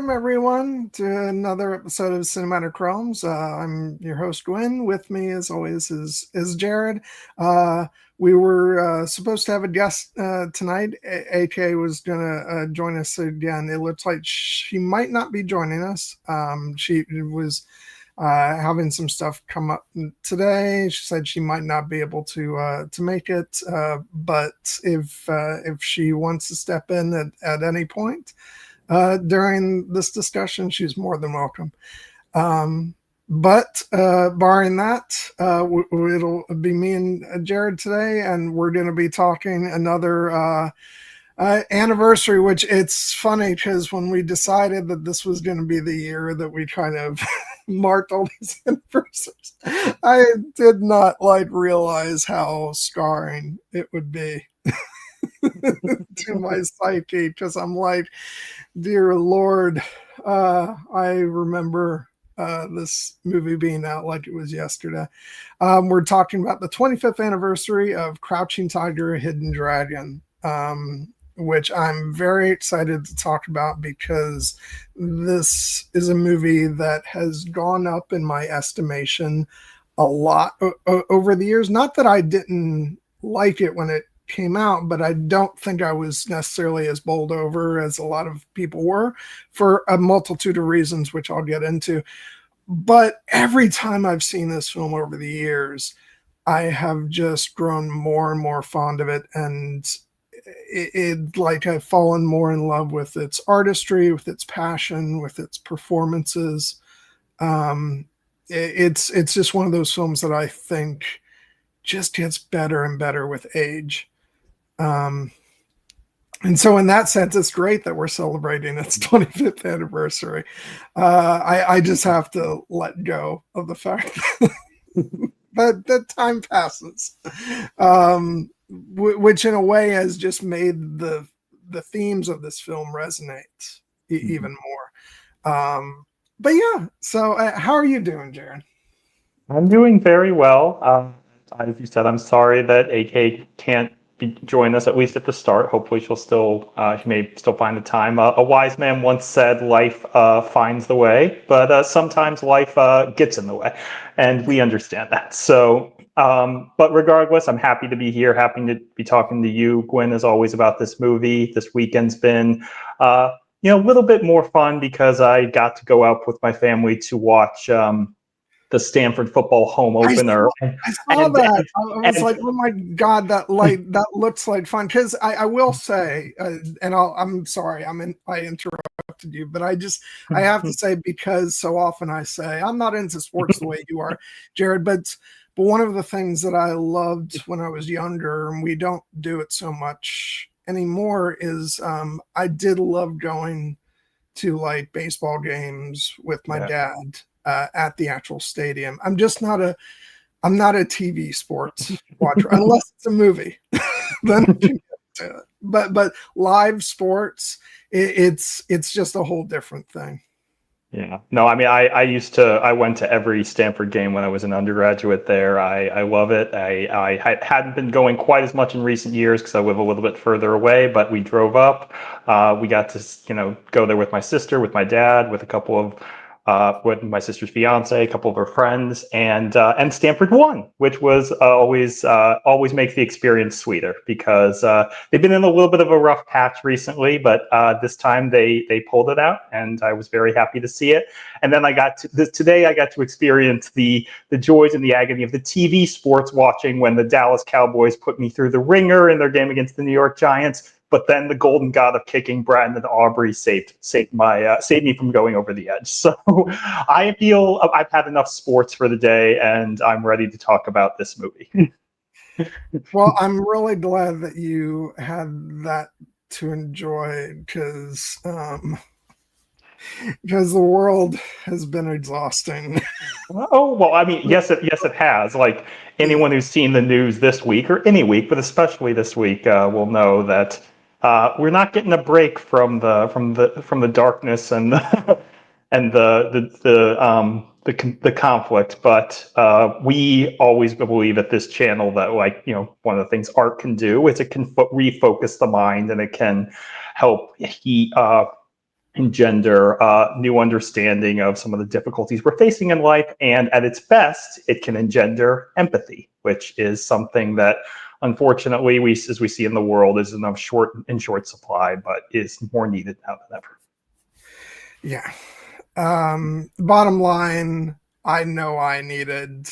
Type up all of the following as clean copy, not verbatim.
Welcome everyone to another episode of Cinematic Realms. I'm your host Gwen. With me, as always, is Jared. Uh, we were supposed to have a guest tonight. AK was gonna join us again. It looks like she might not be joining us. She was having some stuff come up today. She said she might not be able to make it, but if she wants to step in at any point during this discussion, she's more than welcome. But barring that, it'll be me and Jared today, and we're going to be talking another anniversary, which it's funny because when we decided that this was going to be the year that we kind of marked all these anniversaries, I did not realize how scarring it would be to my psyche, because I'm like, dear Lord, I remember this movie being out like it was yesterday. We're talking about the 25th anniversary of Crouching Tiger, Hidden Dragon, which I'm very excited to talk about because this is a movie that has gone up in my estimation a lot over the years. Not that I didn't like it when it came out, but I don't think I was necessarily as bowled over as a lot of people were, for a multitude of reasons, which I'll get into. But every time I've seen this film over the years, I have just grown more and more fond of it, and I've fallen more in love with its artistry, with its passion, with its performances. It's just one of those films that I think just gets better and better with age. And so in that sense, it's great that we're celebrating its 25th anniversary. I just have to let go of the fact that time passes, which in a way has just made the themes of this film resonate even more. But yeah, so how are you doing, Jared? I'm doing very well. As you said, I'm sorry that AK can't join us, at least at the start. Hopefully she may still find the time. A wise man once said, life finds the way, but sometimes life gets in the way, and we understand that. So, but regardless, I'm happy to be here, happy to be talking to you, Gwen, as always, about this movie. This weekend's been a little bit more fun because I got to go out with my family to watch the Stanford football home opener. I saw that. I was like, oh my God, that looks like fun. Because I will say, and I'm sorry, I interrupted you, but I have to say, because so often I say I'm not into sports the way you are, Jared, but one of the things that I loved when I was younger, and we don't do it so much anymore, is I did love going to baseball games with my dad at the actual stadium. I'm not a TV sports watcher unless it's a movie. Then I can get to it. But live sports, it's just a whole different thing. Yeah. No, I mean, I went to every Stanford game when I was an undergraduate there. I love it. I hadn't been going quite as much in recent years because I live a little bit further away, but we drove up. We got to, go there with my sister, with my dad, with a couple of with my sister's fiance, a couple of her friends, and Stanford won, which was always makes the experience sweeter because they've been in a little bit of a rough patch recently, but this time they pulled it out, and I was very happy to see it. And then today I got to experience the joys and the agony of the TV sports watching when the Dallas Cowboys put me through the ringer in their game against the New York Giants. But then the golden god of kicking, Brandon Aubrey, saved me from going over the edge. So I feel I've had enough sports for the day, and I'm ready to talk about this movie. Well, I'm really glad that you had that to enjoy, because the world has been exhausting. Oh, well, I mean, yes, it has. Like anyone who's seen the news this week or any week, but especially this week, will know that we're not getting a break from the darkness and and the conflict. But we always believe at this channel that, one of the things art can do is it can refocus the mind, and it can help engender new understanding of some of the difficulties we're facing in life. And at its best, it can engender empathy, which is something that unfortunately as we see in the world, is in short supply, but is more needed now than ever. Yeah. Bottom line, I know I needed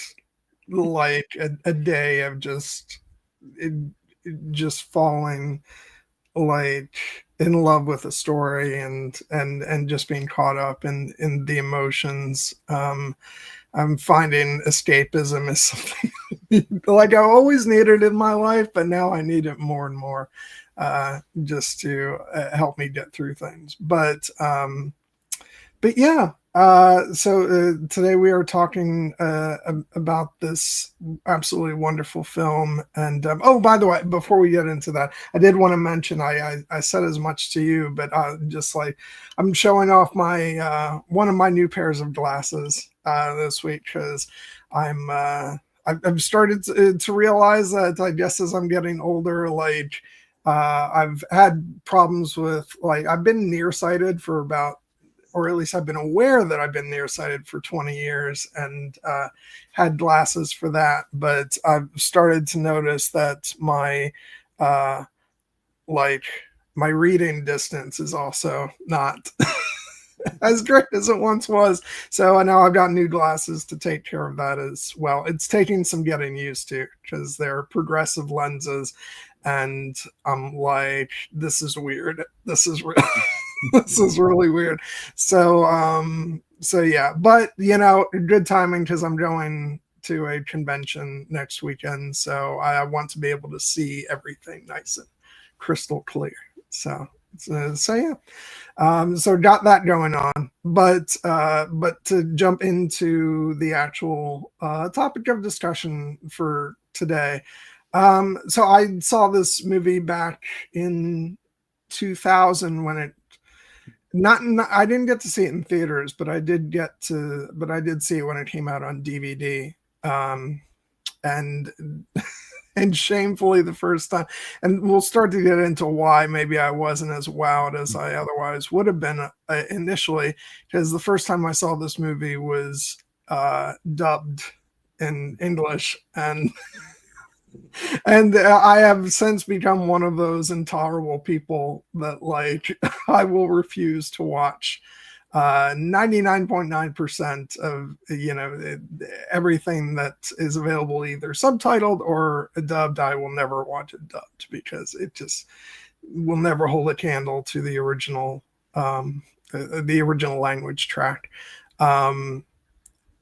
like a day of just falling like in love with the story and just being caught up in the emotions. I'm finding escapism is something like I always needed in my life, but now I need it more and more, just to help me get through things. But yeah, so today we are talking about this absolutely wonderful film. And oh, by the way, before we get into that, I did want to mention I said as much to you, but just like I'm showing off my one of my new pairs of glasses this week because I've started to realize that I guess as I'm getting older, like I've had problems with like I've been nearsighted for about, or at least I've been aware that I've been nearsighted for 20 years and had glasses for that. But I've started to notice that uh, like my reading distance is also not as great as it once was. So now I've got new glasses to take care of that as well. It's taking some getting used to because they're progressive lenses. And I'm like, this is weird. This is this is really weird. So yeah, but good timing because I'm going to a convention next weekend, so I want to be able to see everything nice and crystal clear. So yeah, so got that going on. But to jump into the actual topic of discussion for today, so I saw this movie back in 2000 when it not I didn't get to see it in theaters, but I did see it when it came out on DVD. And and shamefully the first time, and we'll start to get into why maybe I wasn't as wowed as I otherwise would have been initially, because the first time I saw this movie was dubbed in English, and I have since become one of those intolerable people that like I will refuse to watch 99.9% of everything that is available either subtitled or dubbed. I will never watch it dubbed because it just will never hold a candle to the original language track.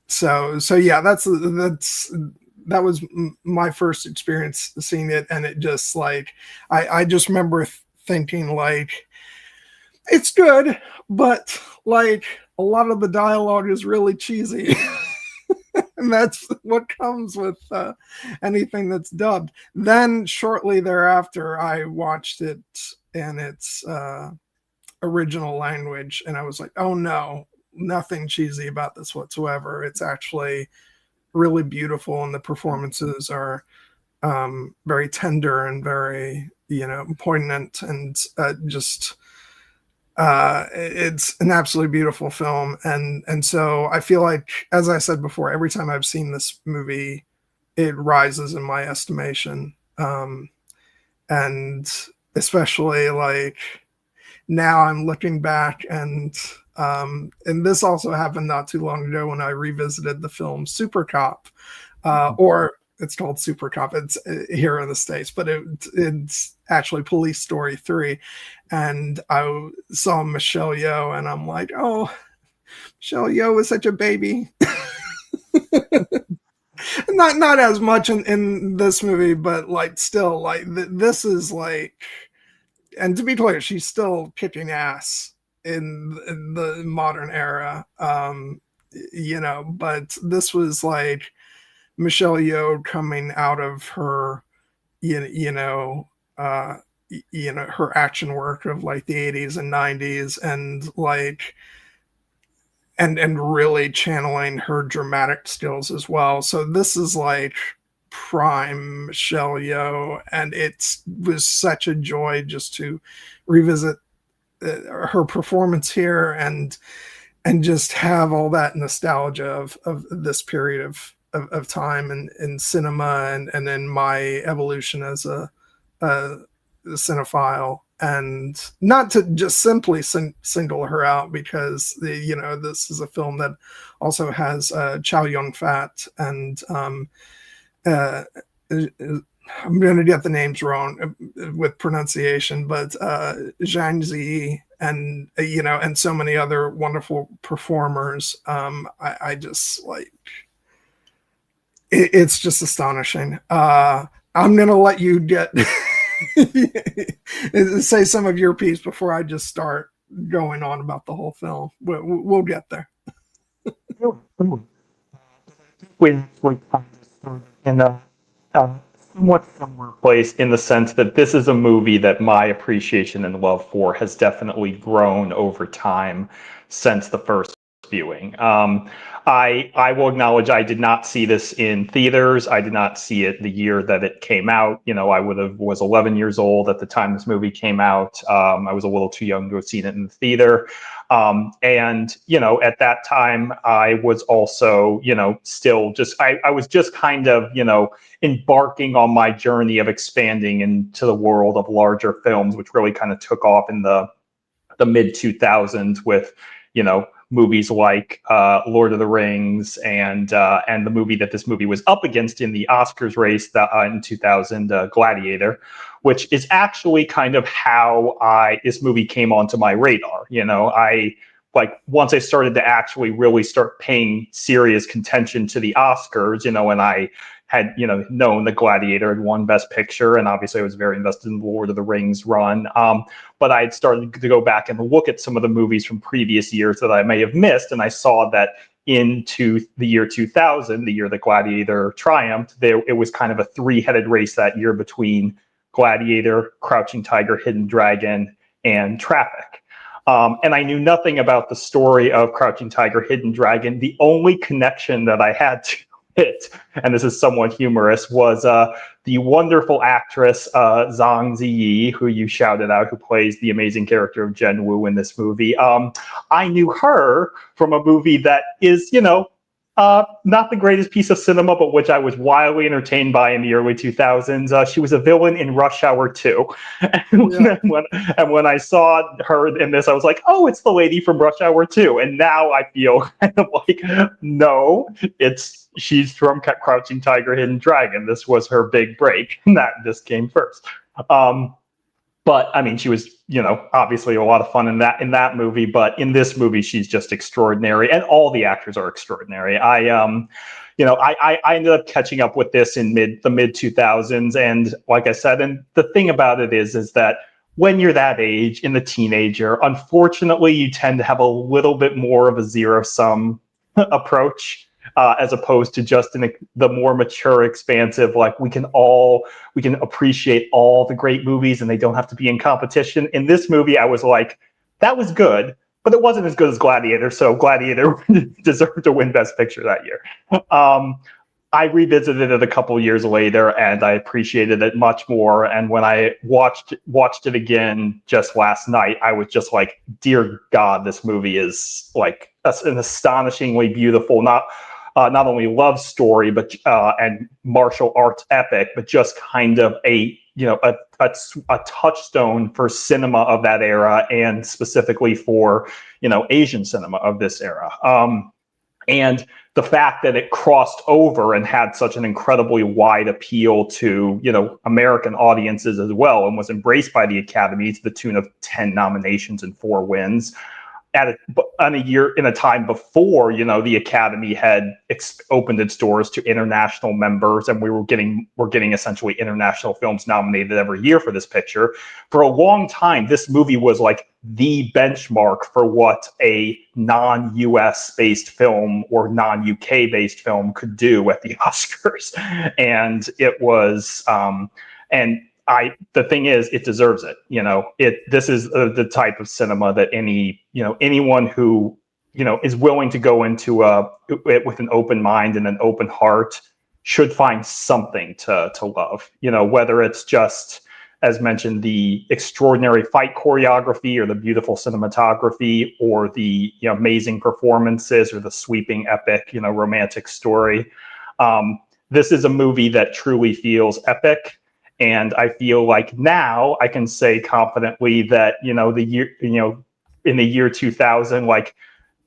So yeah, that was my first experience seeing it, and it just like I just remember thinking like it's good, but like a lot of the dialogue is really cheesy. And that's what comes with anything that's dubbed. Then shortly thereafter, I watched it in its original language, and I was like, oh no, nothing cheesy about this whatsoever. It's actually really beautiful, and the performances are very tender and very poignant, and it's an absolutely beautiful film. And so I feel like, as I said before, every time I've seen this movie, it rises in my estimation. And especially like now I'm looking back, and this also happened not too long ago when I revisited the film Super Cop, or it's called Super Cop. It's here in the States, but it's actually Police Story 3. And I saw Michelle Yeoh, and I'm like, oh, Michelle Yeoh is such a baby. Not as much in this movie, but like still like this is like, and to be clear, she's still kicking ass in the modern era. But this was like Michelle Yeoh coming out of her, her action work of like the 80s and 90s, and like and really channeling her dramatic skills as well. So this is like prime Michelle Yeoh, and it was such a joy just to revisit her performance here, and just have all that nostalgia of this period of time in cinema, and in my evolution as a cinephile. And not to just simply single her out, because this is a film that also has Chow Yun-fat and I'm going to get the names wrong with pronunciation, but Zhang Ziyi, and and so many other wonderful performers. I just like it's just astonishing. I'm going to let you get say some of your piece before I just start going on about the whole film. We'll get there. We kind of started in a somewhat similar place, in the sense that this is a movie that my appreciation and love for has definitely grown over time since the first viewing. I will acknowledge I did not see this in theaters. I did not see it the year that it came out. I was 11 years old at the time this movie came out. I was a little too young to have seen it in the theater. And at that time, I was also, still just, I was just kind of, embarking on my journey of expanding into the world of larger films, which really kind of took off in the mid 2000s with, movies like Lord of the Rings, and the movie that this movie was up against in the Oscars race in 2000, Gladiator, which is actually kind of how this movie came onto my radar. Once I started to actually really start paying serious attention to the Oscars, and I had known that Gladiator had won Best Picture, and obviously I was very invested in the Lord of the Rings run. But I had started to go back and look at some of the movies from previous years that I may have missed, and I saw that into the year 2000, the year that Gladiator triumphed, it was kind of a three-headed race that year between Gladiator, Crouching Tiger, Hidden Dragon, and Traffic. And I knew nothing about the story of Crouching Tiger, Hidden Dragon. The only connection that I had to it, and this is somewhat humorous, was the wonderful actress Zhang Ziyi, who you shouted out, who plays the amazing character of Jen Wu in this movie. I knew her from a movie that is, not the greatest piece of cinema, but which I was wildly entertained by in the early 2000s. She was a villain in Rush Hour 2. And when I saw her in this, I was like, oh, it's the lady from Rush Hour 2. And now I feel kind of like, no, she's from Crouching Tiger, Hidden Dragon. This was her big break, and this came first. But I mean, she was, obviously a lot of fun in that movie. But in this movie, she's just extraordinary, and all the actors are extraordinary. I ended up catching up with this in the mid 2000s, and like I said, and the thing about it is that when you're that age, in the teenager, unfortunately, you tend to have a little bit more of a zero-sum approach. As opposed to just in the more mature, expansive, like we can appreciate all the great movies and they don't have to be in competition. In this movie, I was like, that was good, but it wasn't as good as Gladiator, so Gladiator deserved to win Best Picture that year. I revisited it a couple years later, and I appreciated it much more. And when I watched it again just last night, I was just like, dear God, this movie is like an astonishingly beautiful, not only love story, but and martial arts epic, but just kind of a touchstone for cinema of that era, and specifically for Asian cinema of this era. And the fact that it crossed over and had such an incredibly wide appeal to American audiences as well, and was embraced by the Academy to the tune of 10 nominations and 4 wins. In a time before the Academy had opened its doors to international members, and we're getting essentially international films nominated every year for this picture. For a long time, this movie was like the benchmark for what a non-US based film or non-UK based film could do at the Oscars, and it was the thing is, it deserves it. This is the type of cinema that anyone who, is willing to go into it with an open mind and an open heart should find something to love, whether it's just, as mentioned, the extraordinary fight choreography or the beautiful cinematography or the amazing performances or the sweeping epic romantic story. This is a movie that truly feels epic. And I feel like now I can say confidently that, the year, in the year 2000, like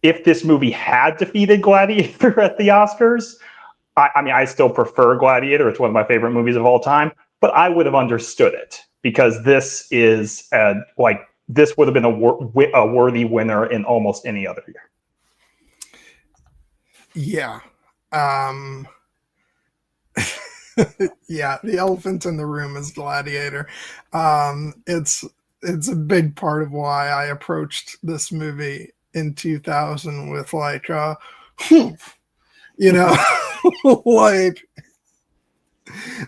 if this movie had defeated Gladiator at the Oscars, I mean, I still prefer Gladiator. It's one of my favorite movies of all time, but I would have understood it because this is this would have been a worthy winner in almost any other year. Yeah. Yeah, the elephant in the room is Gladiator. It's a big part of why I approached this movie in 2000 with like, like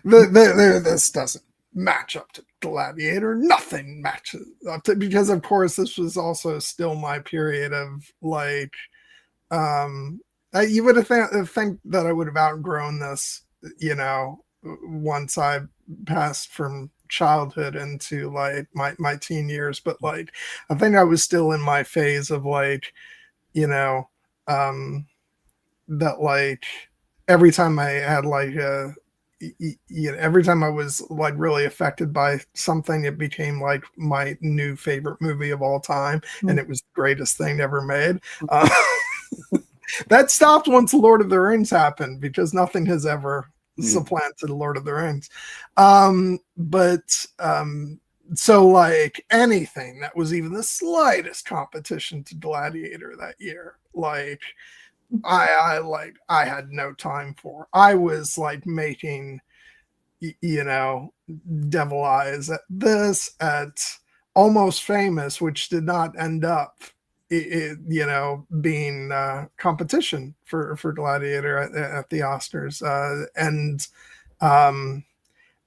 this doesn't match up to Gladiator. Nothing matches up to, because of course this was also still my period of like, you would have think that I would have outgrown this, once I passed from childhood into like my teen years, but like I think I was still in my phase of like, that like every time I had like every time I was like really affected by something, it became like my new favorite movie of all time, and it was the greatest thing ever made. That stopped once Lord of the Rings happened, because nothing has ever supplanted Lord of the Rings. So like anything that was even the slightest competition to Gladiator that year, like I had no time for. I was like making, devil eyes at this, at Almost Famous, which did not end up, being competition for Gladiator at the Oscars,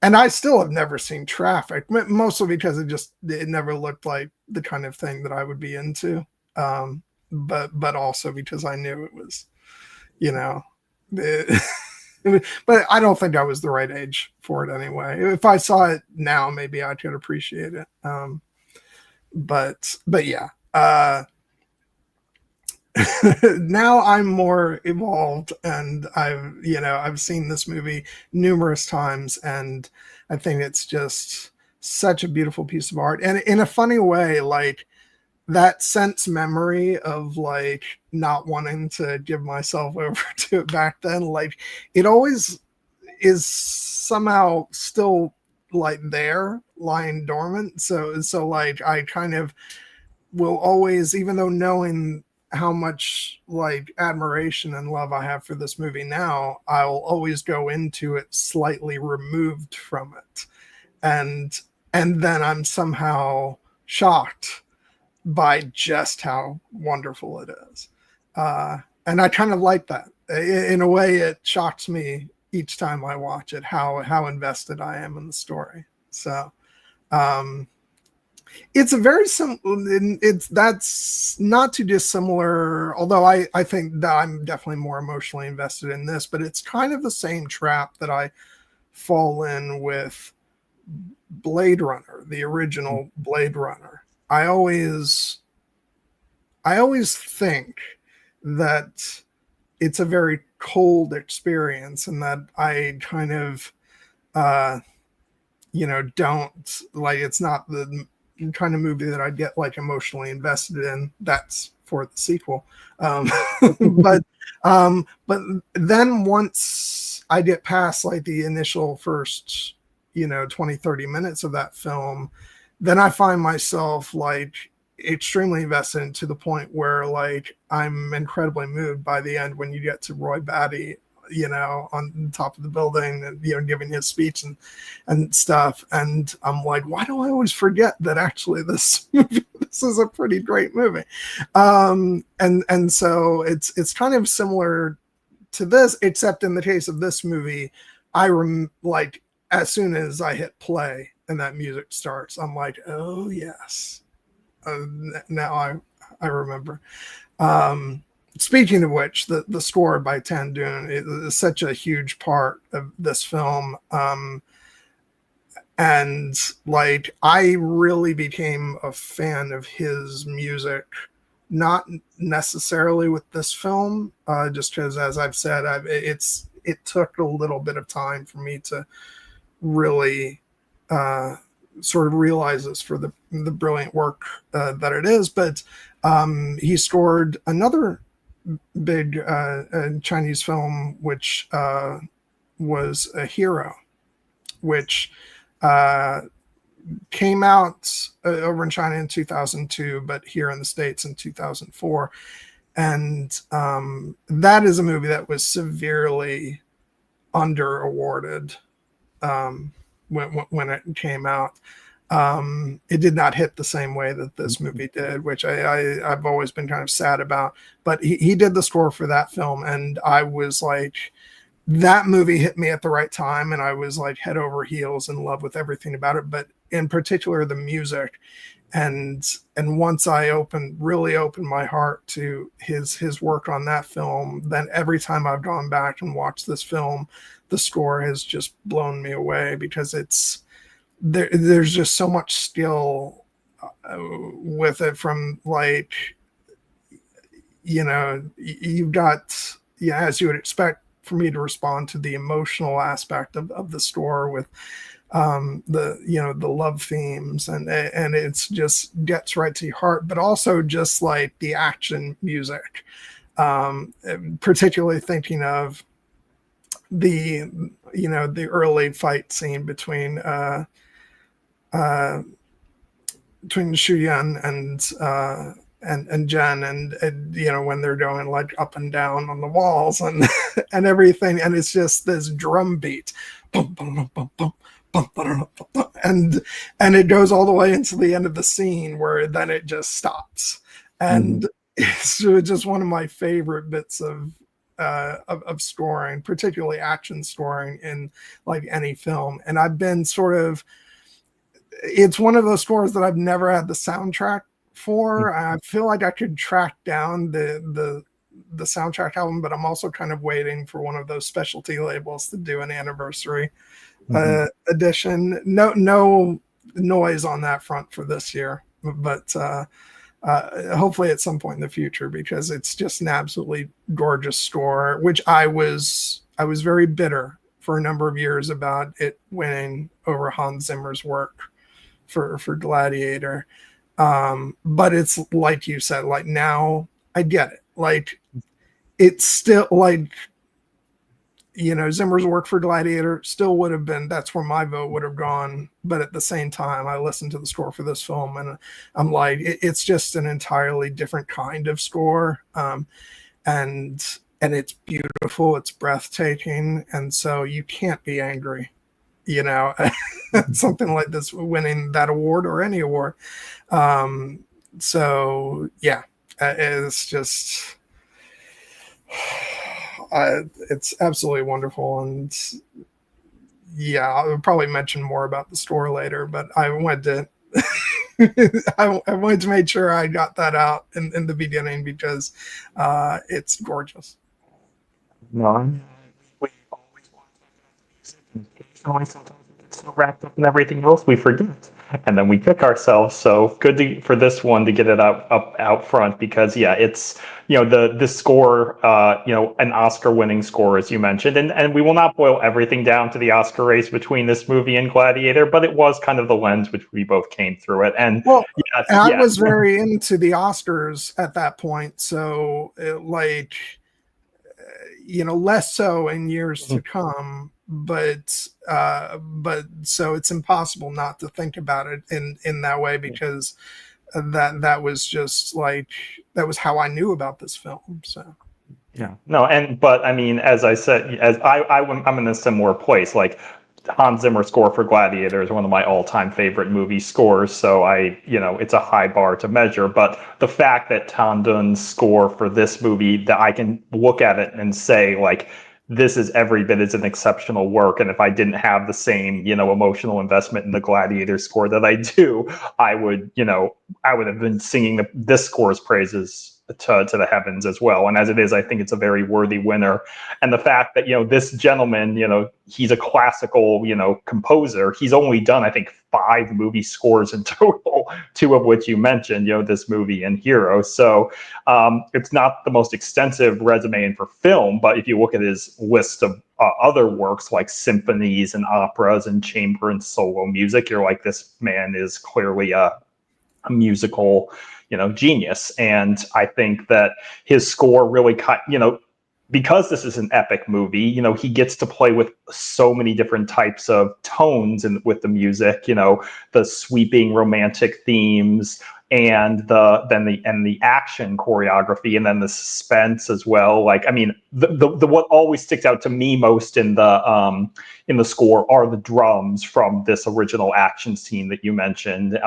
and I still have never seen Traffic, mostly because it never looked like the kind of thing that I would be into. But also because I knew it was, but I don't think I was the right age for it anyway. If I saw it now, maybe I could appreciate it. But yeah, now I'm more evolved, and I've seen this movie numerous times, and I think it's just such a beautiful piece of art. And in a funny way, like that sense memory of like not wanting to give myself over to it back then, like it always is somehow still like there, lying dormant. So like I kind of will always, even though knowing how much like admiration and love I have for this movie now, I'll always go into it slightly removed from it, and then I'm somehow shocked by just how wonderful it is. And I kind of like that. In a way, it shocks me each time I watch it, how invested I am in the story. So it's a very that's not too dissimilar, although I think that I'm definitely more emotionally invested in this, but it's kind of the same trap that I fall in with Blade Runner, the original Blade Runner. I always think that it's a very cold experience, and that I kind of, don't like, it's not the kind of movie that I'd get like emotionally invested in. That's for the sequel. But then once I get past like the initial first, 20, 30 minutes of that film, then I find myself like extremely invested, to the point where like I'm incredibly moved by the end when you get to Roy Batty, on top of the building, and giving his speech and stuff. And I'm like, why do I always forget that actually this is a pretty great movie? And so it's kind of similar to this, except in the case of this movie, like as soon as I hit play and that music starts, I'm like, oh yes, now I remember. Speaking of which, the score by Tan Dun is such a huge part of this film. And like I really became a fan of his music, not necessarily with this film, just because, as I've said, it took a little bit of time for me to really uh, sort of realize this for the brilliant work that it is. But he scored another big Chinese film, which was a hero, which uh, came out over in China in 2002, but here in the States in 2004. And that is a movie that was severely under awarded when it came out. It did not hit the same way that this movie did, which I've always been kind of sad about. But he did the score for that film, and I was like, that movie hit me at the right time, and I was like head over heels in love with everything about it, but in particular the music. And once I really opened my heart to his work on that film, then every time I've gone back and watched this film, the score has just blown me away, because there's just so much skill with it. From like, you've got, yeah, as you would expect for me to respond to the emotional aspect of the score with the love themes, and it's just gets right to your heart, but also just like the action music, particularly thinking of the early fight scene between Shu Yun and Jen, and when they're going like up and down on the walls and and everything, and it's just this drum beat, bum, bum, bum, bum, bum, and it goes all the way into the end of the scene, where then it just stops, and it's just one of my favorite bits of scoring, particularly action scoring in like any film. And I've been sort of, it's one of those scores that I've never had the soundtrack for. I feel like I could track down the soundtrack album, but I'm also kind of waiting for one of those specialty labels to do an anniversary edition. No noise on that front for this year, but hopefully at some point in the future, because it's just an absolutely gorgeous score, which I was very bitter for a number of years about it winning over Hans Zimmer's work for Gladiator. But it's like you said, like now I get it. Like it's still like, Zimmer's work for Gladiator still would have been, that's where my vote would have gone. But at the same time, I listened to the score for this film, and I'm like, it's just an entirely different kind of score. And it's beautiful, it's breathtaking. And so you can't be angry, something like this winning that award or any award. So yeah, it's just, it's absolutely wonderful. And yeah, I'll probably mention more about the score later, but I wanted to I wanted to make sure I got that out in the beginning, because it's gorgeous. No, we always want to talk about the music, and occasionally sometimes we get so wrapped up in everything else we forget, and then we pick ourselves. So good for this one to get it out front, because yeah, it's the score, an Oscar-winning score, as you mentioned, and we will not boil everything down to the Oscar race between this movie and Gladiator, but it was kind of the lens which we both came through it, and well, yeah, I was very into the Oscars at that point, so less so in years to come, but so it's impossible not to think about it in that way, because that was just like, that was how I knew about this film. So yeah, no, but I mean, as I said, I'm in a similar place. Like Hans Zimmer's score for Gladiator is one of my all-time favorite movie scores, so it's a high bar to measure. But the fact that Tan Dun's score for this movie, that I can look at it and say, like, this is every bit as an exceptional work, and if I didn't have the same, emotional investment in the Gladiator score that I do, I would have been singing this score's praises to the heavens as well. And as it is, I think it's a very worthy winner. And the fact that, this gentleman, he's a classical, composer. He's only done, I think, 5 movie scores in total, 2 of which you mentioned, this movie and Hero. So it's not the most extensive resume for film, but if you look at his list of other works like symphonies and operas and chamber and solo music, you're like, this man is clearly a musical, genius. And I think that his score really because this is an epic movie, he gets to play with so many different types of tones and with the music, the sweeping romantic themes and the action choreography and then the suspense as well. Like, I mean, the what always sticks out to me most in the score are the drums from this original action scene that you mentioned.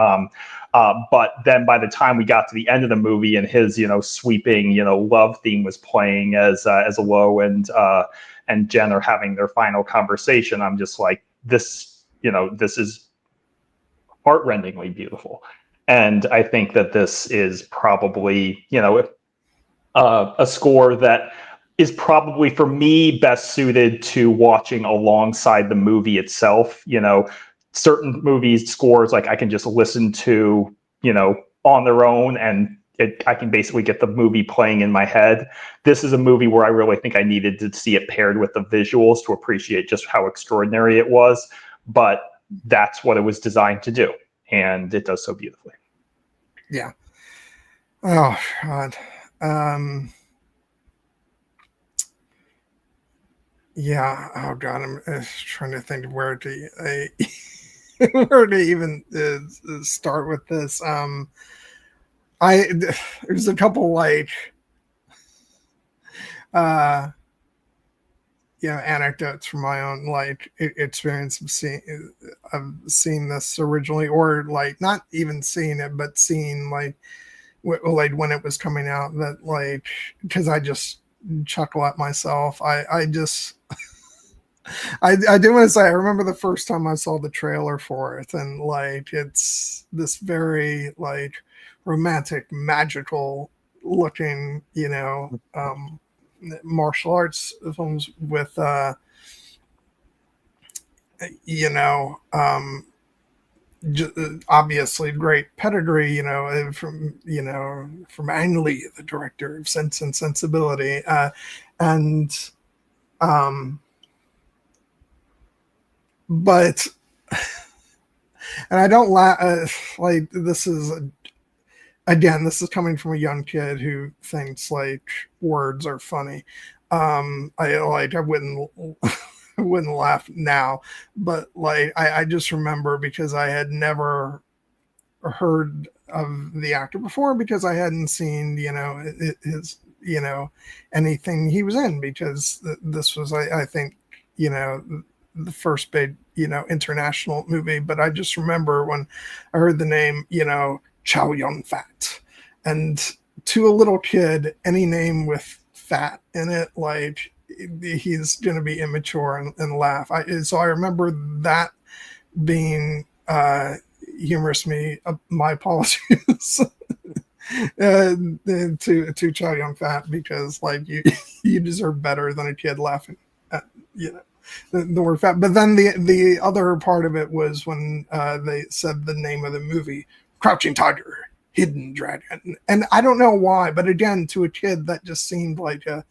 But then by the time we got to the end of the movie and his, sweeping, love theme was playing as Yeoh and Jen are having their final conversation, I'm just like, this is heartrendingly beautiful. And I think that this is probably, a score that is probably, for me, best suited to watching alongside the movie itself. Certain movies scores, like, I can just listen to, on their own, and I can basically get the movie playing in my head. This is a movie where I really think I needed to see it paired with the visuals to appreciate just how extraordinary it was. But that's what it was designed to do. And it does so beautifully. Yeah. Oh, God. Yeah. Oh, God. I'm trying to think of where to even start with this. There's a couple like anecdotes from my own like experience of seeing this originally, or like not even seeing it, but seeing like when it was coming out, that like, because I just chuckle at myself. I just I do want to say I remember the first time I saw the trailer for it, and like it's this very like romantic, magical looking, martial arts films with obviously great pedigree, from Ang Lee, the director of Sense and Sensibility, and but and I don't like this is again, this is coming from a young kid who thinks like words are funny. I wouldn't I wouldn't laugh now, but like I just remember, because I had never heard of the actor before, because I hadn't seen his anything he was in, because this was I think the first big international movie. But I just remember when I heard the name Chow Yun-fat, and to a little kid, any name with fat in it, like, he's going to be immature and laugh. So I remember that being humorous to me. My apologies to Chow Yun-fat, because like you deserve better than a kid laughing at the word fat. But then the other part of it was when they said the name of the movie, Crouching Tiger, Hidden Dragon, and I don't know why, but again, to a kid, that just seemed like the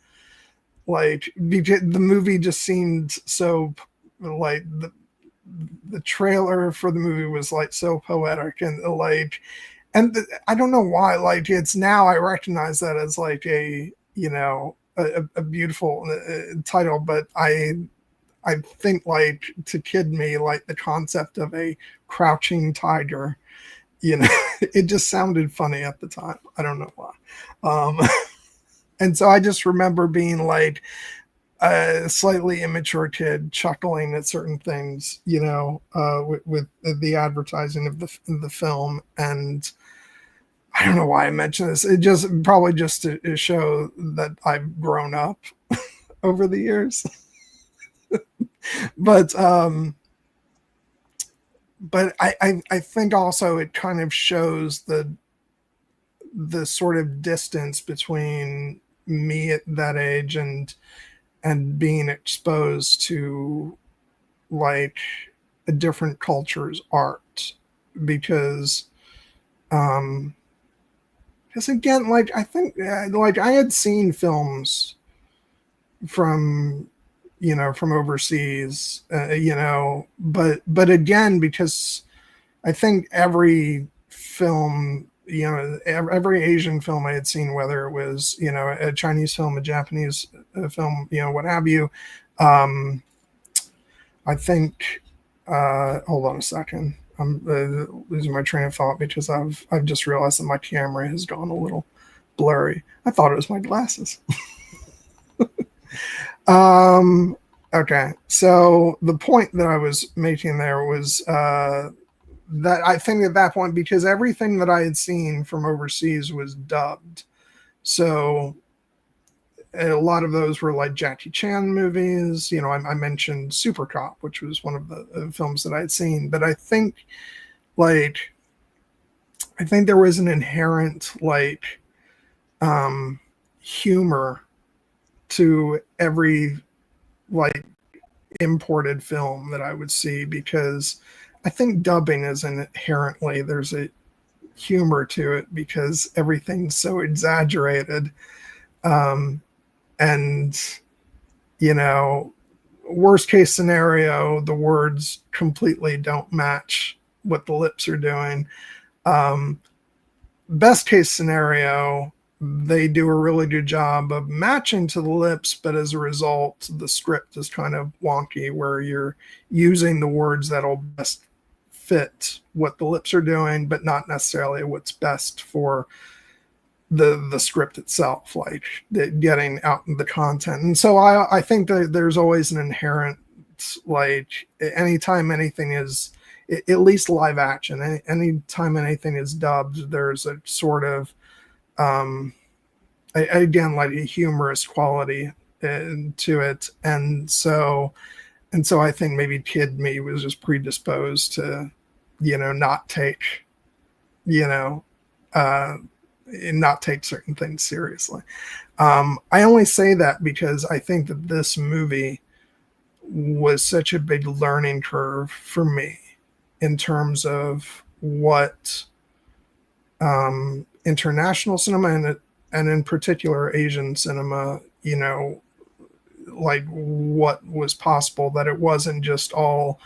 movie just seemed so like the trailer for the movie was like so poetic, and like, and I don't know why, like, it's now I recognize that as like a a beautiful title, but I think like to kid me, like the concept of a crouching tiger, it just sounded funny at the time. I don't know why. And so I just remember being like a slightly immature kid chuckling at certain things, with the advertising of the film. And I don't know why I mentioned this. It just probably just to show that I've grown up over the years. but I think also it kind of shows the the sort of distance between me at that age and being exposed to like a different culture's art, because um because again, like I think like I had seen films from from overseas, but again, because I think every film, every Asian film I had seen, whether it was a Chinese film, a Japanese film, what have you, um I think hold on a second, I'm losing my train of thought because I've just realized that my camera has gone a little blurry. I thought it was my glasses. um okay, so the point that I was making there was that I think at that point, because everything that I had seen from overseas was dubbed, so a lot of those were like Jackie Chan movies. I mentioned Super Cop, which was one of the films that I had seen, but like I think there was an inherent um humor to every like imported film that I would see, because I think dubbing is inherently, there's a humor to it because everything's so exaggerated. Um, and, you know, worst case scenario, the words completely don't match what the lips are doing. Um, Best case scenario, they do a really good job of matching to the lips, but as a result, the script is kind of wonky where you're using the words that'll best fit what the lips are doing, but not necessarily what's best for the script itself, like getting out the content. And so I think that there's always an inherent, like, anytime anything is at least live action, anytime anything is dubbed, there's a sort of again, like a humorous quality to it. And so I think maybe kid me was just predisposed to not take you know uh not take certain things seriously. I only say that because I think that this movie was such a big learning curve for me in terms of what international cinema and in particular Asian cinema, like what was possible, that it wasn't just all,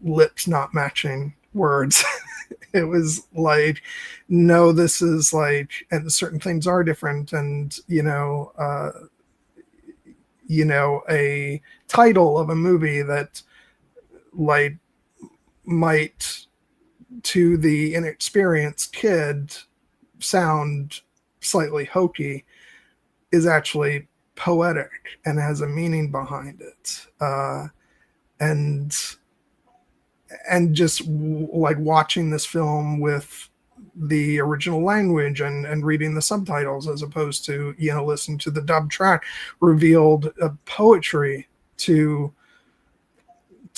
lips not matching words. It was like, no, this is like, and certain things are different. And, a title of a movie that like might to the inexperienced kid sound slightly hokey is actually poetic and has a meaning behind it. And just like watching this film with the original language and reading the subtitles as opposed to listening to the dub track revealed a poetry to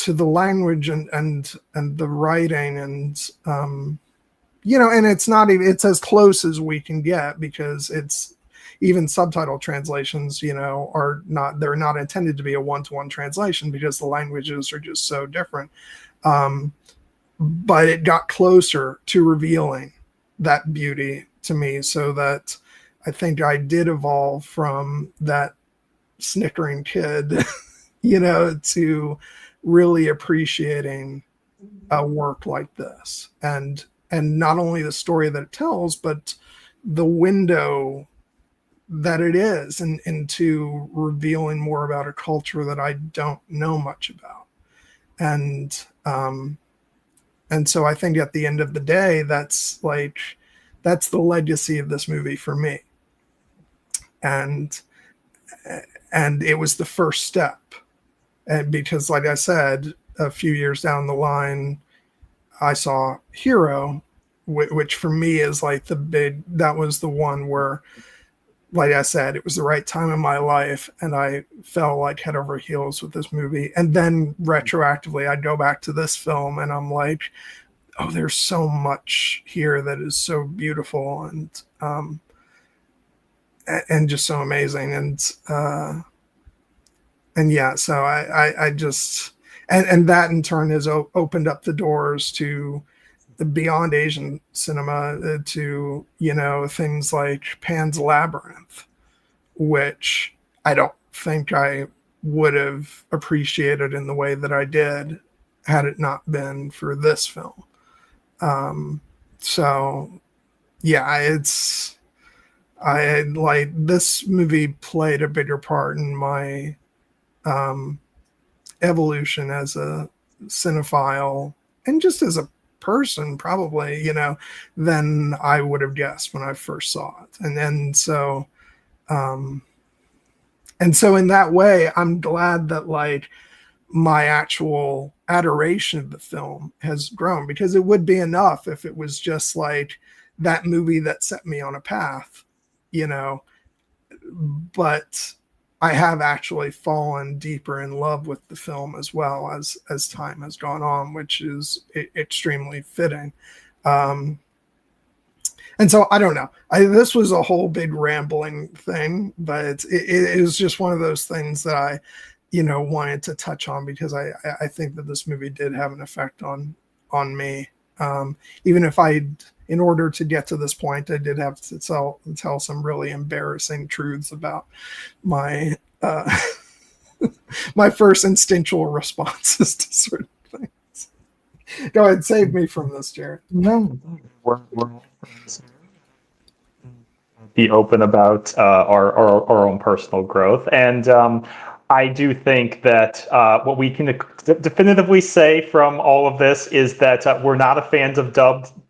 the language and the writing, and and it's not even, it's as close as we can get, because it's even subtitle translations are not, they're not intended to be a one-to-one translation because the languages are just so different. But it got closer to revealing that beauty to me, so that I think I did evolve from that snickering kid to really appreciating a work like this, and not only the story that it tells, but the window that it is into revealing more about a culture that I don't know much about. And so I think at the end of the day, that's the legacy of this movie for me. And it was the first step. And because, like I said, a few years down the line, I saw Hero, which for me is like that was the one where, like I said, it was the right time in my life, and I fell like head over heels with this movie. And then retroactively, I'd go back to this film, and I'm like, oh, there's so much here that is so beautiful and just so amazing. And yeah, so I just, and that in turn has opened up the doors to the beyond Asian cinema, to, you know, things like Pan's Labyrinth, which I don't think I would have appreciated in the way that I did had it not been for this film. So yeah, I like, this movie played a bigger part in my um, evolution as a cinephile and just as a person, probably, you know, than I would have guessed when I first saw it. Um, and so in that way, I'm glad that like my actual adoration of the film has grown, because it would be enough if it was just like that movie that set me on a path, you know, but I have actually fallen deeper in love with the film as well as time has gone on, which is extremely fitting. Um, and so I don't know. This was a whole big rambling thing, but it was just one of those things that I, you know, wanted to touch on, because I think that this movie did have an effect on me. Even if in order to get to this point, I did have to tell some really embarrassing truths about my my first instinctual responses to certain things. Go ahead, save me from this, Jared. No, we're all friends. Be open about our own personal growth. And I do think that what we can definitively say from all of this is that we're not a fans of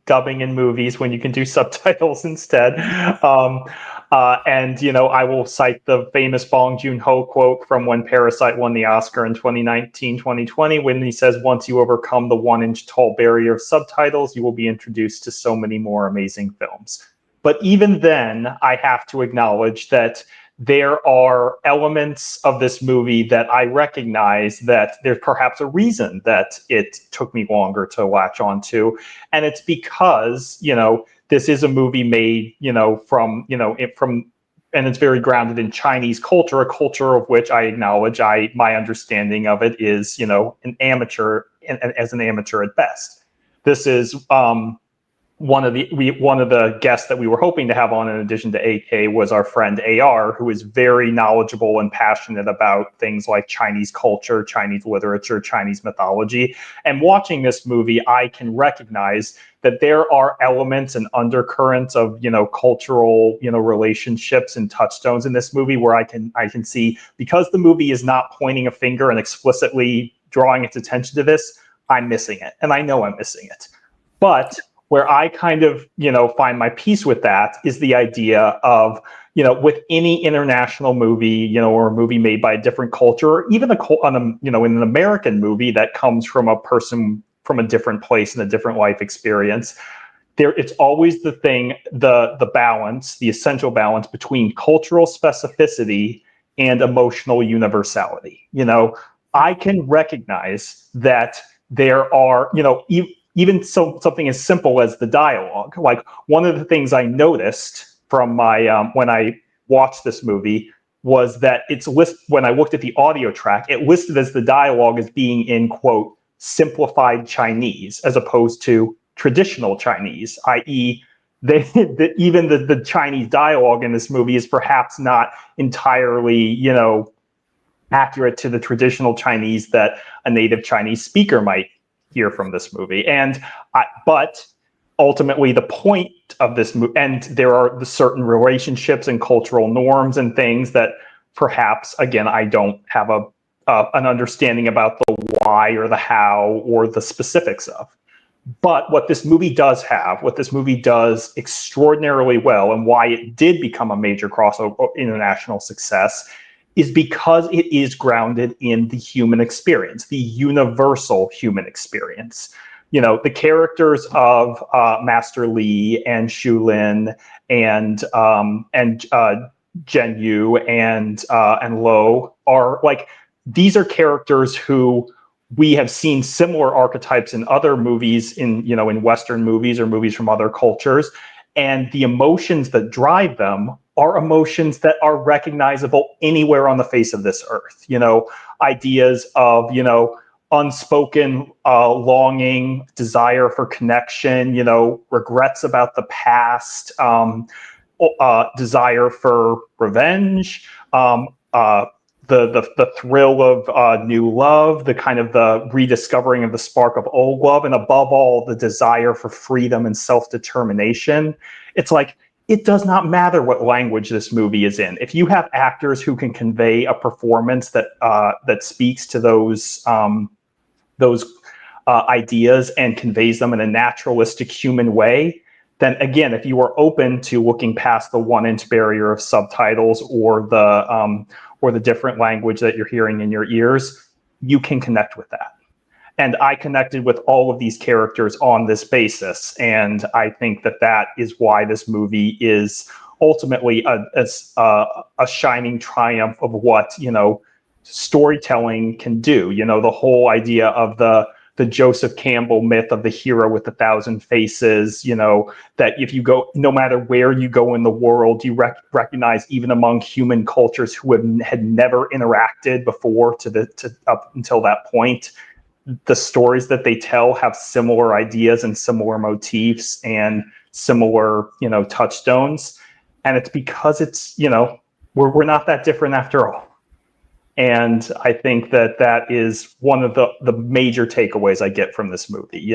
dubbing in movies when you can do subtitles instead. And, you know, I will cite the famous Bong Joon-ho quote from when Parasite won the Oscar in 2019, 2020, when he says, "Once you overcome the 1-inch tall barrier of subtitles, you will be introduced to so many more amazing films." But even then, I have to acknowledge that there are elements of this movie that I recognize that there's perhaps a reason that it took me longer to latch onto. And it's because, you know, this is a movie made, you know, and it's very grounded in Chinese culture, a culture of which I acknowledge my understanding of it is, you know, as an amateur at best. This is, one of the guests that we were hoping to have on, in addition to AK, was our friend AR, who is very knowledgeable and passionate about things like Chinese culture, Chinese literature, Chinese mythology. And watching this movie, I can recognize that there are elements and undercurrents of, you know, cultural, you know, relationships and touchstones in this movie where I can see, because the movie is not pointing a finger and explicitly drawing its attention to this, I'm missing it, and I know I'm missing it. But where I kind of, you know, find my peace with that is the idea of, you know, with any international movie, you know, or a movie made by a different culture, or even you know, in an American movie that comes from a person from a different place and a different life experience, it's always the balance, the essential balance between cultural specificity and emotional universality. You know, I can recognize that there are, you know, even something as simple as the dialogue. Like, one of the things I noticed from my when I watched this movie was that when I looked at the audio track, it listed as the dialogue as being in, quote, simplified Chinese, as opposed to traditional Chinese, i.e., even the Chinese dialogue in this movie is perhaps not entirely, you know, accurate to the traditional Chinese that a native Chinese speaker might hear from this movie. But ultimately, the point of this movie, and there are the certain relationships and cultural norms and things that perhaps, again, I don't have an understanding about the why or the how or the specifics of. But what this movie does extraordinarily well, and why it did become a major crossover international success, is because it is grounded in the human experience, the universal human experience. You know, the characters of Master Li and Shu Lin and Jen Yu and Lo are like, these are characters who we have seen similar archetypes in other movies, in Western movies or movies from other cultures, and the emotions that drive them are emotions that are recognizable anywhere on the face of this earth. Ideas of unspoken longing, desire for connection, regrets about the past, desire for revenge, the thrill of new love, the kind of the rediscovering of the spark of old love, and above all, the desire for freedom and self-determination. It's like, it does not matter what language this movie is in. If you have actors who can convey a performance that speaks to those ideas and conveys them in a naturalistic human way, then again, if you are open to looking past the 1-inch barrier of subtitles or the different language that you're hearing in your ears, you can connect with that. And I connected with all of these characters on this basis, and I think that is why this movie is ultimately a shining triumph of what storytelling can do. The whole idea of the Joseph Campbell myth of the hero with 1,000 faces, that if you go, no matter where you go in the world, you recognize even among human cultures who had never interacted before up until that point, the stories that they tell have similar ideas and similar motifs and similar, touchstones. And it's because we're not that different after all. And I think that is one of the major takeaways I get from this movie.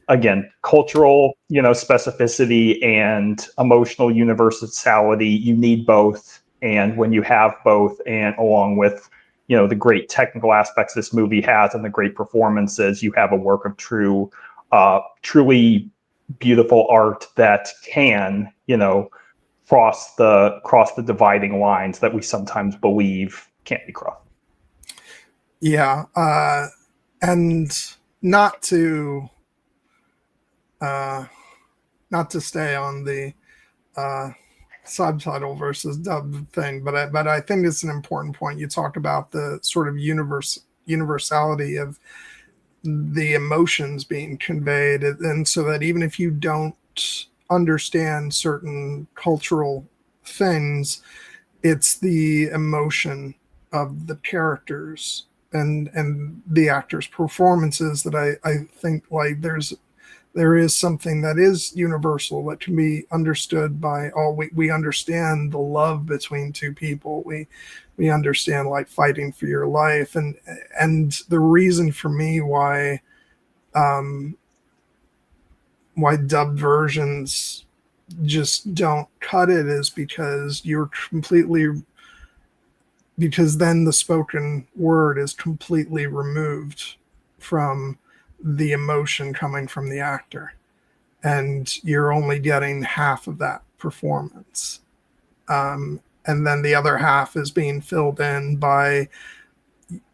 Again, cultural, specificity and emotional universality, you need both. And when you have both, and along with, the great technical aspects this movie has and the great performances, you have a work of truly beautiful art that can, cross the dividing lines that we sometimes believe can't be crossed. Yeah, and not to stay on the subtitle versus dub thing, but I think it's an important point. You talk about the sort of universality of the emotions being conveyed, and so that even if you don't understand certain cultural things, it's the emotion of the characters and the actors' performances that I think like there is something that is universal that can be understood by all. We understand the love between two people. We understand like fighting for your life, and the reason for me why dubbed versions just don't cut it is because then the spoken word is completely removed from the emotion coming from the actor, and you're only getting half of that performance, and then the other half is being filled in by,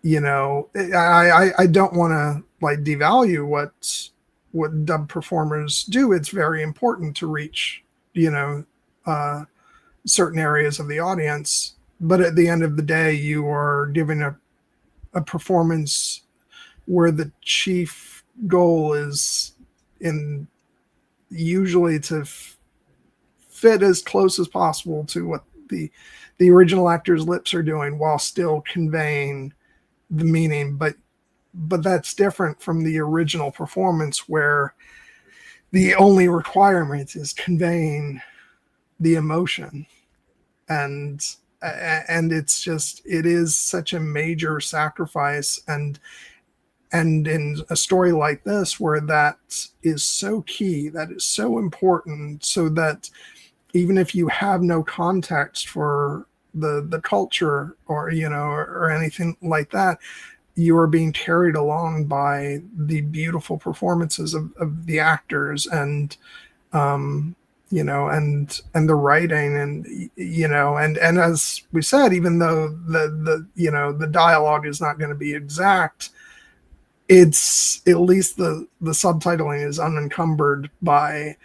I don't want to like devalue what dub performers do. It's very important to reach certain areas of the audience, but at the end of the day, you are giving a performance where the chief goal is usually to fit as close as possible to what the original actor's lips are doing while still conveying the meaning. But that's different from the original performance where the only requirement is conveying the emotion. And it is such a major sacrifice, and in a story like this where that is so key, that is so important, so that even if you have no context for the culture or anything like that, you are being carried along by the beautiful performances of the actors and and the writing, and as we said, even though the dialogue is not going to be exact, it's at least the subtitling is unencumbered by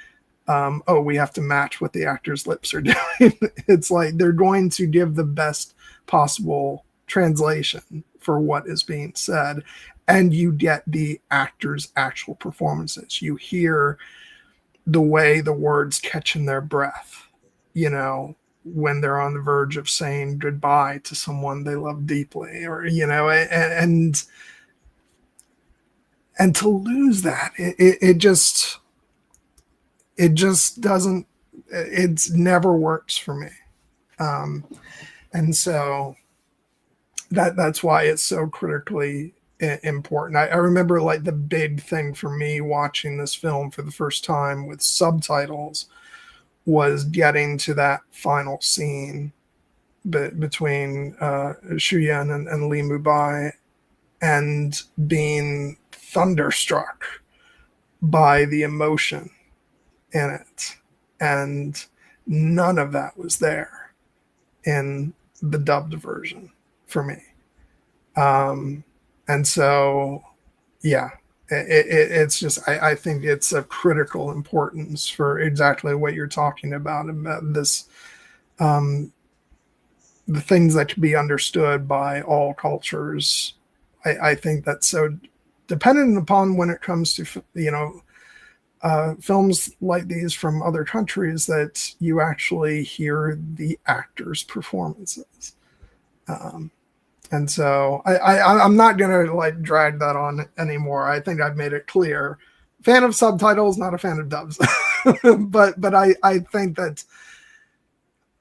we have to match what the actors' lips are doing. It's like they're going to give the best possible translation for what is being said, and you get the actors' actual performances. You hear the way the words catch in their breath, you know, when they're on the verge of saying goodbye to someone they love deeply, or and to lose that, it just doesn't, it's never works for me. And so that's why it's so critically important. I remember like the big thing for me watching this film for the first time with subtitles was getting to that final scene between Xu Yan and Li Mubai, and being thunderstruck by the emotion in it. And none of that was there in the dubbed version for me. And so, yeah, it's just, I think it's of critical importance for exactly what you're talking about this, the things that can be understood by all cultures. I think that's so dependent upon when it comes to, films like these from other countries, that you actually hear the actors' performances. And so I'm not going to like drag that on anymore. I think I've made it clear. Fan of subtitles, not a fan of dubs. but I think that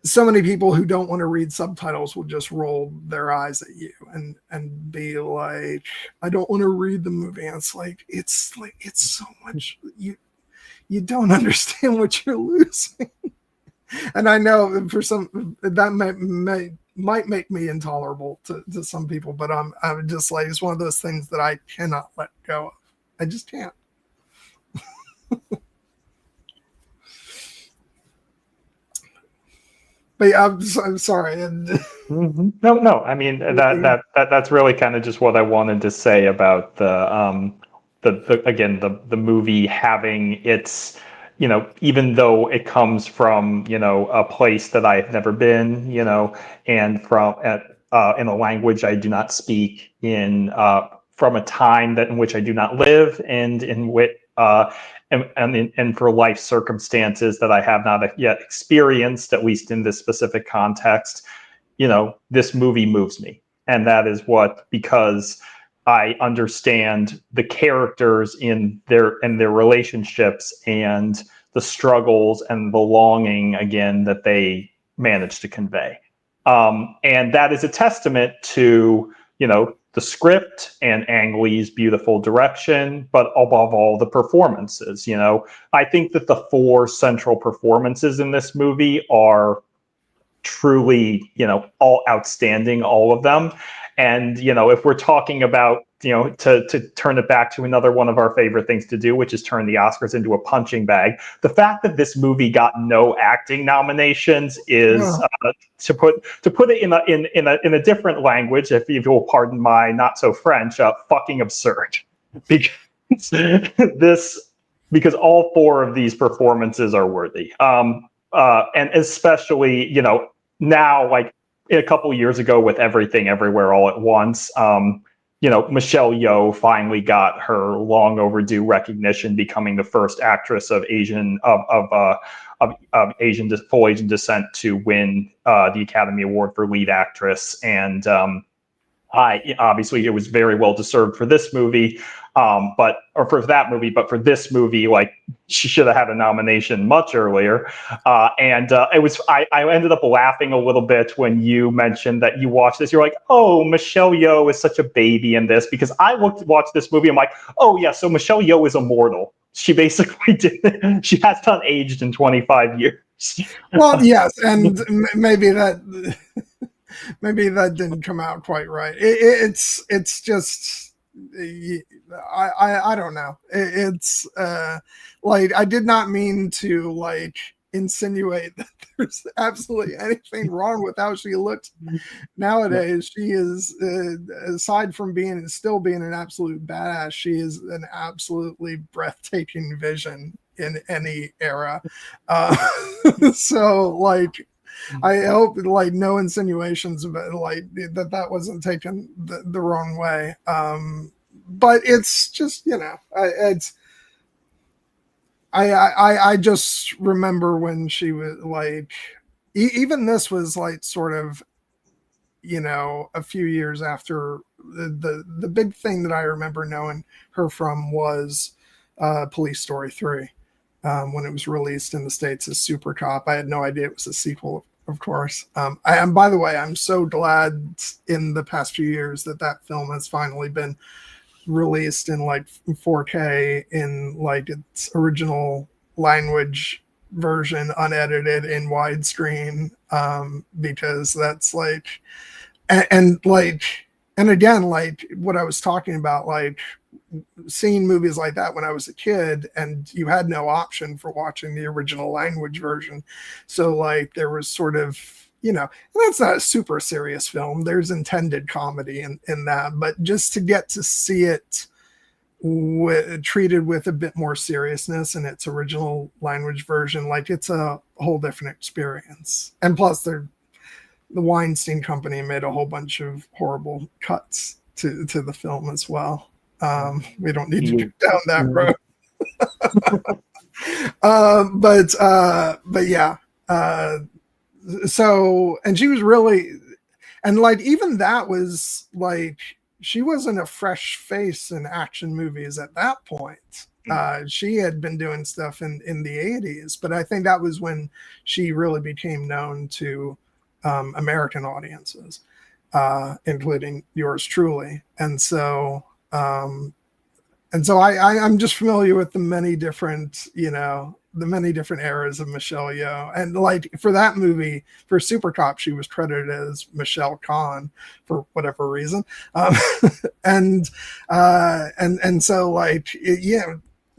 so many people who don't want to read subtitles will just roll their eyes at you and be like, I don't want to read the movie. And it's like it's so much, you don't understand what you're losing. And I know for some that might make me intolerable to some people, but I'm just like, it's one of those things that I cannot let go of. I just can't. But yeah, I'm sorry. Mm-hmm. No. I mean, that's really kind of just what I wanted to say about the movie having its, even though it comes from, a place that I've never been, and in a language I do not speak, from a time in which I do not live, and in which and for life circumstances that I have not yet experienced, at least in this specific context, this movie moves me. And that is because I understand the characters in their relationships, and the struggles and the longing, again, that they manage to convey. And that is a testament to, the script and Ang Lee's beautiful direction, but above all, the performances. I think that the 4 central performances in this movie are truly, all outstanding, all of them. And, if we're talking about, to turn it back to another one of our favorite things to do, which is turn the Oscars into a punching bag, the fact that this movie got no acting nominations is, to put it in a different language, if you will pardon my not so French, fucking absurd. Because all 4 of these performances are worthy. And especially, now, like a couple of years ago with Everything Everywhere All at Once, Michelle Yeoh finally got her long overdue recognition, becoming the first actress of full Asian descent to win the Academy Award for lead actress. And obviously it was very well deserved for this movie, but for this movie, like, she should have had a nomination much earlier. It was, I ended up laughing a little bit when you mentioned that you watched this. You're like, oh, Michelle Yeoh is such a baby in this, because I watched this movie. I'm like, oh yeah, so Michelle Yeoh is immortal. She basically she has not aged in 25 years. Well, yes, and maybe that didn't come out quite right. It's just, I don't know. It's like, I did not mean to like insinuate that there's absolutely anything wrong with how she looks nowadays. She is, aside from still being an absolute badass, she is an absolutely breathtaking vision in any era. So like, I hope like no insinuations about like that wasn't taken the wrong way. But it's just I just remember when she was like, even this was like sort of, a few years after the big thing that I remember knowing her from was Police Story 3, when it was released in the States as Super Cop. I had no idea it was a sequel, of course. And by the way, I'm so glad in the past few years that film has finally been released in like 4K in like its original language version, unedited in widescreen, because that's like, and like, and again, like what I was talking about, like seeing movies like that when I was a kid, and you had no option for watching the original language version. So like there was sort of, and that's not a super serious film. There's intended comedy in that, but just to get to see it treated with a bit more seriousness in its original language version, like it's a whole different experience. And plus, the Weinstein Company made a whole bunch of horrible cuts to the film as well. We don't need to go down that road. But yeah. So, and she was really, and like even that was like, she wasn't a fresh face in action movies at that point. She had been doing stuff in the 80s, but I think that was when she really became known to American audiences, including yours truly. And so I'm just familiar with the many different eras of Michelle Yeoh. And like for that movie, for Super Cop, she was credited as Michelle Khan for whatever reason. And so like,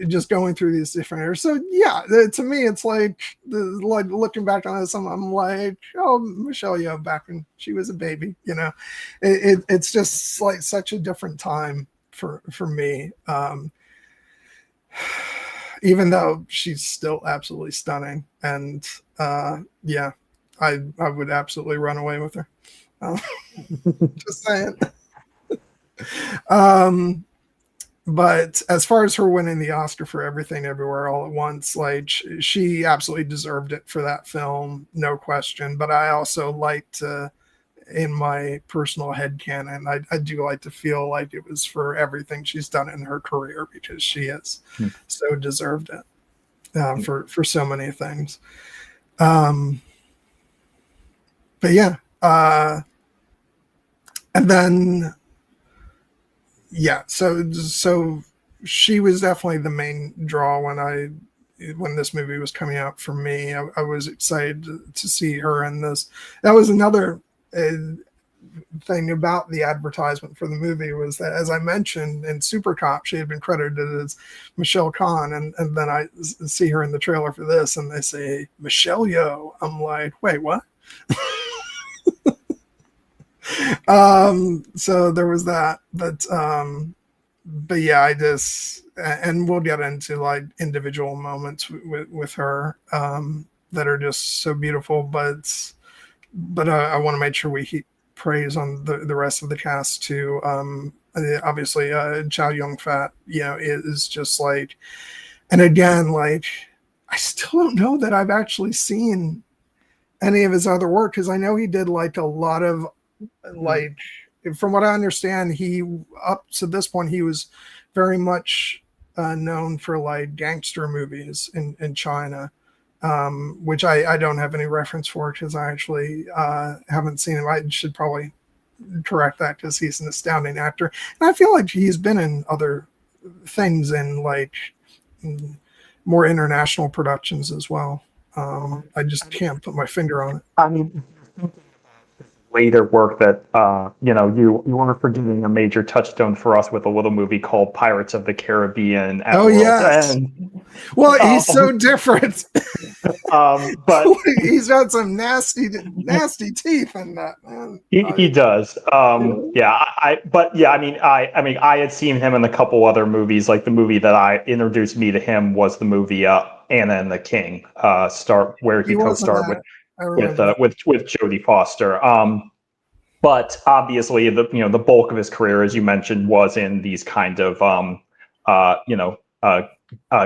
just going through these different eras. So yeah, to me, it's like looking back on this, I'm like, oh, Michelle Yeoh back when she was a baby, it's just like such a different time for me. Even though she's still absolutely stunning, and yeah, I would absolutely run away with her. Just saying. But as far as her winning the Oscar for Everything Everywhere All at Once, like she absolutely deserved it for that film, no question. But I also like to, in my personal headcanon, I do like to feel like it was for everything she's done in her career, because she has so deserved it for so many things. But yeah, and then yeah, so she was definitely the main draw when this movie was coming out for me. I was excited to see her in this. That was another thing about the advertisement for the movie, was that, as I mentioned, in Super Cop, she had been credited as Michelle Khan, and then I see her in the trailer for this, and they say Michelle Yeoh. I'm like, wait, what? So there was that, but yeah, I just, and we'll get into like individual moments with her that are just so beautiful, but I want to make sure we heap praise on the rest of the cast too. Obviously, Chow Yun-fat, is just like, and again, like, I still don't know that I've actually seen any of his other work, because I know he did like a lot of, like, from what I understand, he, up to this point, he was very much known for like gangster movies in China, which I don't have any reference for, because I actually haven't seen him. I should probably correct that, because he's an astounding actor, and I feel like he's been in other things, in like more international productions as well. I just can't put my finger on it. I mean, later work that you weren't forgetting a major touchstone for us with a little movie called Pirates of the Caribbean at World's End. Well, he's so different. But he's got some nasty teeth in that, man. He does. Yeah. I had seen him in a couple other movies. Like the movie that introduced me to him was the movie Anna and the King, where he co-starred with. I remember that. with Jodie Foster. But obviously, the bulk of his career, as you mentioned, was in these kind of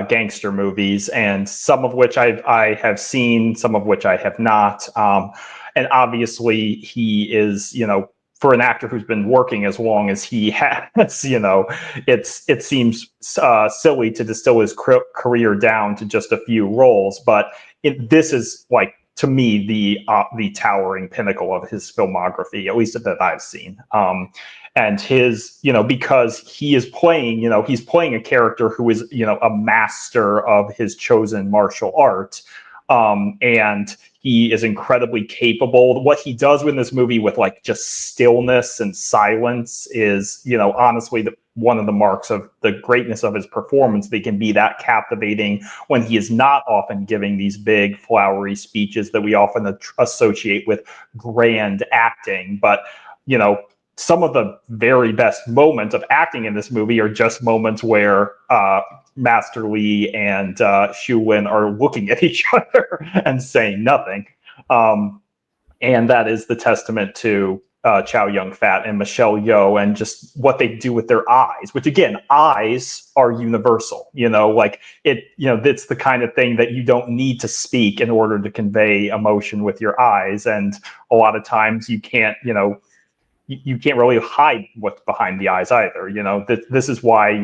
gangster movies, and some of which I have seen, some of which I have not. And obviously, he is, for an actor who's been working as long as he has, it seems silly to distill his career down to just a few roles, but this is like, to me, the towering pinnacle of his filmography, at least that I've seen. And his, because he's playing a character who is, a master of his chosen martial art. And he is incredibly capable. What he does in this movie with like just stillness and silence is, honestly, one of the marks of the greatness of his performance. They can be that captivating when he is not often giving these big flowery speeches that we often associate with grand acting. But, some of the very best moments of acting in this movie are just moments where Master Lee and Xu Wen are looking at each other and saying nothing. And that is the testament to Chow Yun-fat and Michelle Yeoh, and just what they do with their eyes, which again, eyes are universal, it's the kind of thing that you don't need to speak in order to convey emotion with your eyes. And a lot of times you can't, you can't really hide what's behind the eyes either. This is why,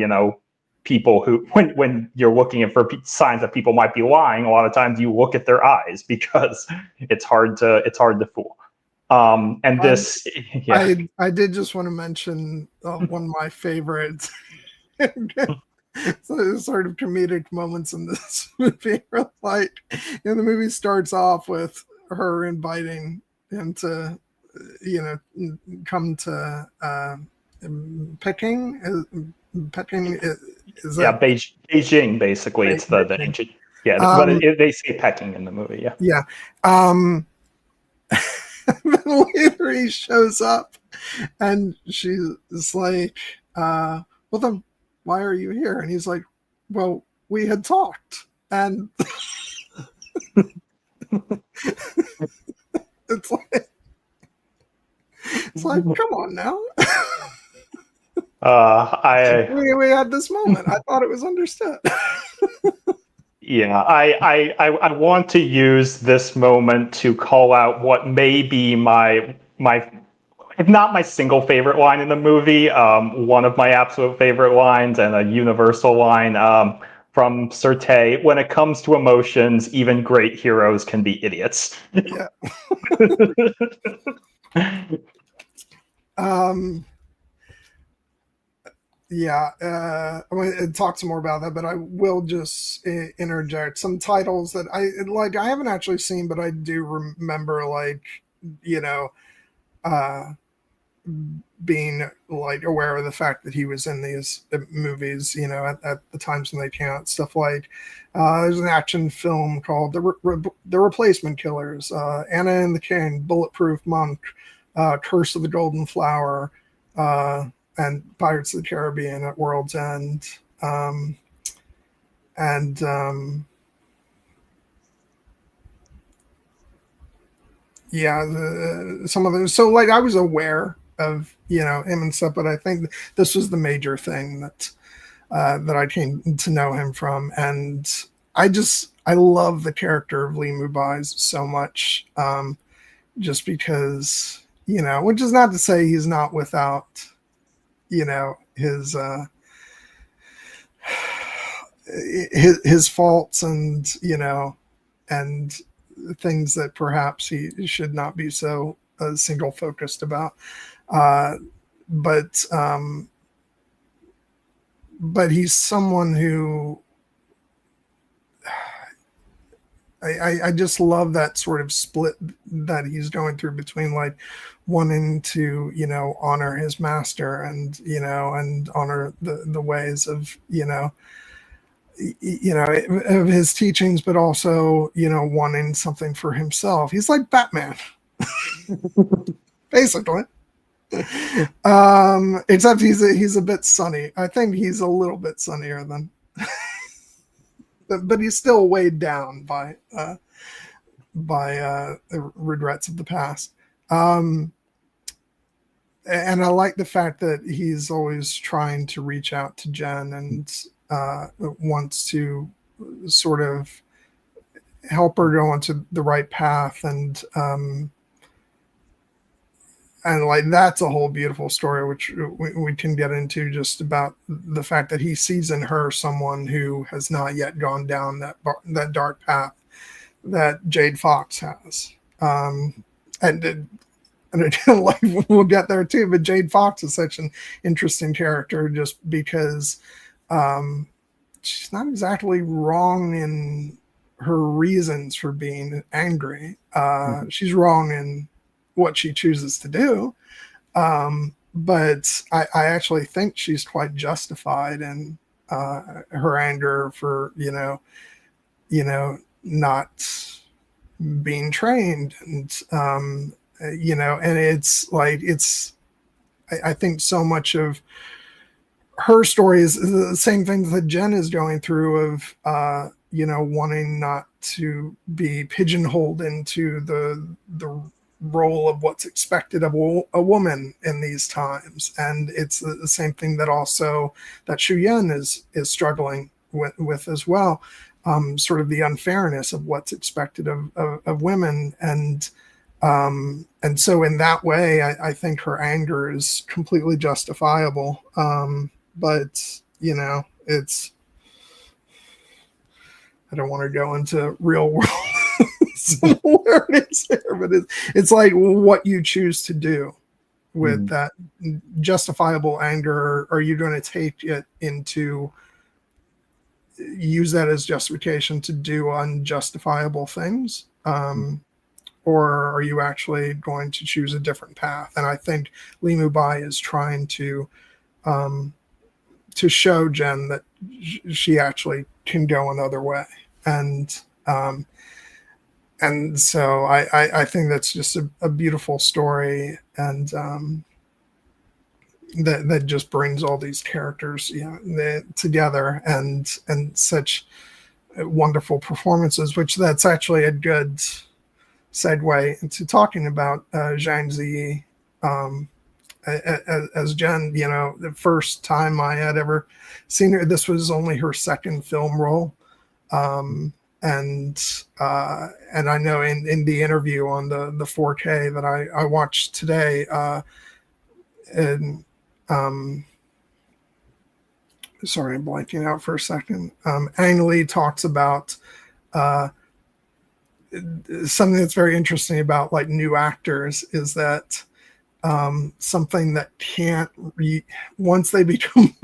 people who, when you're looking for signs that people might be lying, a lot of times you look at their eyes, because it's hard to fool. And this, yeah. I did just want to mention one of my favorites sort of comedic moments in this movie. Like, the movie starts off with her inviting him to, come to Peking. Peking is that? Beijing, basically. Beijing. It's the ancient. Yeah, but they say Peking in the movie. Yeah. Yeah. Then later he shows up, and she's like, "Well, then why are you here?" And he's like, "Well, we had talked," and it's like, come on now. We had this moment. I thought it was understood. Yeah, I want to use this moment to call out what may be my if not my single favorite line in the movie, one of my absolute favorite lines, and a universal line from Certé: "When it comes to emotions, even great heroes can be idiots." Yeah. Yeah, I mean, it talks more about that, but I will just interject some titles that I haven't actually seen, but I do remember, like, being like aware of the fact that he was in these movies, at the times when they came out. Stuff like there's an action film called The Replacement Killers, Anna and the King, Bulletproof Monk, Curse of the Golden Flower, and Pirates of the Caribbean at World's End. Yeah, some of those. So, like, I was aware of, him and stuff, but I think this was the major thing that I came to know him from. And I love the character of Lee Mu-bai so much, just because, which is not to say he's not without, his faults, and and things that perhaps he should not be so single focused about, but he's someone who I just love that sort of split that he's going through between, like, wanting to, honor his master, and, and honor the ways of, of his teachings, but also, wanting something for himself. He's like Batman, basically. Except he's a bit sunny. I think he's a little bit sunnier than, but he's still weighed down by regrets of the past. And I like the fact that he's always trying to reach out to Jen and wants to sort of help her go onto the right path, and like that's a whole beautiful story which we can get into, just about the fact that he sees in her someone who has not yet gone down that dark path that Jade Fox has. And like we'll get there too, but Jade Fox is such an interesting character just because she's not exactly wrong in her reasons for being angry. She's wrong in what she chooses to do. But I actually think she's quite justified in her anger for, not being trained. And, and it's like, I think so much of her story is the same things that Jen is going through of, wanting not to be pigeonholed into the role of what's expected of a woman in these times. And it's the same thing that also that Chow Yun is struggling with as well. Sort of the unfairness of what's expected of women. And so in that way, I think her anger is completely justifiable. But, it's, I don't want to go into real world similarities here, but it's like what you choose to do with that justifiable anger. Are you going to take it into use that as justification to do unjustifiable things? Or are you actually going to choose a different path? And I think Li Mubai is trying to show Jen that she actually can go another way. And so I think that's just a beautiful story, and that just brings all these characters together, and such wonderful performances, which that's actually a good segue into talking about Zhang Ziyi as Jen. The first time I had ever seen her, this was only her second film role. And I know in the interview on the 4K that I watched today, and sorry, I'm blanking out for a second. Ang Lee talks about something that's very interesting about like new actors is that something that can't once they become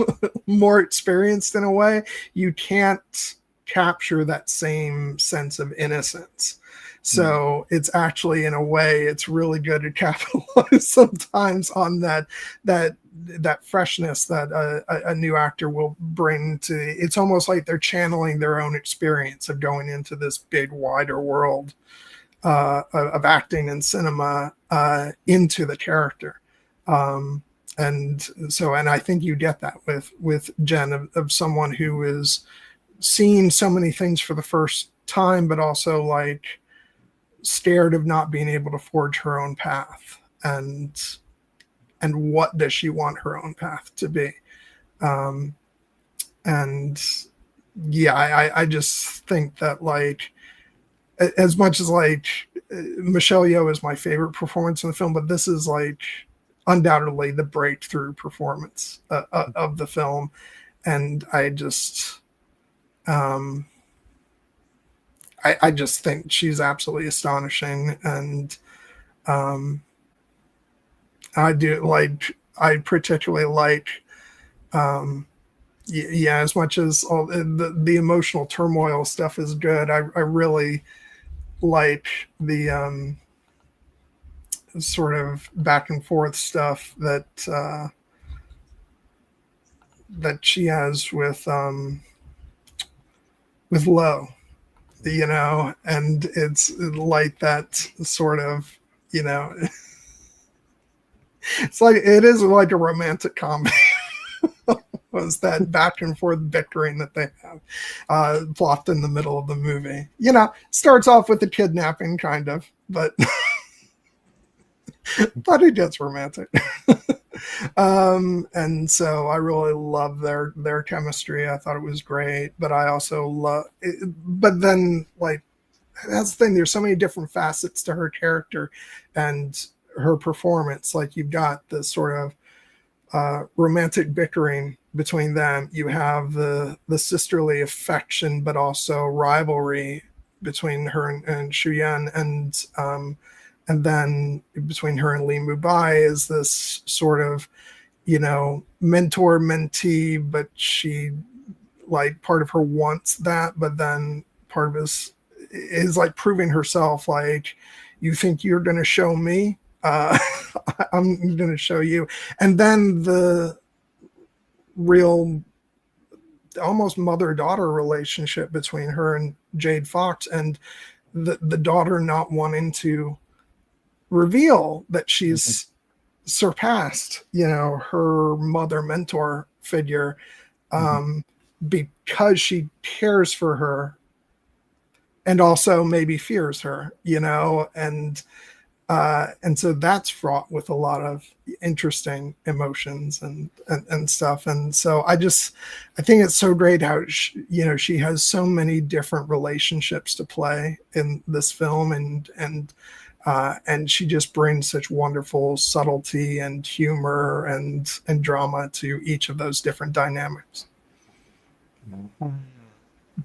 more experienced in a way, you can't capture that same sense of innocence. So it's actually, in a way, it's really good to capitalize sometimes on that freshness that a new actor will bring to. It's almost like they're channeling their own experience of going into this big, wider world of acting and cinema into the character. And I think you get that with Jen, of someone who is seeing so many things for the first time, but also like scared of not being able to forge her own path, and what does she want her own path to be. And yeah, I just think that like, as much as like Michelle Yeoh is my favorite performance in the film, but this is like undoubtedly the breakthrough performance of the film. And I just I just think she's absolutely astonishing. And I particularly like as much as all the emotional turmoil stuff is good, I really like the sort of back and forth stuff that she has with Low, and it's like that sort of, it's like, it is like a romantic comedy was that back and forth bickering that they have plopped in the middle of the movie. Starts off with the kidnapping, kind of, but but it gets romantic. And so I really love their chemistry. I thought it was great, but I also love it. But then, like, that's the thing, there's so many different facets to her character and her performance. Like, you've got the sort of romantic bickering between them, you have the sisterly affection, but also rivalry between her and Shu Yan, and then between her and Li Mubai is this sort of, mentor mentee, but she, like, part of her wants that, but then part of is like proving herself, like, you think you're going to show me, I'm going to show you. And then the real almost mother-daughter relationship between her and Jade Fox, and the daughter not wanting to reveal that she's surpassed, her mother mentor figure, because she cares for her and also maybe fears her, and so that's fraught with a lot of interesting emotions and stuff. And so I think it's so great how she has so many different relationships to play in this film, and she just brings such wonderful subtlety and humor and drama to each of those different dynamics.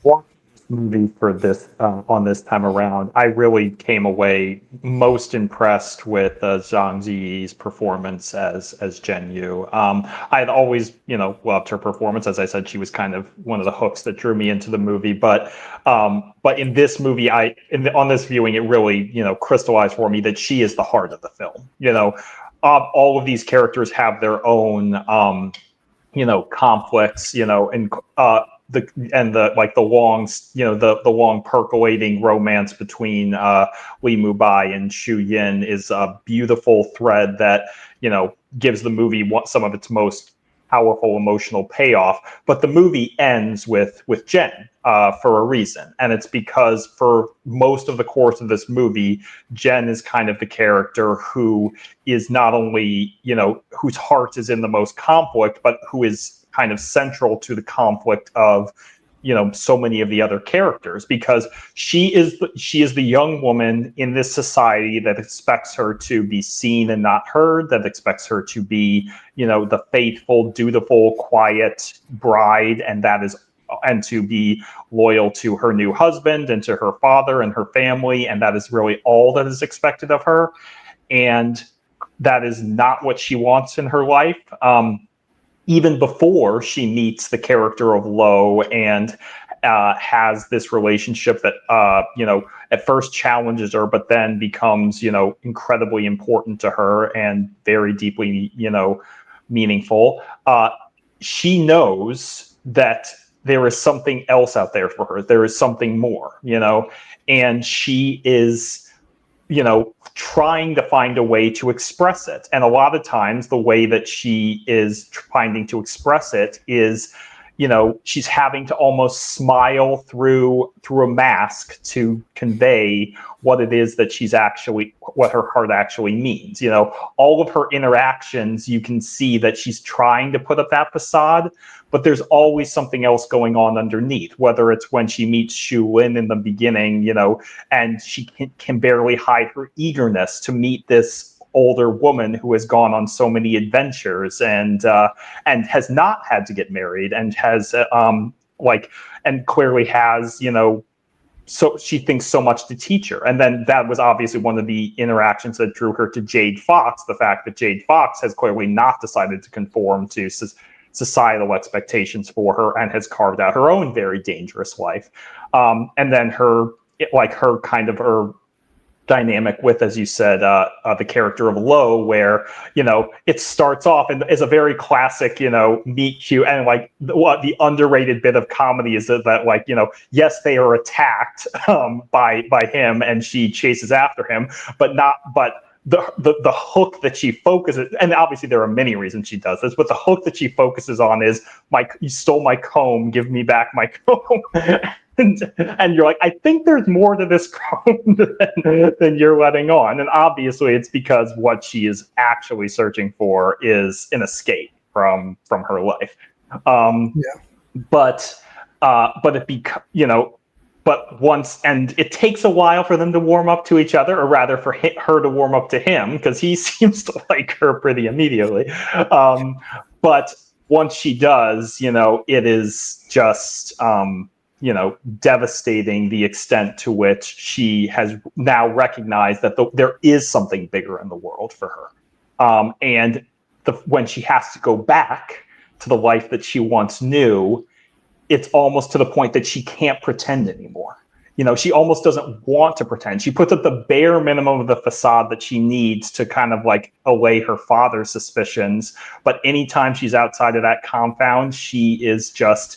Watching this movie for this on this time around, I really came away most impressed with Zhang Ziyi's performance as Zhen Yu. I had always, loved her performance. As I said, she was kind of one of the hooks that drew me into the movie. But in this movie, on this viewing, it really, crystallized for me that she is the heart of the film. All of these characters have their own, conflicts, and the long percolating romance between Li Mubai and Shu Yin is a beautiful thread that gives the movie some of its most powerful emotional payoff. But the movie ends with Jen for a reason, and it's because for most of the course of this movie, Jen is kind of the character who is not only whose heart is in the most conflict, but who is kind of central to the conflict of so many of the other characters, because she is the young woman in this society that expects her to be seen and not heard, that expects her to be the faithful, dutiful, quiet bride, and to be loyal to her new husband and to her father and her family, and that is really all that is expected of her. And that is not what she wants in her life. Even before she meets the character of Lo and has this relationship that at first challenges her, but then becomes incredibly important to her and very deeply meaningful. She knows that there is something else out there for her. There is something more, and she is trying to find a way to express it. And a lot of times the way that she is finding to express it is, she's having to almost smile through a mask to convey what it is that what her heart actually means. All of her interactions, you can see that she's trying to put up that facade, but there's always something else going on underneath, whether it's when she meets Shu Lin in the beginning, and she can barely hide her eagerness to meet this older woman who has gone on so many adventures and has not had to get married and has and clearly has so she thinks so much to teach her. And then that was obviously one of the interactions that drew her to Jade Fox, the fact that Jade Fox has clearly not decided to conform to societal expectations for her and has carved out her own very dangerous life. And then her dynamic with, as you said, the character of Lo, where it starts off and is a very classic meet cute, and the underrated bit of comedy is that yes, they are attacked by him and she chases after him, but the hook that she focuses, and obviously there are many reasons she does this, but the hook that she focuses on is you stole my comb, give me back my comb. And you're like, I think there's more to this comb than you're letting on. And obviously it's because what she is actually searching for is an escape from her life. Yeah. But and it takes a while for them to warm up to each other, or rather for her to warm up to him, because he seems to like her pretty immediately. But once she does, it is just, devastating, the extent to which she has now recognized that there is something bigger in the world for her. And when she has to go back to the life that she once knew, it's almost to the point that she can't pretend anymore. She almost doesn't want to pretend. She puts up the bare minimum of the facade that she needs to kind of like allay her father's suspicions. But anytime she's outside of that compound, she is just,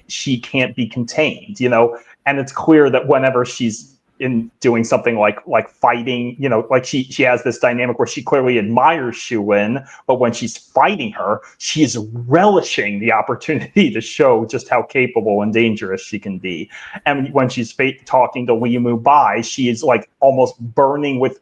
she can't be contained, and it's clear that whenever she's in doing something like fighting, like she has this dynamic where she clearly admires Shu Lin, but when she's fighting her, she is relishing the opportunity to show just how capable and dangerous she can be. And when she's talking to Li Mu Bai, she is like almost burning with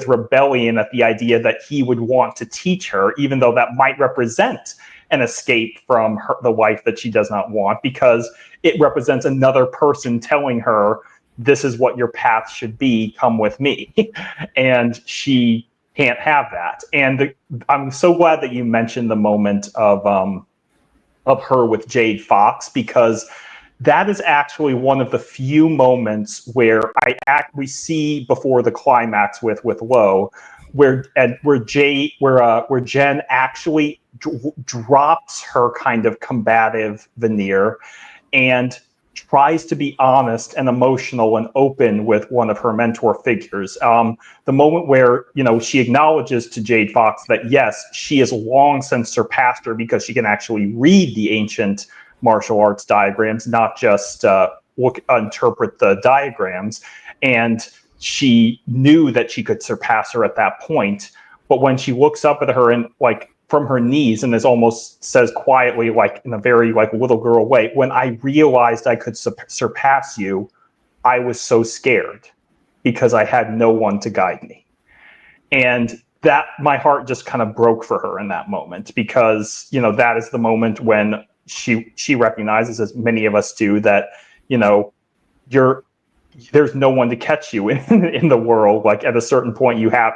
rebellion at the idea that he would want to teach her, even though that might represent an escape from the life that she does not want, because it represents another person telling her, this is what your path should be, come with me. And she can't have that. And I'm so glad that you mentioned the moment of her with Jade Fox, because that is actually one of the few moments where we see before the climax with Lo, where Jen actually drops her kind of combative veneer and tries to be honest and emotional and open with one of her mentor figures. The moment where, she acknowledges to Jade Fox that, yes, she has long since surpassed her because she can actually read the ancient martial arts diagrams, not just interpret the diagrams. And she knew that she could surpass her at that point. But when she looks up at her and from her knees and almost says quietly, in a very little girl way, when I realized I could surpass you, I was so scared because I had no one to guide me. And that, my heart just kind of broke for her in that moment, because, that is the moment when she recognizes, as many of us do, that, there's no one to catch you in the world. At a certain point, you have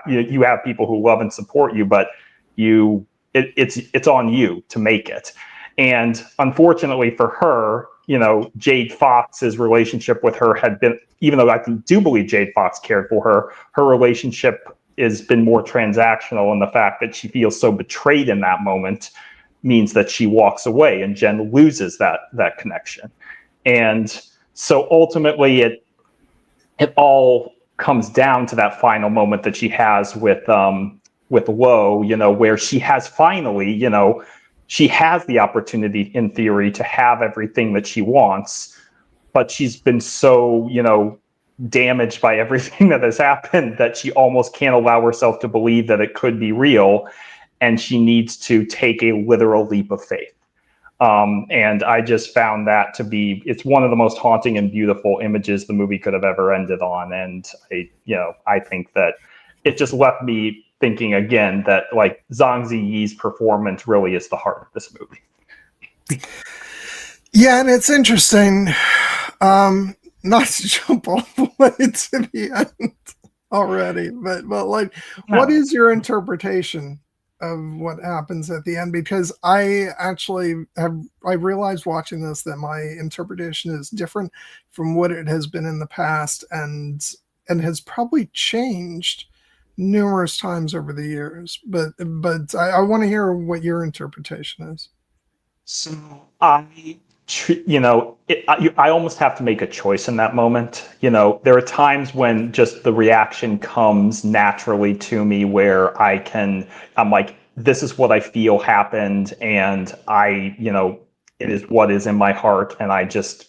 people who love and support you, but it's on you to make it. And unfortunately for her, Jade Fox's relationship with her had been, even though I do believe Jade Fox cared for her, her relationship has been more transactional, and the fact that she feels so betrayed in that moment means that she walks away, and Jen loses that connection. And so ultimately it all comes down to that final moment that she has with Lo, where she has finally, she has the opportunity in theory to have everything that she wants, but she's been so, damaged by everything that has happened that she almost can't allow herself to believe that it could be real. And she needs to take a literal leap of faith. And I just found that to be, it's one of the most haunting and beautiful images the movie could have ever ended on. And I think that it just left me thinking again that Zhang Ziyi's performance really is the heart of this movie. Yeah, and it's interesting, not to jump all the way to the end already, but what is your interpretation of what happens at the end? Because I realized watching this that my interpretation is different from what it has been in the past, and has probably changed numerous times over the years. But I want to hear what your interpretation is. So I almost have to make a choice in that moment. There are times when just the reaction comes naturally to me where I'm like, this is what I feel happened, and it is what is in my heart, and I just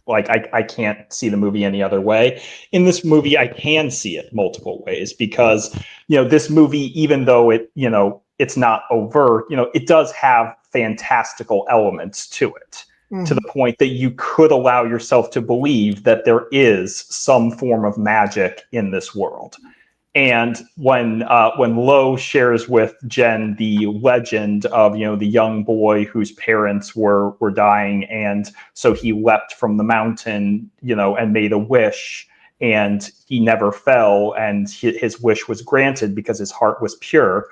Like I can't see the movie any other way. In this movie, I can see it multiple ways because, this movie, even though it's not overt, it does have fantastical elements to it, to the Mm-hmm. point that you could allow yourself to believe that there is some form of magic in this world. And when Lo shares with Jen the legend of the young boy whose parents were dying, and so he leapt from the mountain, and made a wish, and he never fell, and his wish was granted because his heart was pure.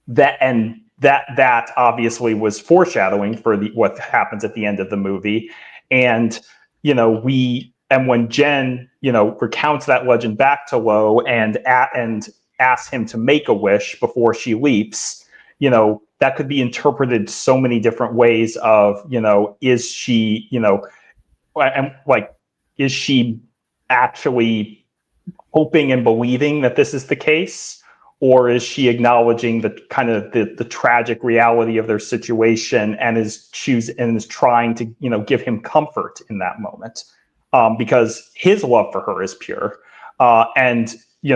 That obviously was foreshadowing for what happens at the end of the movie. And when Jen recounts that legend back to Lo and asks him to make a wish before she leaps, that could be interpreted so many different ways of, is she, and like, is she actually hoping and believing that this is the case, or is she acknowledging the kind of the tragic reality of their situation and is trying to give him comfort in that moment, because his love for her is pure, and Li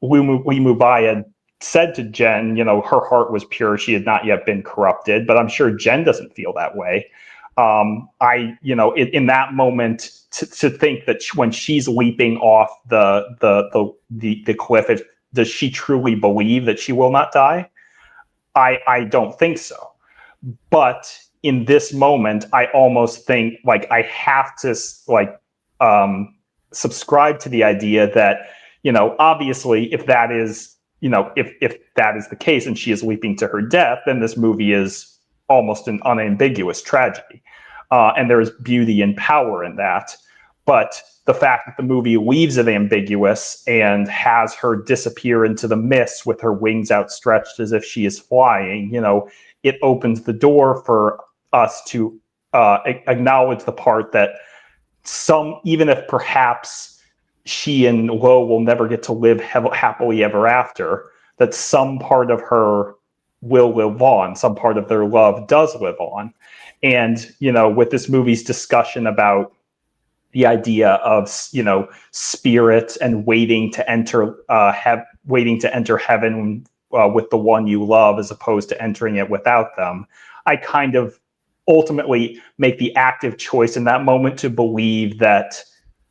Mubai had said to Jen, her heart was pure, she had not yet been corrupted, but I'm sure Jen doesn't feel that way. In that moment, to think that when she's leaping off the cliff, does she truly believe that she will not die? I don't think so. But in this moment, I almost think like I have to subscribe to the idea that obviously if that is if that is the case and she is leaping to her death, then this movie is almost an unambiguous tragedy. And there is beauty and power in that. But the fact that the movie leaves it ambiguous and has her disappear into the mist with her wings outstretched as if she is flying, it opens the door for us to acknowledge the part that even if perhaps she and Lo will never get to live happily ever after, that some part of her will live on, some part of their love does live on. And, with this movie's discussion about the idea of, spirit and waiting to enter heaven with the one you love, as opposed to entering it without them, I kind of ultimately make the active choice in that moment to believe that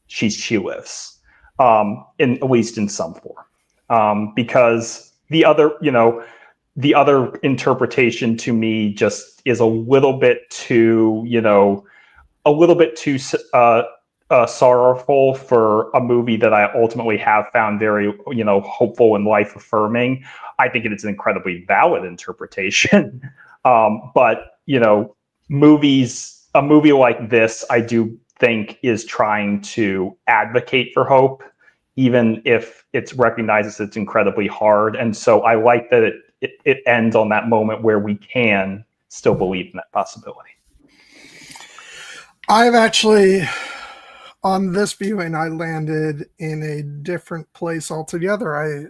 she lives, at least in some form, because the other interpretation to me just is a little bit too, sorrowful for a movie that I ultimately have found very, hopeful and life affirming. I think it is an incredibly valid interpretation. But, a movie like this, I do think is trying to advocate for hope, even if it recognizes it's incredibly hard. And so I like that it ends on that moment where we can still believe in that possibility. I've actually, on this viewing, I landed in a different place altogether. I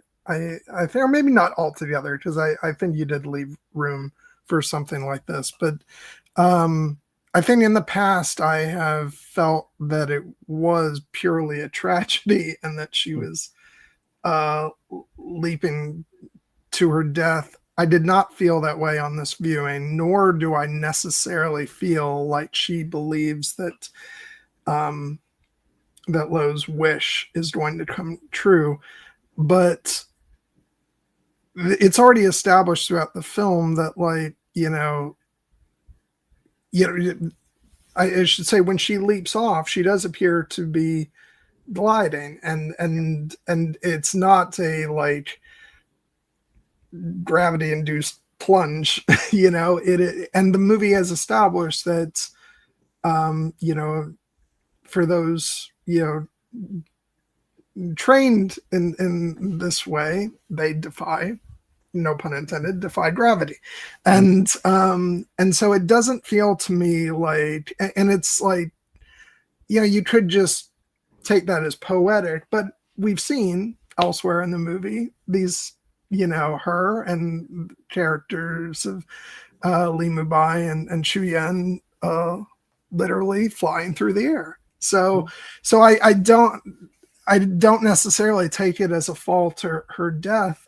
think, or maybe not altogether, because I think you did leave room for something like this. But I think in the past, I have felt that it was purely a tragedy and that she was leaping to her death. I did not feel that way on this viewing, nor do I necessarily feel like she believes that that Lo's wish is going to come true. But it's already established throughout the film that, like, I should say, when she leaps off, she does appear to be gliding, and it's not a like gravity induced plunge. And the movie has established that for those trained in this way, they defy, no pun intended, defy gravity. And so it doesn't feel to me like, and it's like, you could just take that as poetic, but we've seen elsewhere in the movie these, her and characters of Li Mubai and Chu Yan literally flying through the air. So I don't necessarily take it as a fault to her death.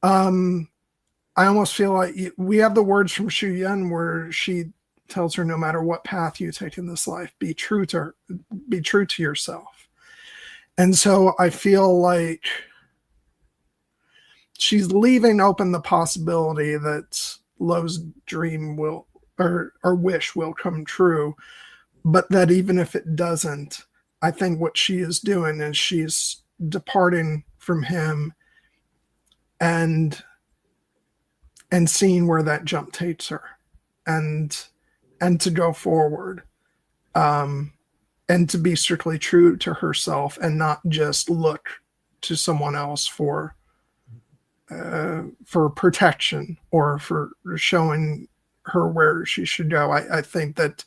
I almost feel like we have the words from Chow Yun where she tells her, no matter what path you take in this life, be true to yourself. And so I feel like she's leaving open the possibility that Lo's dream will, or wish will come true, but that even if it doesn't, I think what she is doing is she's departing from him and seeing where that jump takes her, and to go forward, and to be strictly true to herself and not just look to someone else for protection or for showing her where she should go. I think that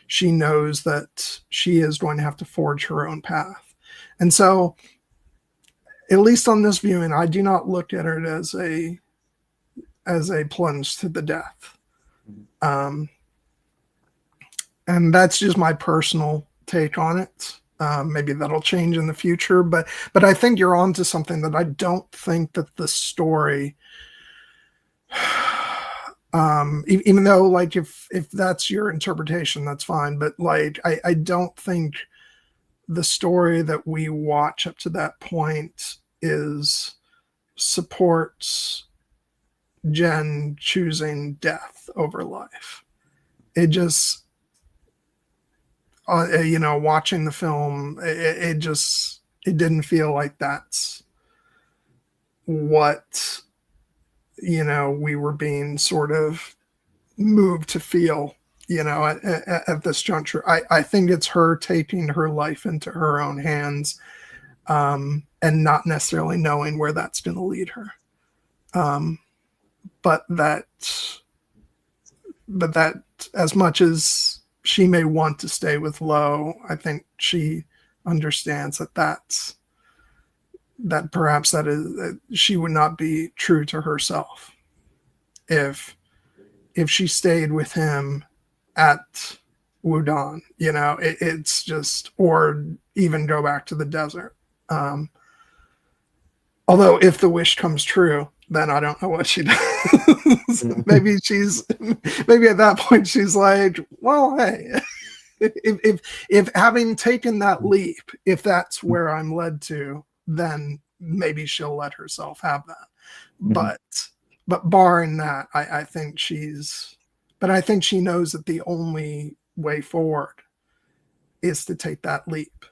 she knows that she is going to have to forge her own path. And so, at least on this viewing, I do not look at it as a plunge to the death. And that's just my personal take on it. Maybe that'll change in the future, but I think you're onto something, that I don't think that the story, even though, like, if that's your interpretation, that's fine. But like, I don't think the story that we watch up to that point supports Jen choosing death over life. It just, watching the film, it didn't feel like that's what, we were being sort of moved to feel, at this juncture. I think it's her taking her life into her own hands, and not necessarily knowing where that's going to lead her. But that, as much as she may want to stay with Lo, I think she understands that perhaps that she would not be true to herself if she stayed with him at Wudon. It's just, or even go back to the desert. Although if the wish comes true, then I don't know what she does. maybe at that point she's like, well, hey, if having taken that leap, if that's where I'm led to, then maybe she'll let herself have that. But barring that, I think she knows that the only way forward is to take that leap.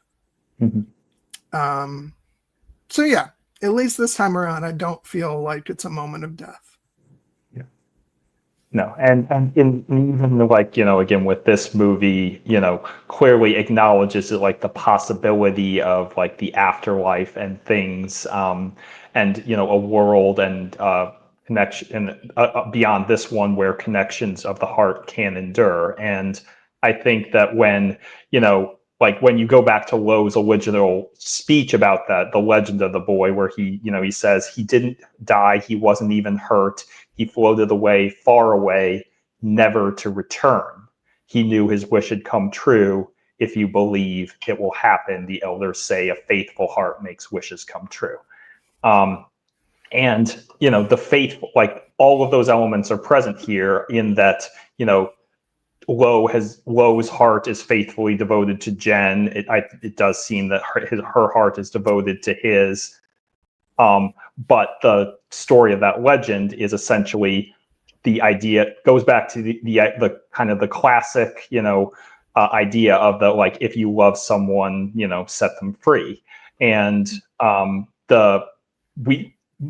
So yeah, at least this time around, I don't feel like it's a moment of death. Yeah. No, and even like, again with this movie, clearly acknowledges like the possibility of like the afterlife and things, and a world and connection beyond this one where connections of the heart can endure. And I think that when like when you go back to Lo's original speech about that, the legend of the boy, where he says he didn't die, he wasn't even hurt, he floated away, far away, never to return. He knew his wish had come true. If you believe, it will happen. The elders say a faithful heart makes wishes come true. And the faithful, like all of those elements are present here in that, Lo's heart is faithfully devoted to Jen. It does seem that her heart is devoted to his. But the story of that legend is essentially the idea, goes back to the kind of the classic, idea of the, like, if you love someone, set them free. And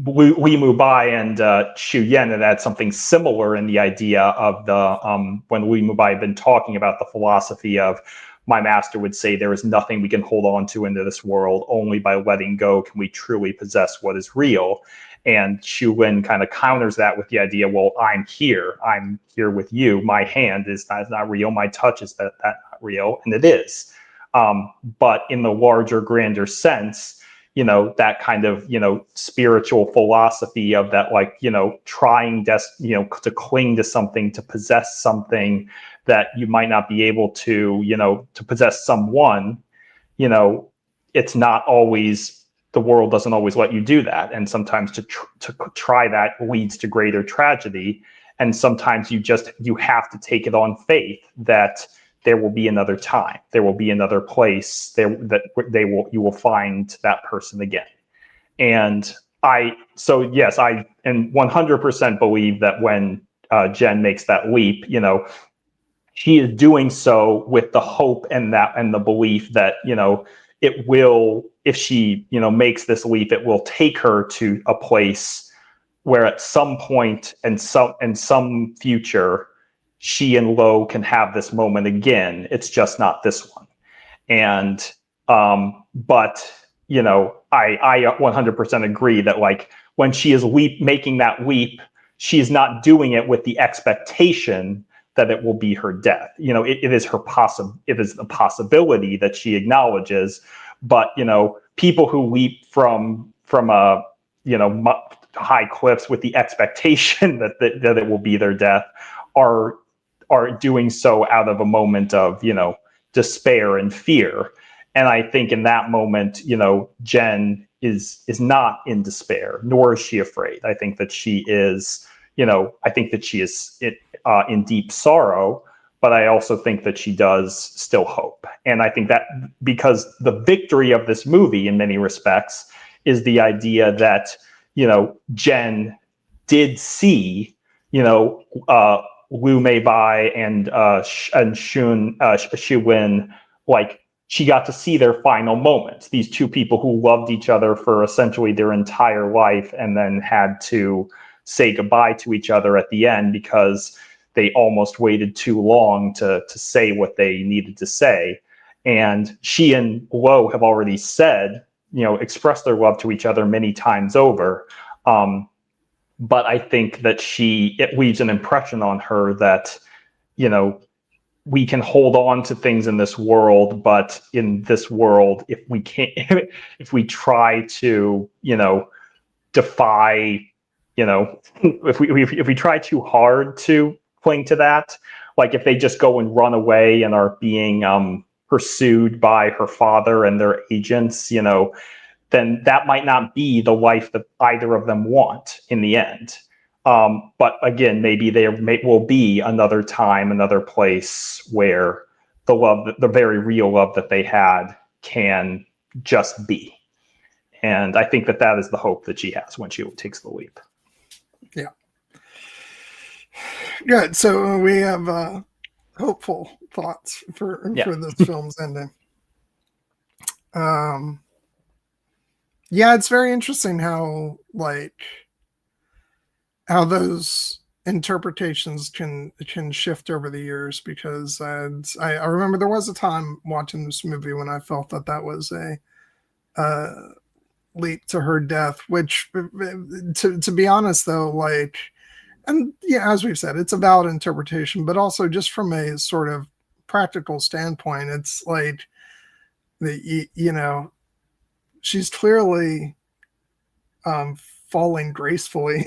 Li Mubai and Chow Yun had had something similar in the idea of the when Li Mubai had been talking about the philosophy of, my master would say, there is nothing we can hold on to into this world. Only by letting go can we truly possess what is real. And Chow Yun kind of counters that with the idea, well, I'm here with you. My hand is not real. My touch is that not real, and it is. But in the larger, grander sense, that kind of, spiritual philosophy of that, like, trying to cling to something, to possess something that you might not be able to, to possess someone, it's not always, the world doesn't always let you do that. And sometimes to try that leads to greater tragedy. And sometimes you have to take it on faith that there will be another time, there will be another place there that you will find that person again. And yes, I and 100% believe that when Jen makes that leap, she is doing so with the hope and the belief that, it will, if she, makes this leap, it will take her to a place where at some point and some future, she and Lo can have this moment again. It's just not this one. And but I 100% agree that, like, when she is making that leap, she is not doing it with the expectation that it will be her death. It is it is a possibility that she acknowledges, but people who leap from a high cliffs with the expectation that it will be their death are doing so out of a moment of despair and fear. And I think in that moment, Jen is not in despair, nor is she afraid. I think that she is, in deep sorrow, but I also think that she does still hope. And I think that because the victory of this movie, in many respects, is the idea that, Jen did see, Liu Meibai and Xu Wen, like, she got to see their final moments. These two people who loved each other for essentially their entire life and then had to say goodbye to each other at the end because they almost waited too long to say what they needed to say. And she and Lo have already said, expressed their love to each other many times over. But I think that it leaves an impression on her that, we can hold on to things in this world, but in this world, if we try to, defy, if we try too hard to cling to that, like if they just go and run away and are being pursued by her father and their agents, then that might not be the life that either of them want in the end. But again, maybe there will be another time, another place where the very real love that they had can just be. And I think that is the hope that she has when she takes the leap. Yeah. Good. So we have hopeful thoughts for this film's ending. Yeah, it's very interesting how those interpretations can shift over the years, because I remember there was a time watching this movie when I felt that was a leap to her death, which to be honest though, and yeah, as we've said, it's a valid interpretation, but also just from a sort of practical standpoint, it's like she's clearly falling gracefully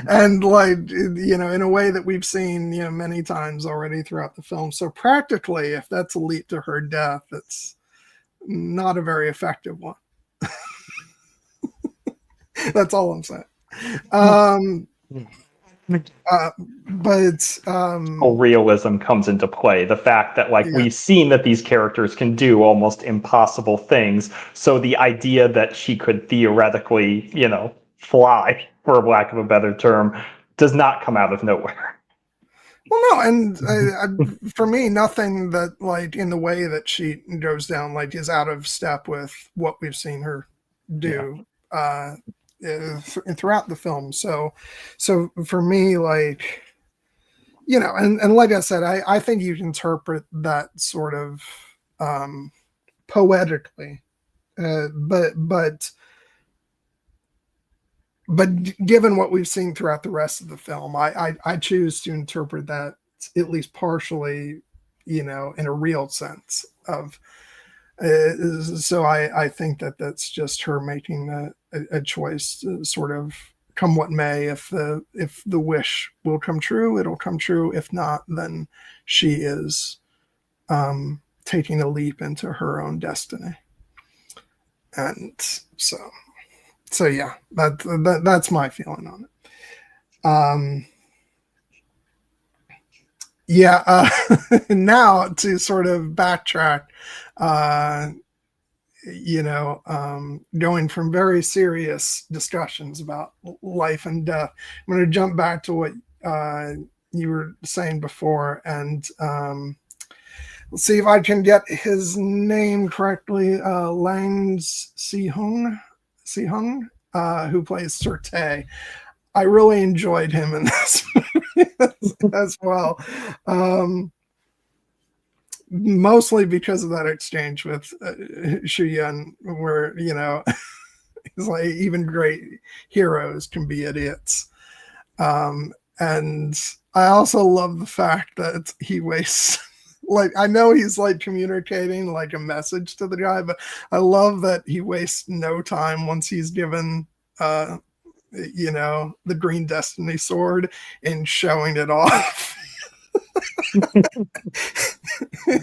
and in a way that we've seen many times already throughout the film. So practically, if that's a leap to her death, it's not a very effective one. That's all I'm saying. But realism comes into play. The fact that we've seen that these characters can do almost impossible things. So the idea that she could theoretically, fly, for lack of a better term, does not come out of nowhere. Well, no, and for me, nothing that in the way that she goes down is out of step with what we've seen her do. Yeah. Throughout the film. So for me, and like I said, I think you can interpret that sort of poetically, but given what we've seen throughout the rest of the film, I choose to interpret that at least partially, in a real sense of So I think that that's just her making a choice, sort of come what may. If the wish will come true, it'll come true. If not, then she is taking a leap into her own destiny. And so yeah, that's my feeling on it. Yeah. Now to sort of backtrack, going from very serious discussions about life and death, I'm going to jump back to what you were saying before, and let's see if I can get his name correctly. Lang Si-hung, who plays Sir Tay. I really enjoyed him in this movie as well. Mostly because of that exchange with Xu Yun, where, he's like, even great heroes can be idiots. And I also love the fact that he wastes, like, I know he's like communicating like a message to the guy, but I love that he wastes no time once he's given the Green Destiny sword and showing it off.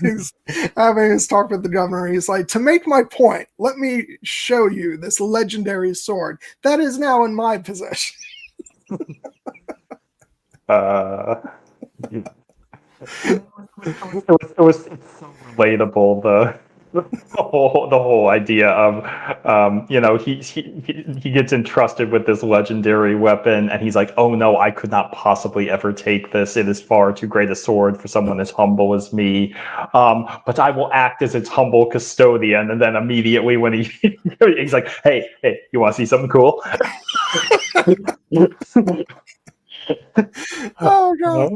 He's having his talk with the governor. He's like, to make my point, let me show you this legendary sword that is now in my possession. It's so relatable. The whole idea of he gets entrusted with this legendary weapon, and he's like, oh no, I could not possibly ever take this. It is far too great a sword for someone as humble as me, but I will act as its humble custodian. And then immediately when he's like, hey, you want to see something cool? Oh god.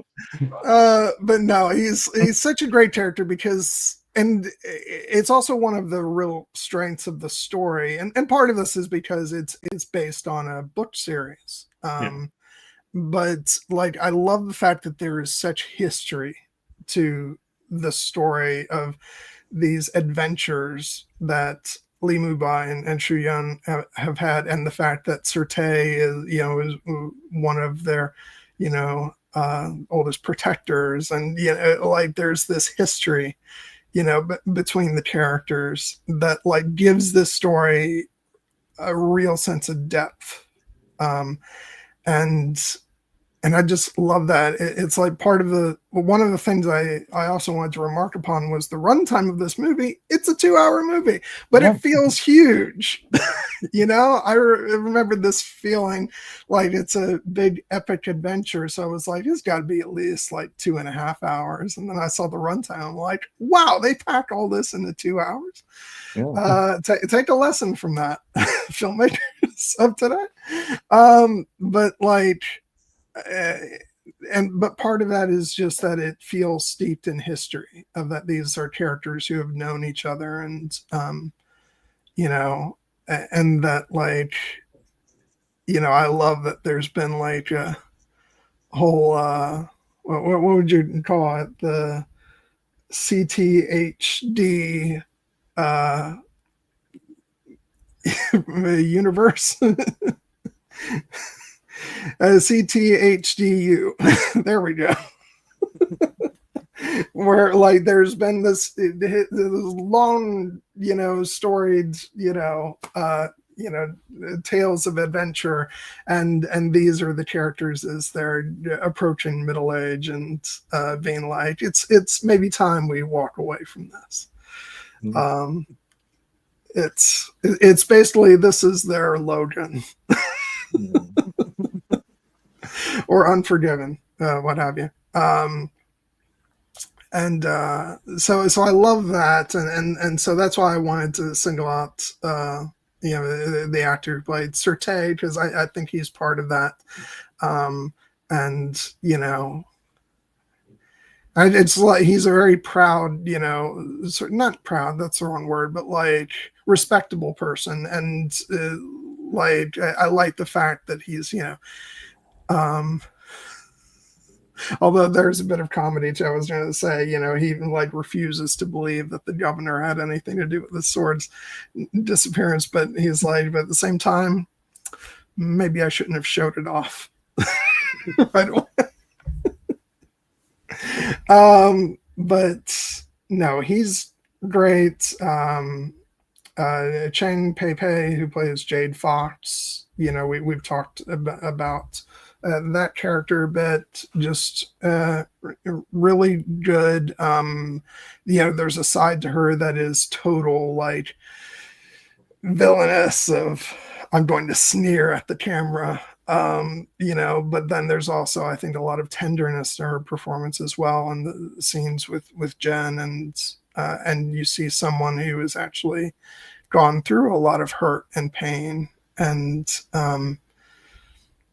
But no, he's such a great character because, and it's also one of the real strengths of the story, and part of this is because it's based on a book series. But like, I love the fact that there is such history to the story of these adventures that Li Mubai and Xu Yun have had, and the fact that Sir Tay is one of their oldest protectors, and like there's this history between the characters that like gives this story a real sense of depth. And I just love that. It's like one of the things I also wanted to remark upon was the runtime of this movie. It's a 2-hour movie, but it feels huge. I remember this feeling like it's a big epic adventure. So I was like, it's got to be at least like 2.5 hours. And then I saw the runtime. I'm like, wow, they packed all this into 2 hours. Yeah. Take a lesson from that, filmmakers of today. But like, but part of that is just that it feels steeped in history, of that these are characters who have known each other, and and that like I love that there's been like a whole what would you call it, the CTHD universe. CTHDU. There we go. Where like there's been this long, storied, tales of adventure, and these are the characters as they're approaching middle age and being like, it's maybe time we walk away from this. It's basically, this is their Logan. Or Unforgiven, what have you. So I love that, and so that's why I wanted to single out the actor who played Sir Tay, because I think he's part of that. And it's like he's a very proud, not proud, that's the wrong word, but like respectable person, and like I like the fact that he's Although there's a bit of comedy too. I was going to say, he even like refuses to believe that the governor had anything to do with the sword's disappearance, but he's like, but at the same time, maybe I shouldn't have showed it off right away. But no, he's great. Chang Pei, who plays Jade Fox, we've talked about that character a bit. Just really good. There's a side to her that is total like villainous of I'm going to sneer at the camera. But then there's also, I think, a lot of tenderness to her performance as well, and the scenes with Jen, and you see someone who has actually gone through a lot of hurt and pain, and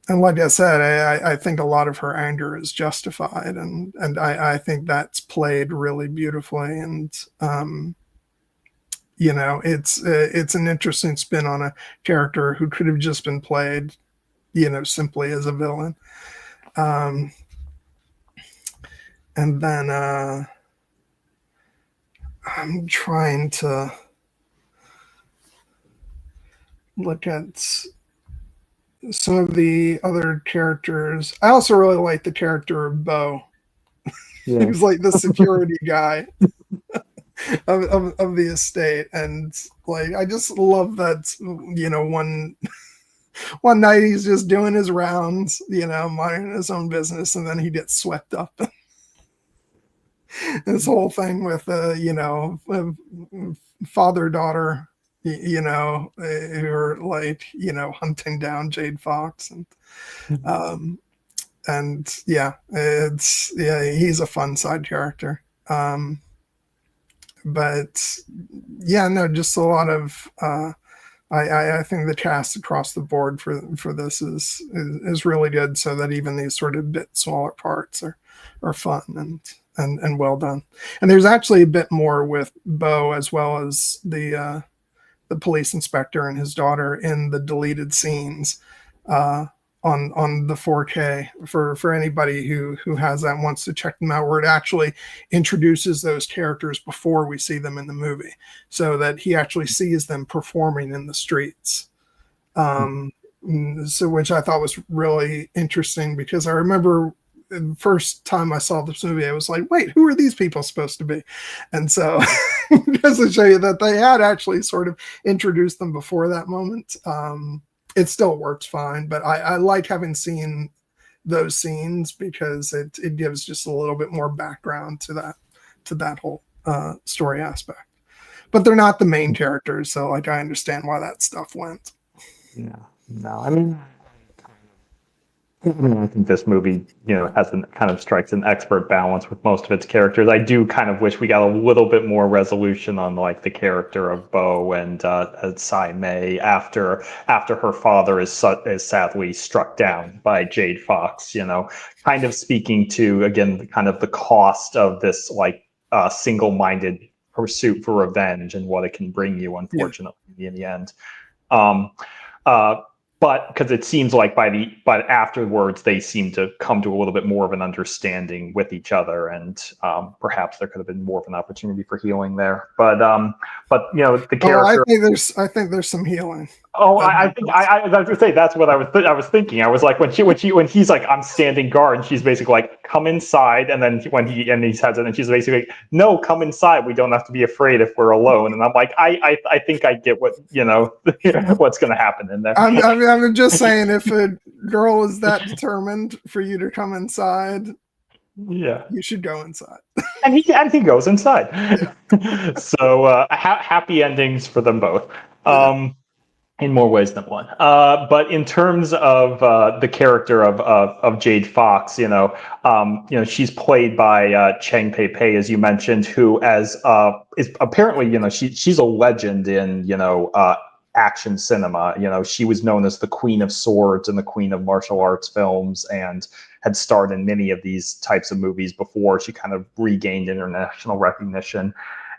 like I said, I think a lot of her anger is justified, and I think that's played really beautifully, and it's an interesting spin on a character who could have just been played simply as a villain. And then I'm trying to look at some of the other characters. I also really like the character of Bo. Yeah. He's like the security guy of the estate. And like, I just love that, one night he's just doing his rounds, minding his own business, and then he gets swept up. This whole thing with, father-daughter, who are like, hunting down Jade Fox. And he's a fun side character. But yeah, no, just a lot of, I think the cast across the board for this is really good, so that even these sort of bit smaller parts are fun and well done. And there's actually a bit more with Bo as well as the police inspector and his daughter in the deleted scenes on the 4K for anybody who has that and wants to check them out, where it actually introduces those characters before we see them in the movie, so that he actually sees them performing in the streets. So which I thought was really interesting, because I remember the first time I saw this movie, I was like, wait, who are these people supposed to be? And so just to show you that they had actually sort of introduced them before that moment. It still works fine, but I like having seen those scenes, because it gives just a little bit more background to that whole story aspect. But they're not the main characters, so like I understand why that stuff went. No, I mean, I think this movie, kind of strikes an expert balance with most of its characters. I do kind of wish we got a little bit more resolution on like the character of Bo and Tsai Mei after her father is sadly struck down by Jade Fox. Kind of speaking to, again, kind of the cost of this like single-minded pursuit for revenge and what it can bring you, unfortunately, in the end. But because it seems like but afterwards they seem to come to a little bit more of an understanding with each other, and perhaps there could have been more of an opportunity for healing there. But the character. I think there's some healing. Oh, I think I was going to say that's what I was thinking. I was like, when he's like, I'm standing guard, and she's basically like, come inside, and then he says it, and she's basically like, no, come inside. We don't have to be afraid if we're alone. And I'm like, I think I get what what's going to happen in there. I'm just saying, if a girl is that determined for you to come inside, yeah, you should go inside. And he goes inside. Yeah. So happy endings for them both. In more ways than one. But in terms of the character of Jade Fox, she's played by Chang Pei, as you mentioned, who is apparently, she's a legend in, action cinema. She was known as the Queen of Swords and the Queen of Martial Arts films, and had starred in many of these types of movies before she kind of regained international recognition.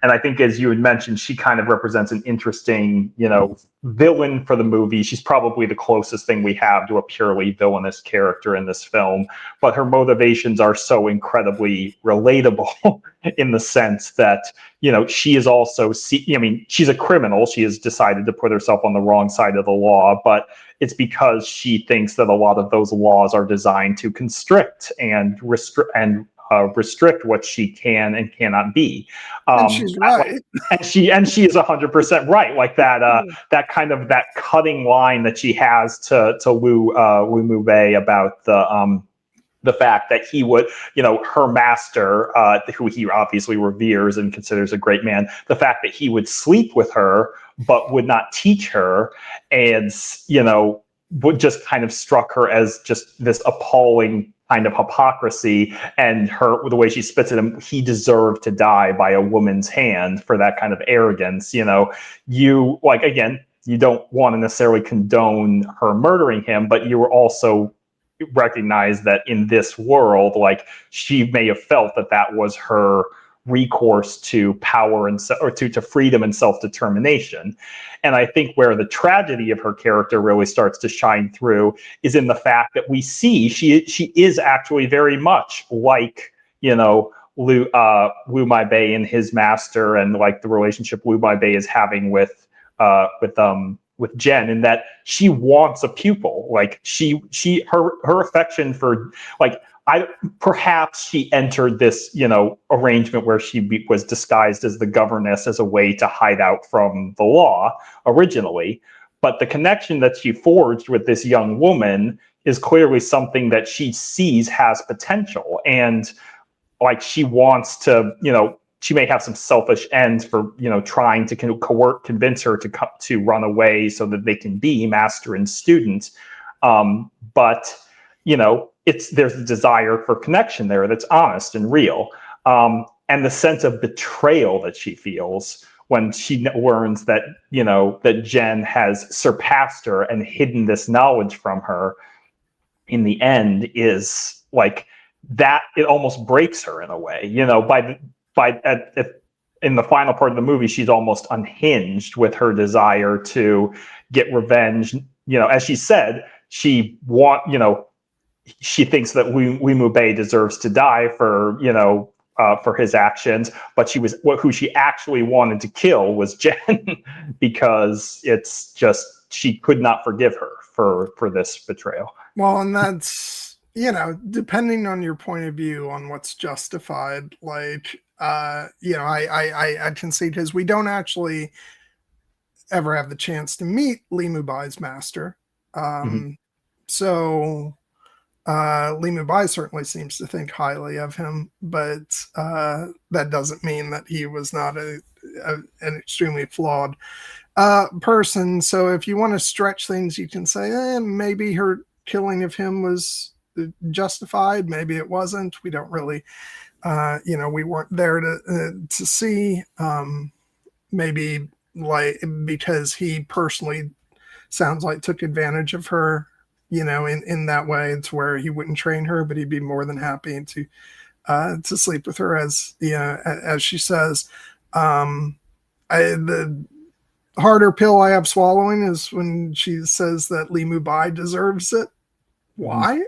And I think, as you had mentioned, she kind of represents an interesting, villain for the movie. She's probably the closest thing we have to a purely villainous character in this film, but her motivations are so incredibly relatable in the sense that, she is also, she's a criminal. She has decided to put herself on the wrong side of the law, but it's because she thinks that a lot of those laws are designed to constrict and restrict what she can and cannot be. And she's right. And she is 100% right. Like that kind of that cutting line that she has to Wu Mubei about the fact that he would, her master, who he obviously reveres and considers a great man, the fact that he would sleep with her but would not teach her, and would just kind of struck her as just this appalling kind of hypocrisy. And the way she spits at him, he deserved to die by a woman's hand for that kind of arrogance. You like, again, you don't want to necessarily condone her murdering him, but you were also recognize that in this world, like, she may have felt that was her recourse to power or to freedom and self-determination. And I think where the tragedy of her character really starts to shine through is in the fact that we see she is actually very much like, Wu Maibei and his master, and like the relationship Wu Maibei is having with Jen, in that she wants a pupil. Like her affection for, like, perhaps she entered this, arrangement where she was disguised as the governess as a way to hide out from the law originally. But the connection that she forged with this young woman is clearly something that she sees has potential. And like, she wants to, she may have some selfish ends for, trying to convince her to run away so that they can be master and student. But, there's a desire for connection there that's honest and real. And the sense of betrayal that she feels when she learns that, that Jen has surpassed her and hidden this knowledge from her in the end is like that. It almost breaks her in a way, in the final part of the movie, she's almost unhinged with her desire to get revenge. As she said, she thinks that Wu Mubei deserves to die for his actions, but who she actually wanted to kill was Jen, because it's just, she could not forgive her for this betrayal. Well, and that's, depending on your point of view on what's justified, like, I concede, because we don't actually ever have the chance to meet Li Mubai's master. So Li Mubai certainly seems to think highly of him, but that doesn't mean that he was not an extremely flawed person. So if you want to stretch things, you can say, maybe her killing of him was justified. Maybe it wasn't. We don't really, we weren't there to see. Maybe like because he personally sounds like took advantage of her, in that way. It's where he wouldn't train her, but he'd be more than happy to sleep with her, as she says. The harder pill I have swallowing is when she says that Li Mubai deserves it. Why?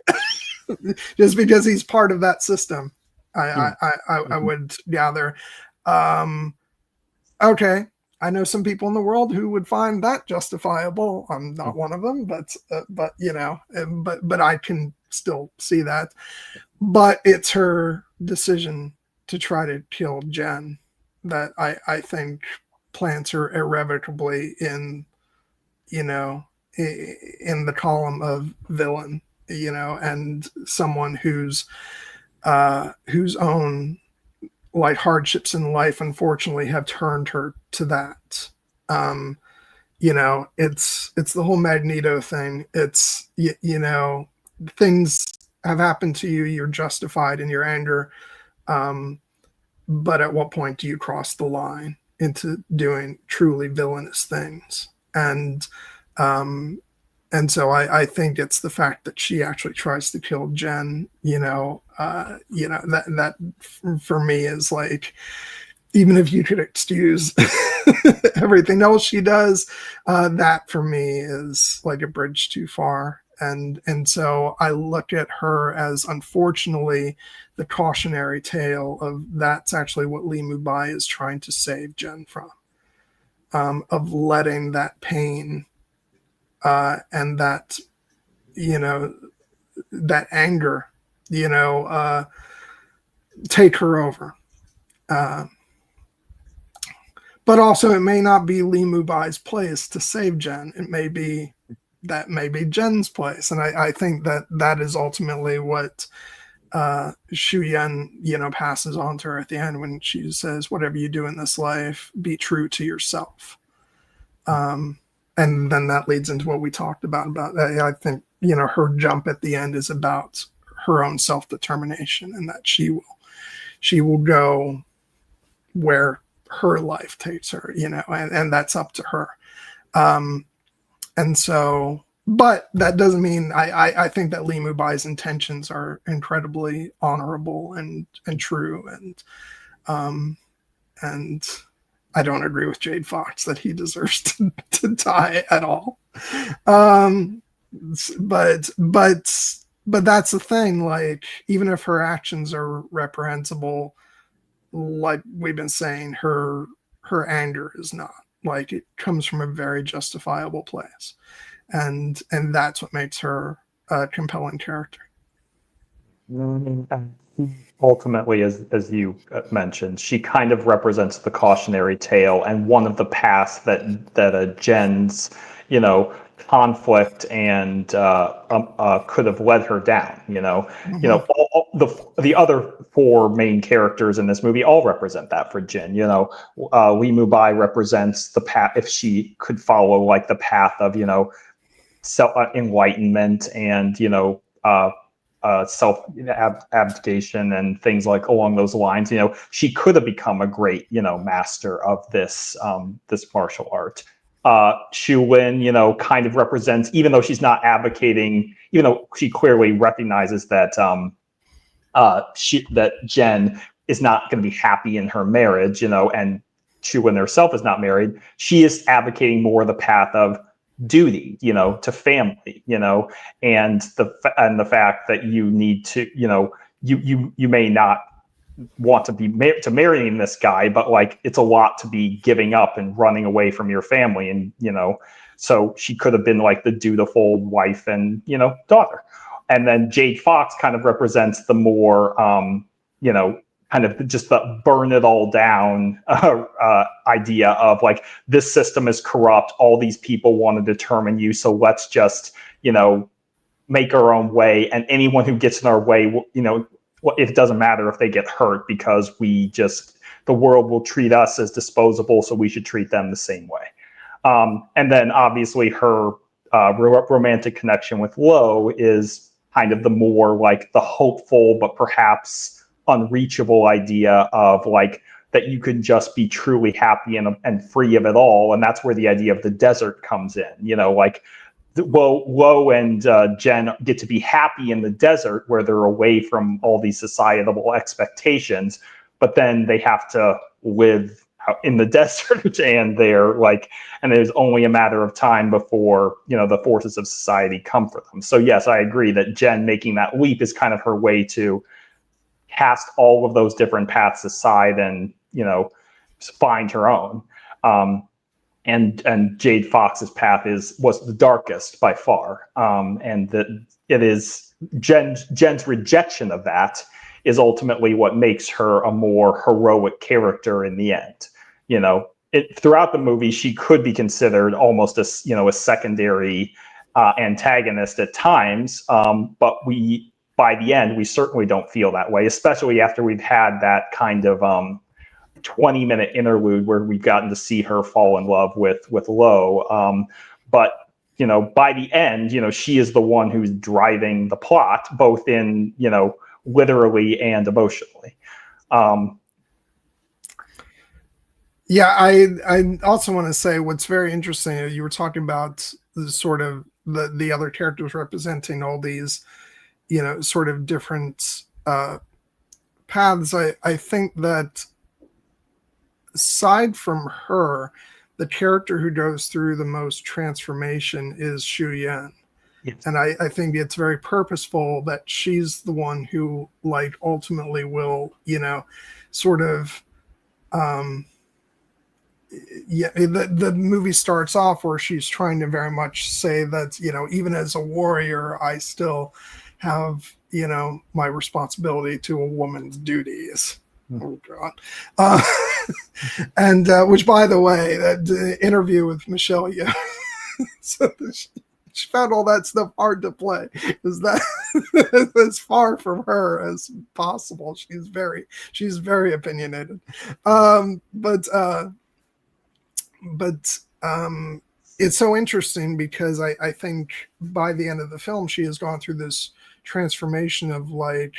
Just because he's part of that system, I would gather. Okay, I know some people in the world who would find that justifiable. I'm not one of them, but I can still see that. But it's her decision to try to kill Jen that I think plants her irrevocably in the column of villain, and someone whose own like hardships in life unfortunately have turned her to that. It's the whole Magneto thing. It's things have happened to you, you're justified in your anger, but at what point do you cross the line into doing truly villainous things? And so I think it's the fact that she actually tries to kill Jen, that for me is like, even if you could excuse everything else she does, that for me is like a bridge too far. And so I look at her as, unfortunately, the cautionary tale of that's actually what Li Mubai is trying to save Jen from, of letting that pain and that, you know, that anger, take her over. Uh, but also, it may not be Li Mubai's place to save Jen. It may be Jen's place, and I think that is ultimately what Shu Yan, passes on to her at the end when she says, "Whatever you do in this life, be true to yourself." Um, and then that leads into what we talked about. I think her jump at the end is about her own self determination, and that she will go where her life takes her, and that's up to her. Um, and so, but that doesn't mean I think that Li Mubai's intentions are incredibly honorable and true, um, and I don't agree with Jade Fox that he deserves to die at all. Um, but that's the thing. Like, even if her actions are reprehensible, like we've been saying, her anger is not. Like, it comes from a very justifiable place, and that's what makes her a compelling character. Ultimately, as you mentioned, she kind of represents the cautionary tale and one of the paths that a Jen's, conflict and could have led her down. Mm-hmm. The other four main characters in this movie all represent that for Jen. Li Mubai represents the path, if she could follow like the path of self enlightenment and self abdication and things like along those lines. She could have become a great master of this martial art. Shu Lin, kind of represents, even though she's not advocating, even though she clearly recognizes that that Jen is not going to be happy in her marriage, and Shu Lin herself is not married. She is advocating more the path of duty, to family, and the fact that you need to, you may not want to be to marrying this guy, but like it's a lot to be giving up and running away from your family, and so she could have been like the dutiful wife and daughter. And then Jade Fox kind of represents the more kind of just the burn it all down idea of like, this system is corrupt, all these people want to determine you, so let's just make our own way, and anyone who gets in our way, it doesn't matter if they get hurt, because the world will treat us as disposable, so we should treat them the same way. And then obviously her romantic connection with Lo is kind of the more like the hopeful but perhaps unreachable idea of like that you could just be truly happy and free of it all. And that's where the idea of the desert comes in, like Lo and Jen get to be happy in the desert where they're away from all these societal expectations, but then they have to live in the desert and there's only a matter of time before the forces of society come for them. So yes, I agree that Jen making that leap is kind of her way to cast all of those different paths aside and find her own. And Jade Fox's path was the darkest by far, and that it is Jen's rejection of that is ultimately what makes her a more heroic character in the end. Throughout the movie, she could be considered almost a secondary antagonist at times, but by the end, we certainly don't feel that way, especially after we've had that kind of 20-minute interlude where we've gotten to see her fall in love with Lo. But by the end, she is the one who's driving the plot, both in literally and emotionally. Yeah, I also want to say what's very interesting. You were talking about the sort of the other characters representing all these, sort of different paths. I think that aside from her, the character who goes through the most transformation is Xu Yan. Yes. And I think it's very purposeful that she's the one who, like, ultimately will, sort of, um, yeah, the movie starts off where she's trying to very much say that, even as a warrior, I still have, my responsibility to a woman's duties. Oh God. Uh, and which, by the way, that interview with Michelle Yeoh, so she found all that stuff hard to play. Is that as far from her as possible? She's very opinionated. But it's so interesting because I think by the end of the film, she has gone through this transformation of, like,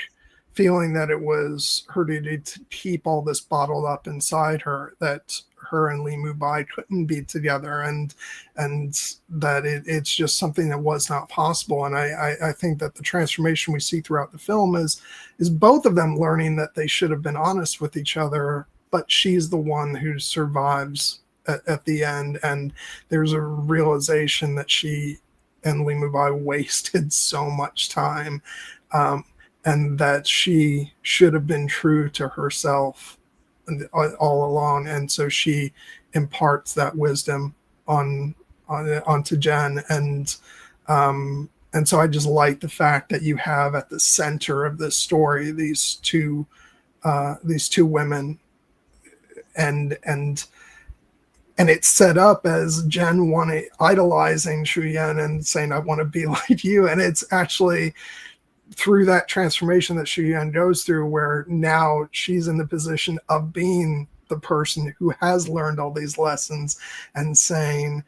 feeling that it was her duty to keep all this bottled up inside her, that her and Li Mubai couldn't be together, and that it's just something that was not possible. And I think that the transformation we see throughout the film is both of them learning that they should have been honest with each other, but she's the one who survives at the end, and there's a realization that she and Li Mubai wasted so much time, and that she should have been true to herself all along, and so she imparts that wisdom onto Jen, and so I just like the fact that you have at the center of this story these two women, and it's set up as Jen idolizing Xu Yan and saying, I want to be like you. And it's actually through that transformation that Xu Yan goes through, where now she's in the position of being the person who has learned all these lessons and saying,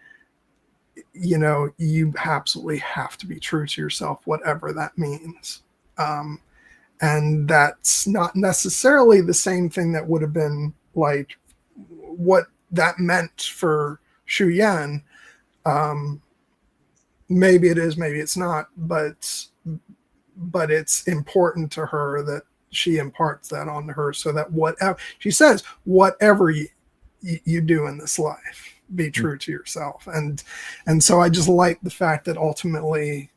you absolutely have to be true to yourself, whatever that means. And that's not necessarily the same thing that would have been like what that meant for Xu Yan. Maybe it is, maybe it's not, but it's important to her that she imparts that on her, so that whatever she says, whatever you do in this life, be true to yourself. And so I just like the fact that ultimately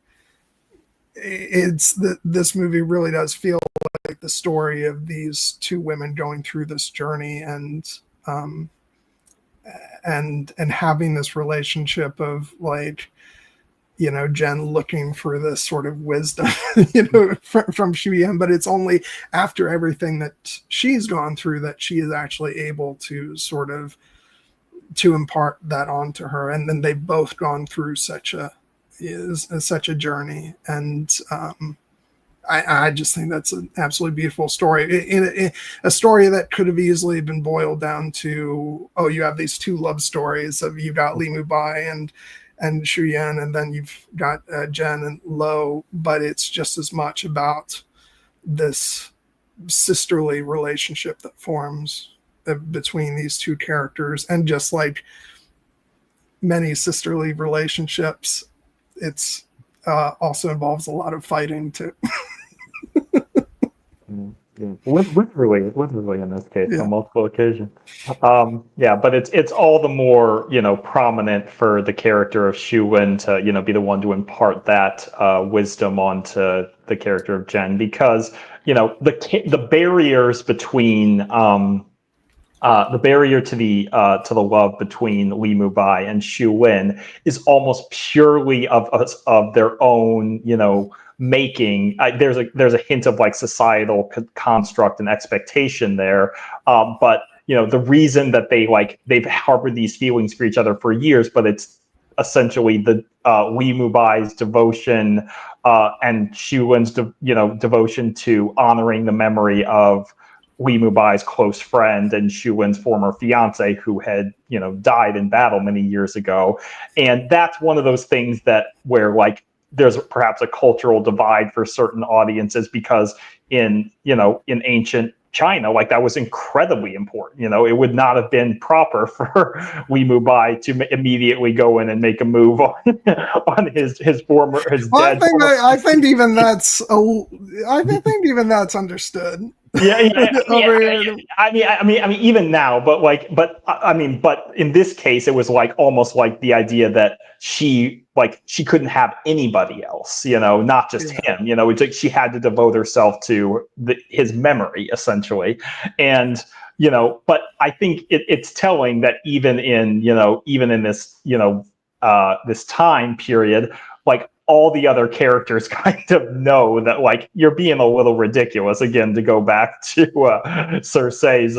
this movie really does feel like the story of these two women going through this journey, and having this relationship of, like, Jen looking for this sort of wisdom, from Xu Yan, but it's only after everything that she's gone through that she is actually able to sort of to impart that onto her. And then they've both gone through such a journey. And I just think that's an absolutely beautiful story. A story that could have easily been boiled down to, oh, you have these two love stories of, you've got Li Mubai and Xu Yan, and then you've got Jen and Lo, but it's just as much about this sisterly relationship that forms between these two characters. And just like many sisterly relationships, it's also involves a lot of fighting too. Yeah. Literally in this case, on multiple occasions. But it's all the more, prominent for the character of Xu Wen to, be the one to impart that wisdom onto the character of Jen, because, the barriers between the barrier to the love between Li Mubai and Xu Wen is almost purely of their own, making. There's a hint of, like, societal construct and expectation there, but the reason that they've harbored these feelings for each other for years, but it's essentially the Li Mubai's devotion and Xu Wen's devotion to honoring the memory of Li Mubai's close friend and Xu Wen's former fiance, who had died in battle many years ago. And that's one of those things where, like, there's perhaps a cultural divide for certain audiences, because in ancient China, like, that was incredibly important. It would not have been proper for Li Mubai to immediately go in and make a move on his dead. I think even that's understood. Yeah, yeah, over here. I mean, even now, but in this case, it was like almost like the idea that she couldn't have anybody else, not just Yeah. him. It's like she had to devote herself to his memory, essentially, and but I think it's telling that even in this this time period, like all the other characters kind of know that like you're being a little ridiculous, again, to go back to Cersei's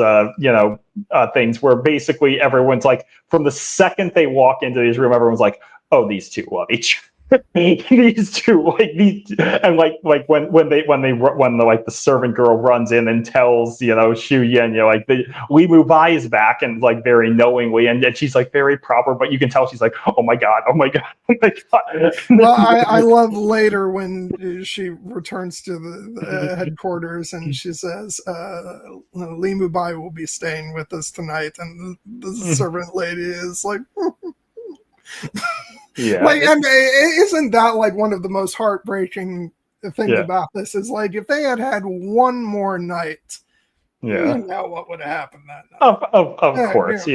things, where basically everyone's like, from the second they walk into his room, everyone's like, oh, these two love each other. These two, like these, and like when the servant girl runs in and tells Xu Yin, like the Li Mu Bai is back, and like very knowingly, and she's like very proper, but you can tell she's like, oh my god, oh my god, oh my god. Well, I love later when she returns to the headquarters and she says, Li Mu Bai will be staying with us tonight, and the servant lady is like, Yeah, like, and isn't that like one of the most heartbreaking things yeah, about this? Is like if they had had one more night, yeah. what would have happened that night? Of course,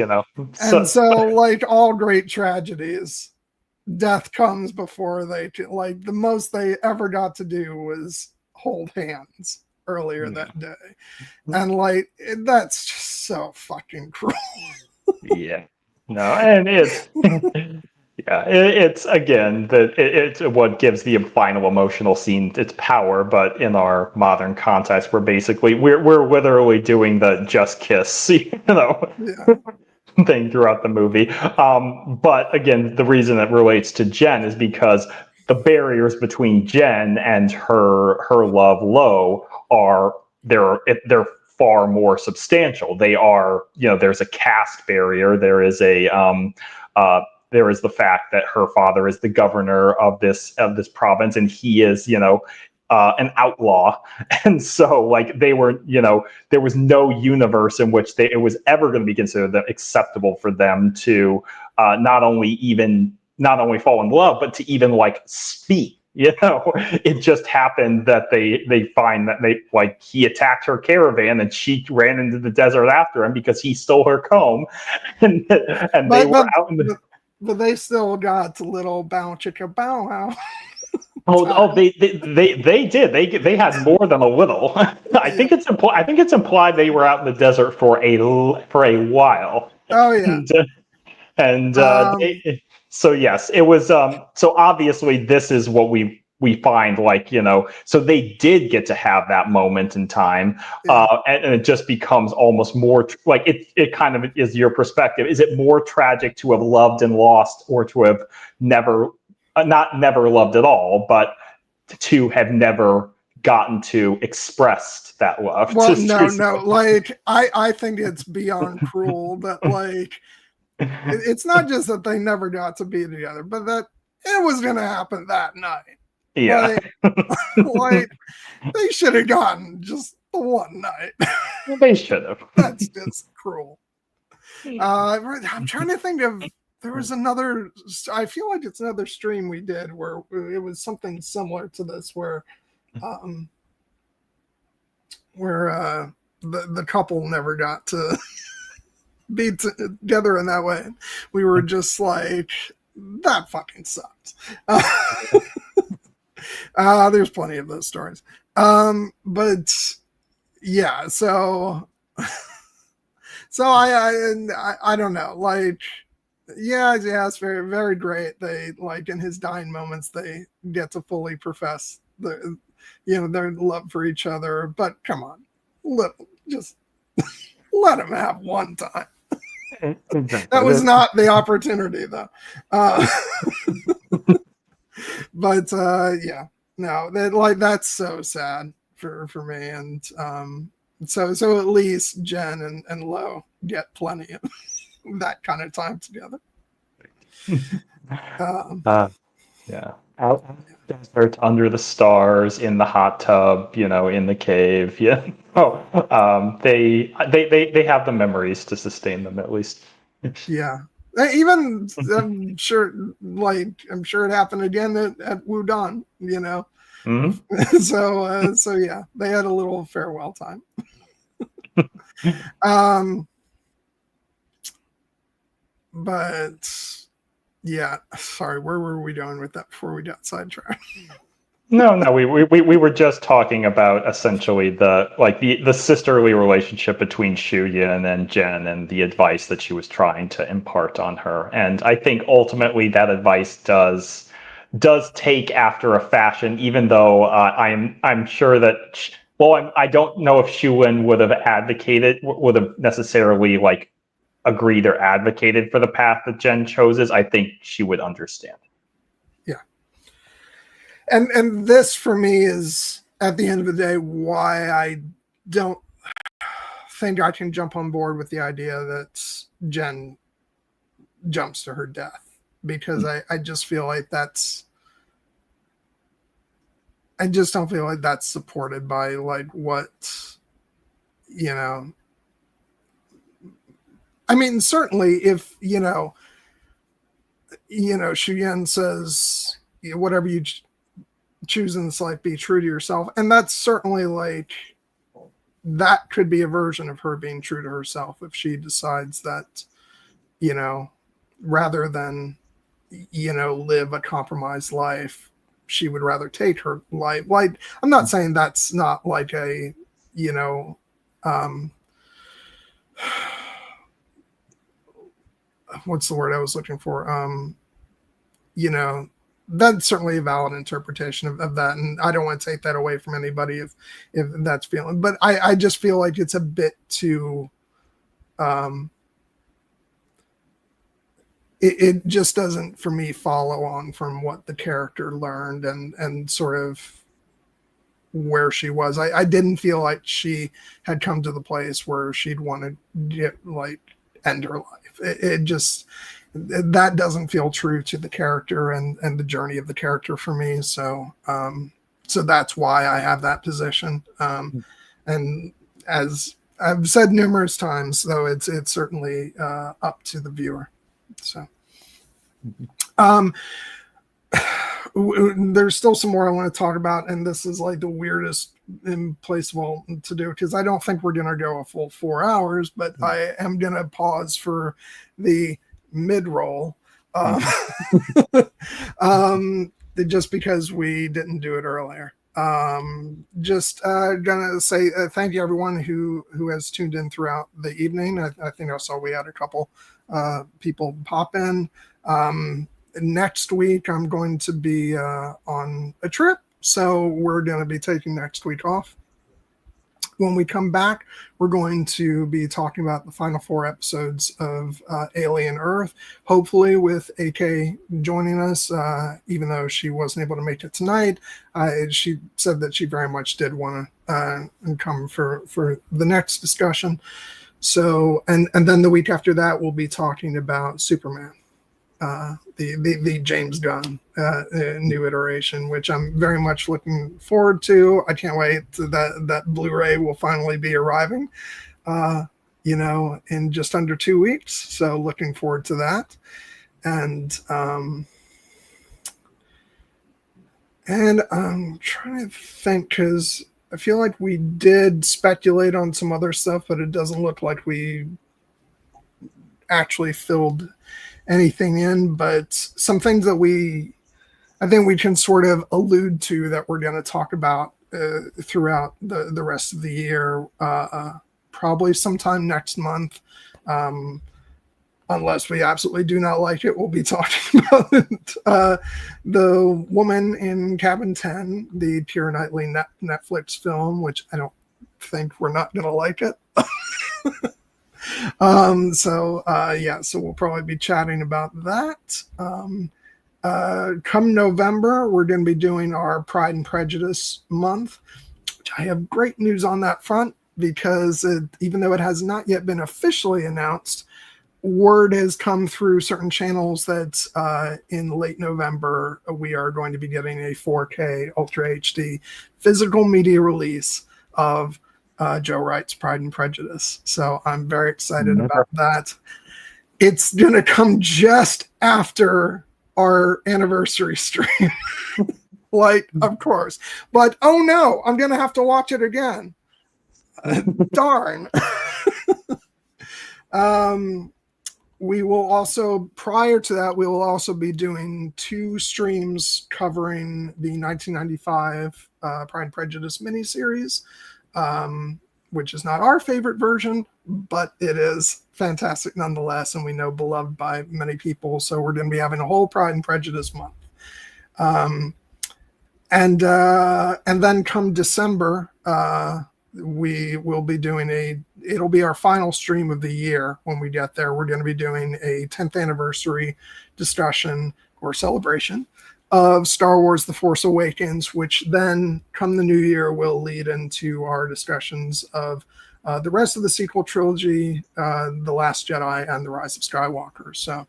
And so, like all great tragedies, death comes before they like the most they ever got to do was hold hands earlier that day, and like that's just so fucking cruel. yeah. No, and it's yeah, it's again that it's what gives the final emotional scene its power. But in our modern context, we're literally doing the just kiss, Yeah. thing throughout the movie. But again, the reason it relates to Jen is because the barriers between Jen and her love Lo they're far more substantial. They are, there's a caste barrier. There is the fact that her father is the governor of this province, and he is, an outlaw. And so, like, there was no universe in which it was ever going to be considered acceptable for them to not only fall in love, but to even like speak. It just happened that they find that he attacked her caravan and she ran into the desert after him because he stole her comb, and they were out in the. But they still got little bow chicka bow wow. They did. They had more than a little. I think it's implied they were out in the desert for a while. Oh yeah. And so yes, it was. So obviously, this is what we find. So they did get to have that moment in time, and it just becomes almost more like it kind of is your perspective. Is it more tragic to have loved and lost, or to have never, not never loved at all, but to have never gotten to express that love? Well, no. Like I think it's beyond cruel that like it's not just that they never got to be together, but that it was going to happen that night. Yeah. Like they should have gotten just the one night. They should have. That's just cruel. I'm trying to think of. There was another. I feel like it's another stream we did where it was something similar to this, where the couple never got to be together in that way. We were just like, that fucking sucks. There's plenty of those stories. But yeah, so I don't know. Like, yeah, it's very, very great. They like in his dying moments, they get to fully profess their love for each other. But come on, just let him have one time. That was not the opportunity, though. But yeah, no, that's so sad for me, and so at least Jen and Lo get plenty of that kind of time together. Yeah, out in the desert, under the stars, in the hot tub, in the cave. Yeah. They have the memories to sustain them, at least. Yeah. Even I'm sure it happened again at Wudon, Mm-hmm. So yeah, they had a little farewell time. But yeah, sorry, where were we going with that before we got sidetracked? No, we were just talking about essentially the sisterly relationship between Shuya and Jen and the advice that she was trying to impart on her. And I think ultimately that advice does take after a fashion, even though I'm sure that I don't know if Shuwen would have necessarily like agreed or advocated for the path that Jen chose. I think she would understand. Yeah. And this for me is at the end of the day why I don't think I can jump on board with the idea that Jen jumps to her death, because I just feel like I just don't feel like that's supported by like what, you know, I mean, certainly if, Shuyen says, whatever you choose in this life, be true to yourself. And that's certainly like, that could be a version of her being true to herself if she decides that, rather than, live a compromised life, she would rather take her life. Like, I'm not saying that's not like a, what's the word I was looking for? That's certainly a valid interpretation of that. And I don't want to take that away from anybody if that's feeling, but I just feel like it's a bit too, it just doesn't for me follow on from what the character learned and sort of where she was. I didn't feel like she had come to the place where she'd want to end her life. It just, that doesn't feel true to the character and the journey of the character for me. So that's why I have that position. And as I've said numerous times, though, it's certainly up to the viewer. So there's still some more I want to talk about, and this is like the weirdest implaceable to do, because I don't think we're going to go a full 4 hours, but I am going to pause for the mid-roll, just because we didn't do it earlier. Just gonna say thank you everyone who has tuned in throughout the evening. I think I saw we had a couple people pop in. Next week I'm going to be on a trip, so we're going to be taking next week off. When we come back, we're going to be talking about the final 4 episodes of Alien Earth, hopefully with AK joining us, even though she wasn't able to make it tonight. She said that she very much did want to come for the next discussion. So, and then the week after that, we'll be talking about Superman, the James Gunn new iteration, which I'm very much looking forward to. I can't wait that Blu-ray will finally be arriving, in just under 2 weeks. So looking forward to that. And I'm trying to think, because I feel like we did speculate on some other stuff, but it doesn't look like we actually filled anything in. But some things that I think we can sort of allude to that we're going to talk about throughout the rest of the year, probably sometime next month. Unless we absolutely do not like it, we'll be talking about the Woman in Cabin 10, the Keira Knightley Netflix film, which I don't think we're not going to like it. So we'll probably be chatting about that. Come November, we're going to be doing our Pride and Prejudice month, which I have great news on that front, because even though it has not yet been officially announced, word has come through certain channels that in late November, we are going to be getting a 4K Ultra HD physical media release of Joe Wright's Pride and Prejudice. So I'm very excited about that. It's going to come just after our anniversary stream. Like, of course. But oh no, I'm gonna have to watch it again. Darn. We will also, prior to that, we will also be doing 2 streams covering the 1995 Pride and Prejudice miniseries, which is not our favorite version, but it is fantastic nonetheless, and we know beloved by many people. So we're going to be having a whole Pride and Prejudice month. And then come December, we will be doing it'll be our final stream of the year. When we get there, we're going to be doing a 10th anniversary discussion or celebration of Star Wars The Force Awakens, which then come the new year will lead into our discussions of the rest of the sequel trilogy, The Last Jedi and The Rise of Skywalker. So,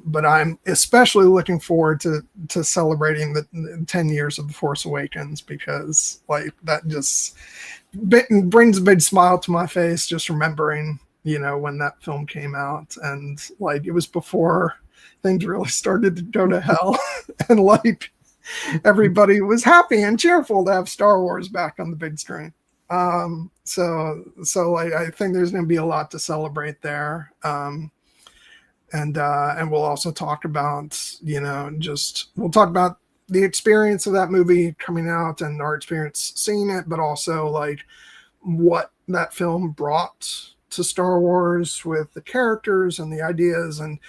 but I'm especially looking forward to celebrating the 10 years of The Force Awakens, because like that just brings a big smile to my face just remembering, when that film came out, and like it was before things really started to go to hell, and like everybody was happy and cheerful to have Star Wars back on the big screen. So like, I think there's going to be a lot to celebrate there. And we'll also talk about, we'll talk about the experience of that movie coming out and our experience seeing it, but also like what that film brought to Star Wars with the characters and the ideas, and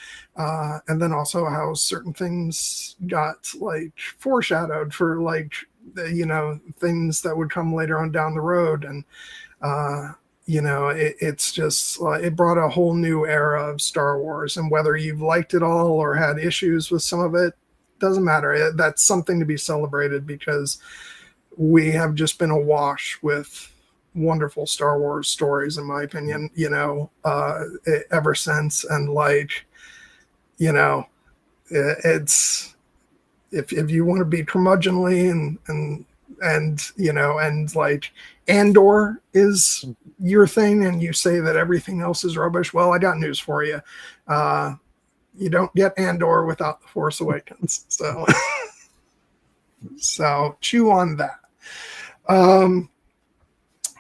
then also how certain things got like foreshadowed for like, things that would come later on down the road. And it's just it brought a whole new era of Star Wars, and whether you've liked it all or had issues with some of it, doesn't matter. That's something to be celebrated, because we have just been awash with wonderful Star Wars stories, in my opinion, ever since. And like, it's, if you want to be curmudgeonly and like Andor is your thing, and you say that everything else is rubbish, well, I got news for you. You don't get Andor without The Force Awakens. So, so chew on that.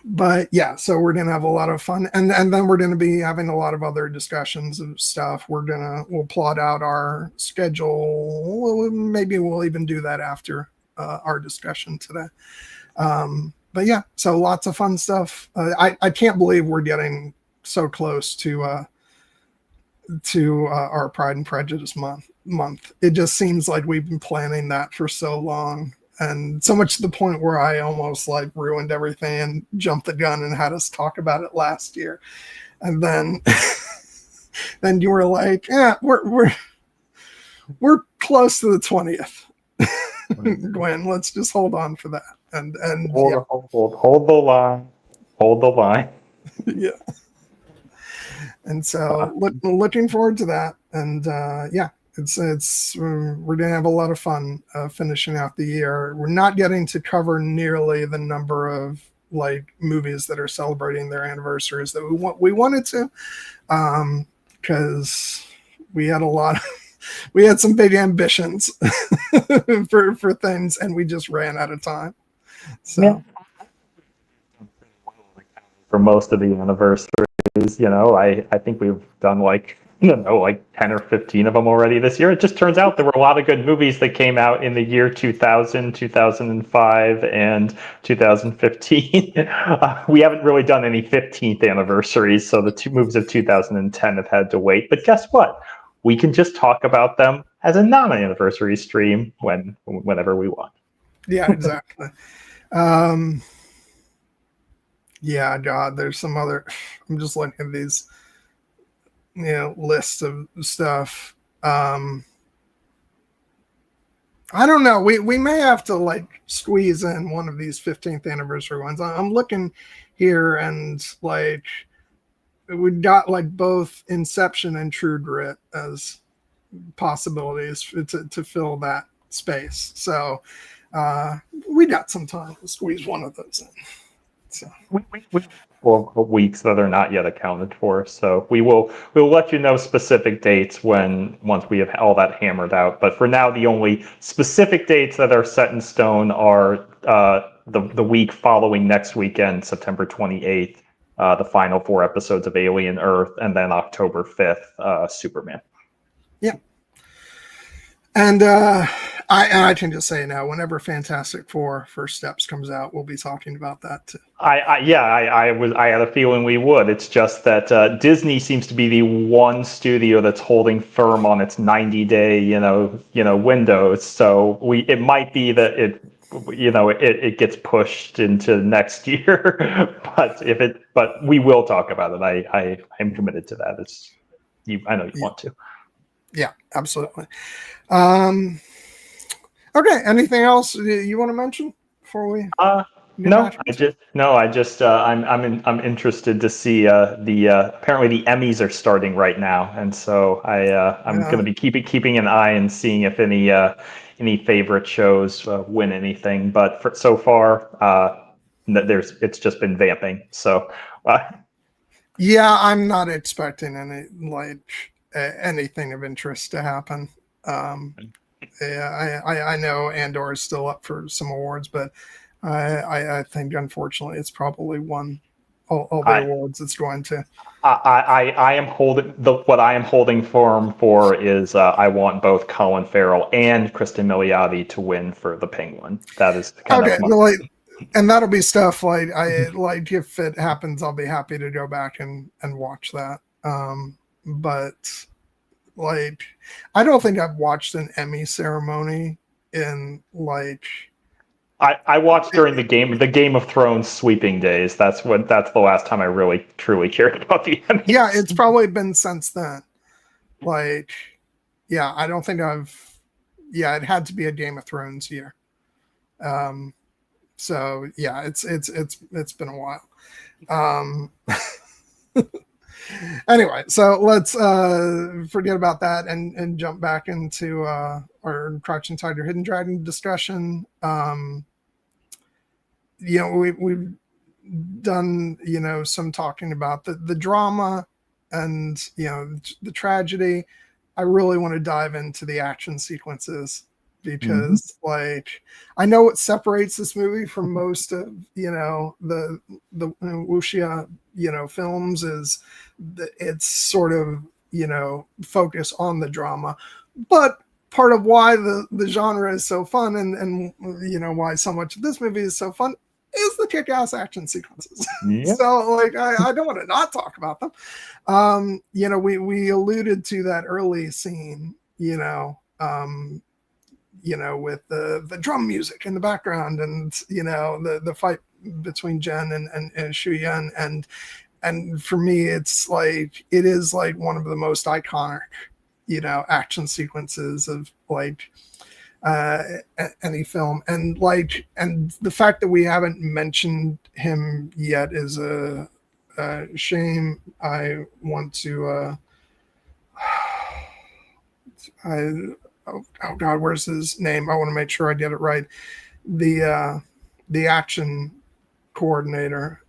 But yeah, so we're going to have a lot of fun. And then we're going to be having a lot of other discussions of stuff. We'll plot out our schedule. Maybe we'll even do that after our discussion today. But yeah, so lots of fun stuff. I can't believe we're getting so close to our Pride and Prejudice month. It just seems like we've been planning that for so long, and so much to the point where I almost like ruined everything and jumped the gun and had us talk about it last year. And then then you were like, yeah, we're close to the 20th. Gwen, let's just hold on for that. And hold the line. Yeah. And so looking forward to that. And yeah, we're gonna have a lot of fun finishing out the year. We're not getting to cover nearly the number of like movies that are celebrating their anniversaries that we wanted to, because we had we had some big ambitions for things, and we just ran out of time. So yeah. For most of the anniversaries, I think we've done like 10 or 15 of them already this year. It just turns out there were a lot of good movies that came out in the year 2000, 2005, and 2015. We haven't really done any 15th anniversaries, so the 2 movies of 2010 have had to wait. But guess what? We can just talk about them as a non-anniversary stream whenever we want. Yeah, exactly. Yeah, God, there's some other. I'm just looking at these, lists of stuff. I don't know. We may have to like squeeze in one of these 15th anniversary ones. I'm looking here, and like we got like both Inception and True Grit as possibilities to fill that space. So we got some time to squeeze one of those in. So couple of weeks that are not yet accounted for. So we'll let you know specific dates once we have all that hammered out. But for now, the only specific dates that are set in stone are the week following next weekend, September 28th, the final 4 episodes of Alien Earth, and then October 5th, Superman. Yeah. And I can just say now, whenever Fantastic Four First Steps comes out, we'll be talking about that too. I had a feeling we would. It's just that Disney seems to be the one studio that's holding firm on its 90-day windows. So it might be that it gets pushed into next year. but we will talk about it. I'm committed to that. I know you want to. Yeah, absolutely. Okay. Anything else you want to mention before we? No, I'm interested to see apparently the Emmys are starting right now, and so I'm going to be keeping an eye and seeing if any favorite shows win anything. But so far, it's just been vamping. So. Yeah, I'm not expecting anything of interest to happen. Yeah, I know Andor is still up for some awards, but I think unfortunately it's probably won all the awards it's going to. I am holding what I am holding firm for is I want both Colin Farrell and Kristen Milioti to win for the Penguin. That is kind of and that'll be stuff like if it happens, I'll be happy to go back and watch that. But I don't think I've watched an Emmy ceremony in I watched during the Game of Thrones sweeping days. That's the last time I really truly cared about the Emmys. Yeah, it's probably been since then. I don't think it had to be a Game of Thrones year. So yeah, it's been a while. Anyway, so let's forget about that and jump back into our Crouching Tiger, Hidden Dragon discussion. We've done some talking about the drama and the tragedy. I really want to dive into the action sequences because I know what separates this movie from most of the wuxia films is it's sort of focus on the drama, but part of why the genre is so fun and why so much of this movie is so fun is the kick-ass action sequences. Yeah. So I don't want to not talk about them. We alluded to that early scene, with the drum music in the background and the fight between Jen and Shu Yun, and for me it is one of the most iconic action sequences of any film, and the fact that we haven't mentioned him yet is a shame. I want to oh god, where's his name? I want to make sure I get it right. The action coordinator.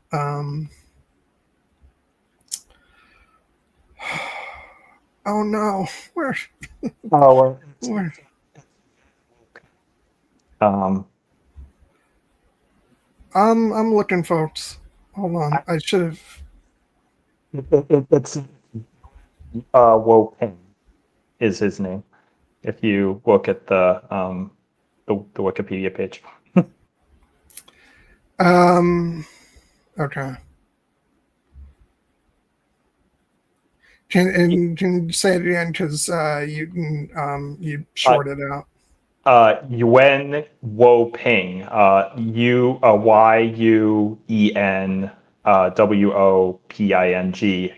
Oh no, where? Oh, where? I'm looking, folks. Hold on, I should have. It's Yeoh Ping is his name. If you look at the Wikipedia page. Okay. Can you say it again because you shorted out. Yuen Ping, Yuen Woping.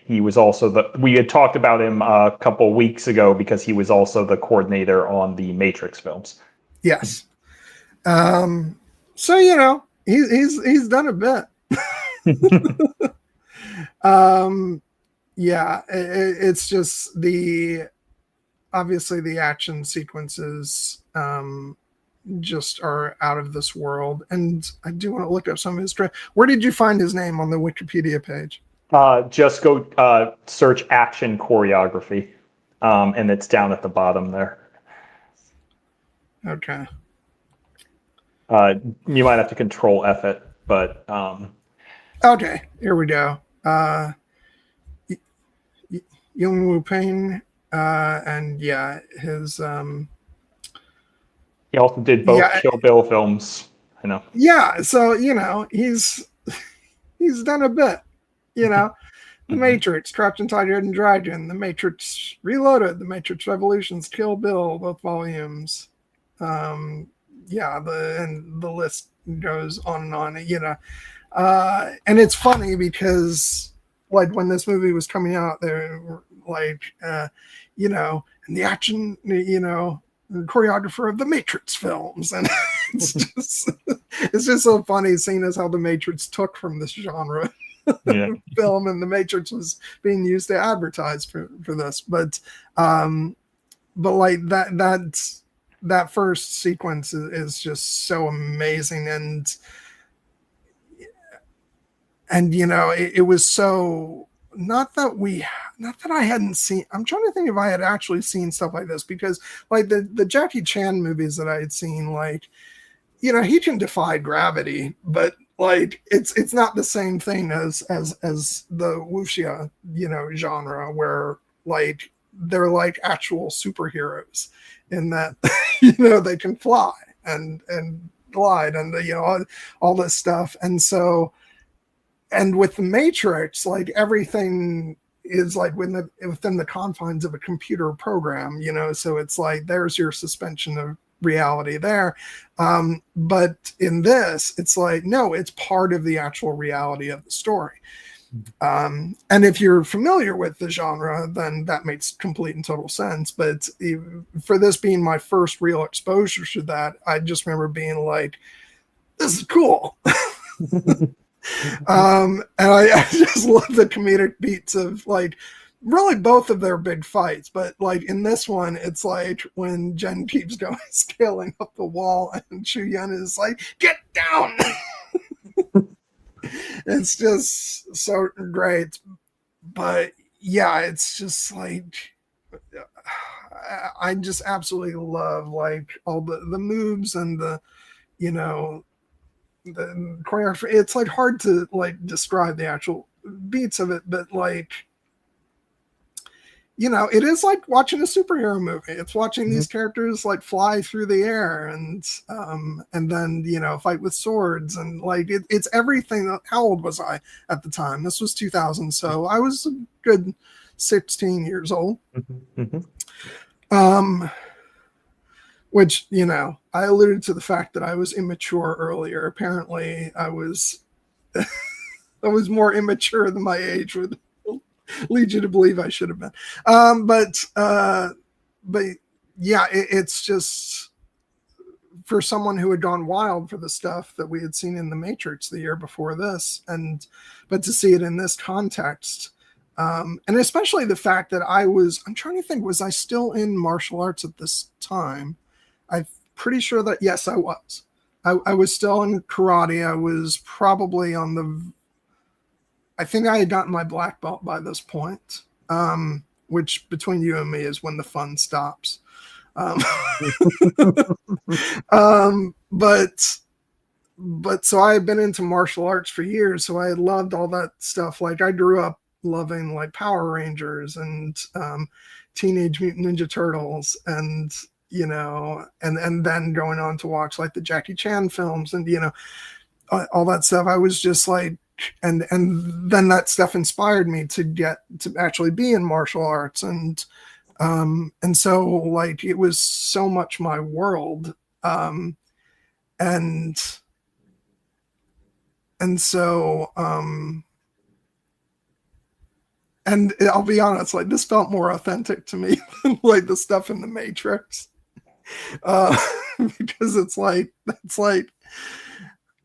He was also we had talked about him a couple weeks ago because he was also the coordinator on the Matrix films. Yes. So he's done a bit. Yeah, it's just obviously the action sequences just are out of this world. And I do want to look up some of his. Where did you find his name on the Wikipedia page? Just go search action choreography, and it's down at the bottom there. Okay. You might have to control F it, but Okay, here we go. Yung Wu Ping, and yeah, his he also did both yeah, Kill Bill films. I know. yeah. So he's done a bit. The Matrix, Trapped Inside Hidden Dragon, The Matrix Reloaded, The Matrix Revolutions, Kill Bill, both volumes. And the list goes on and on. And it's funny because like when this movie was coming out, there were like and the action, the choreographer of the Matrix films, and it's just so funny seeing as how the Matrix took from this genre. Yeah. Film, and the Matrix was being used to advertise for this, but like that first sequence is just so amazing, and it was so not that I hadn't seen. I'm trying to think if I had actually seen stuff like this, because like the Jackie Chan movies that I had seen, like he can defy gravity, but like it's not the same thing as the wuxia genre, where like they're like actual superheroes in that they can fly and glide and all this stuff. And so, and with the Matrix, like everything is like within the confines of a computer program, so it's like there's your suspension of reality there. But in this, it's like, no, it's part of the actual reality of the story. And if you're familiar with the genre, then that makes complete and total sense. But for this being my first real exposure to that, I just remember being like, this is cool. And I just love the comedic beats of like really both of their big fights, but like in this one, it's like when Jen keeps going scaling up the wall and Chu Yun is like, get down. It's just so great. But yeah, it's just like I just absolutely love like all the moves and the the choreography. It's like hard to like describe the actual beats of it, but like it is like watching a superhero movie. It's watching these characters like fly through the air and then fight with swords, and like it's everything. How old was I at the time? This was 2000, so I was a good 16 years old. Which I alluded to the fact that I was immature earlier. Apparently, I was I was more immature than my age would lead you to believe I should have been. But yeah, it's just for someone who had gone wild for the stuff that we had seen in The Matrix the year before this, but to see it in this context, and especially the fact that I'm trying to think, was I still in martial arts at this time? I'm pretty sure that yes, I was. I was still in karate. I was probably I think I had gotten my black belt by this point, which between you and me is when the fun stops. But so I had been into martial arts for years, so I had loved all that stuff. Like I grew up loving like Power Rangers and Teenage Mutant Ninja Turtles, and and then going on to watch like the Jackie Chan films and all that stuff. I was just like, and then that stuff inspired me to get to actually be in martial arts, and so like it was so much my world, and so and I'll be honest, like this felt more authentic to me than like the stuff in the Matrix, because it's like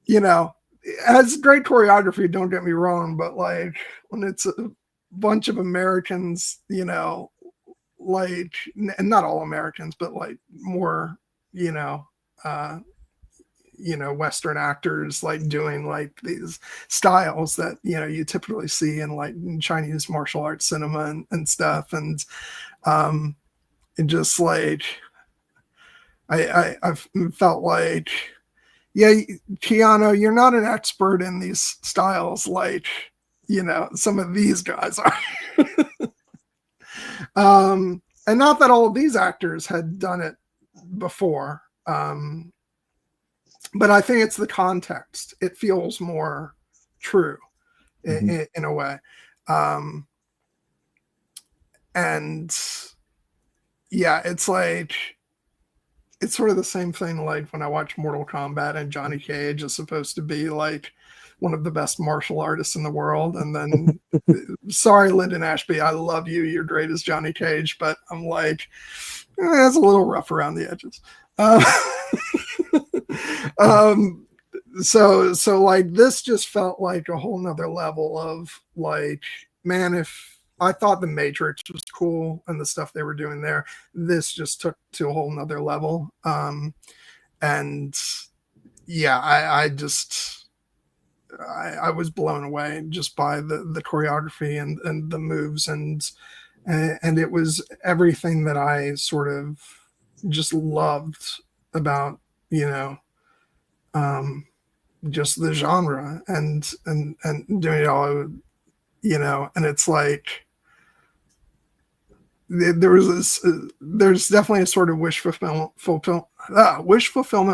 it has great choreography, don't get me wrong, but like when it's a bunch of Americans, like, and not all Americans, but like more, Western actors like doing like these styles that you typically see in like Chinese martial arts cinema and stuff. And it just like I felt like, yeah, Keanu, you're not an expert in these styles like some of these guys are. And not that all of these actors had done it before, but I think it's the context. It feels more true in a way. And yeah, it's like, it's sort of the same thing like when I watch Mortal Kombat and Johnny Cage is supposed to be like one of the best martial artists in the world. And then, sorry, Lyndon Ashby, I love you. You're great as Johnny Cage, but I'm like, it's a little rough around the edges. So like this just felt like a whole nother level of like, man, if I thought the Matrix was cool and the stuff they were doing there, this just took to a whole nother level. And yeah, I was blown away just by the choreography and the moves and it was everything that I sort of just loved about just the genre and doing it all, and it's like there's definitely a sort of wish fulfillment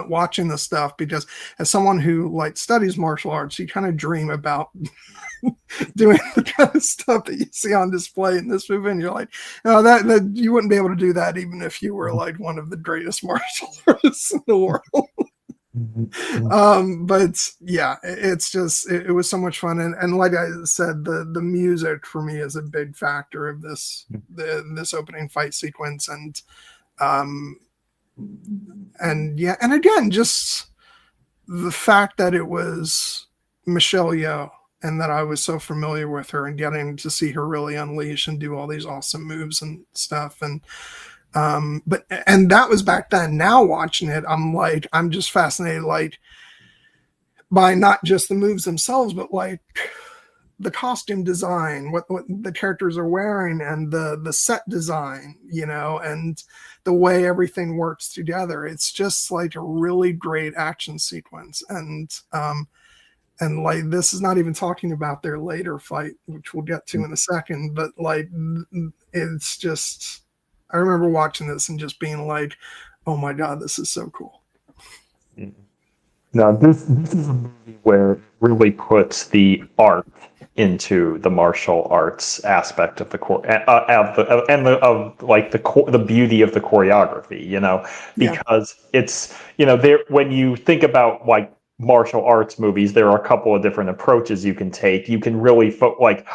watching this stuff, because as someone who like studies martial arts, you kind of dream about doing the kind of stuff that you see on display in this movie, and you're like, no, that you wouldn't be able to do that even if you were like one of the greatest martial artists in the world. But yeah, it's just it was so much fun, and like I said, the music for me is a big factor of this opening fight sequence, and yeah, and again, just the fact that it was Michelle Yeoh and that I was so familiar with her and getting to see her really unleash and do all these awesome moves and stuff, and that was back then. Now watching it, I'm just fascinated like by not just the moves themselves, but like the costume design, what the characters are wearing, and the set design, and the way everything works together. It's just like a really great action sequence. And like, this is not even talking about their later fight, which we'll get to in a second, but like, it's just, I remember watching this and just being like, oh my God, this is so cool. Now, this is a movie where it really puts the art into the martial arts aspect of the the beauty of the choreography, because it's, there, when you think about like martial arts movies, there are a couple of different approaches you can take. You can really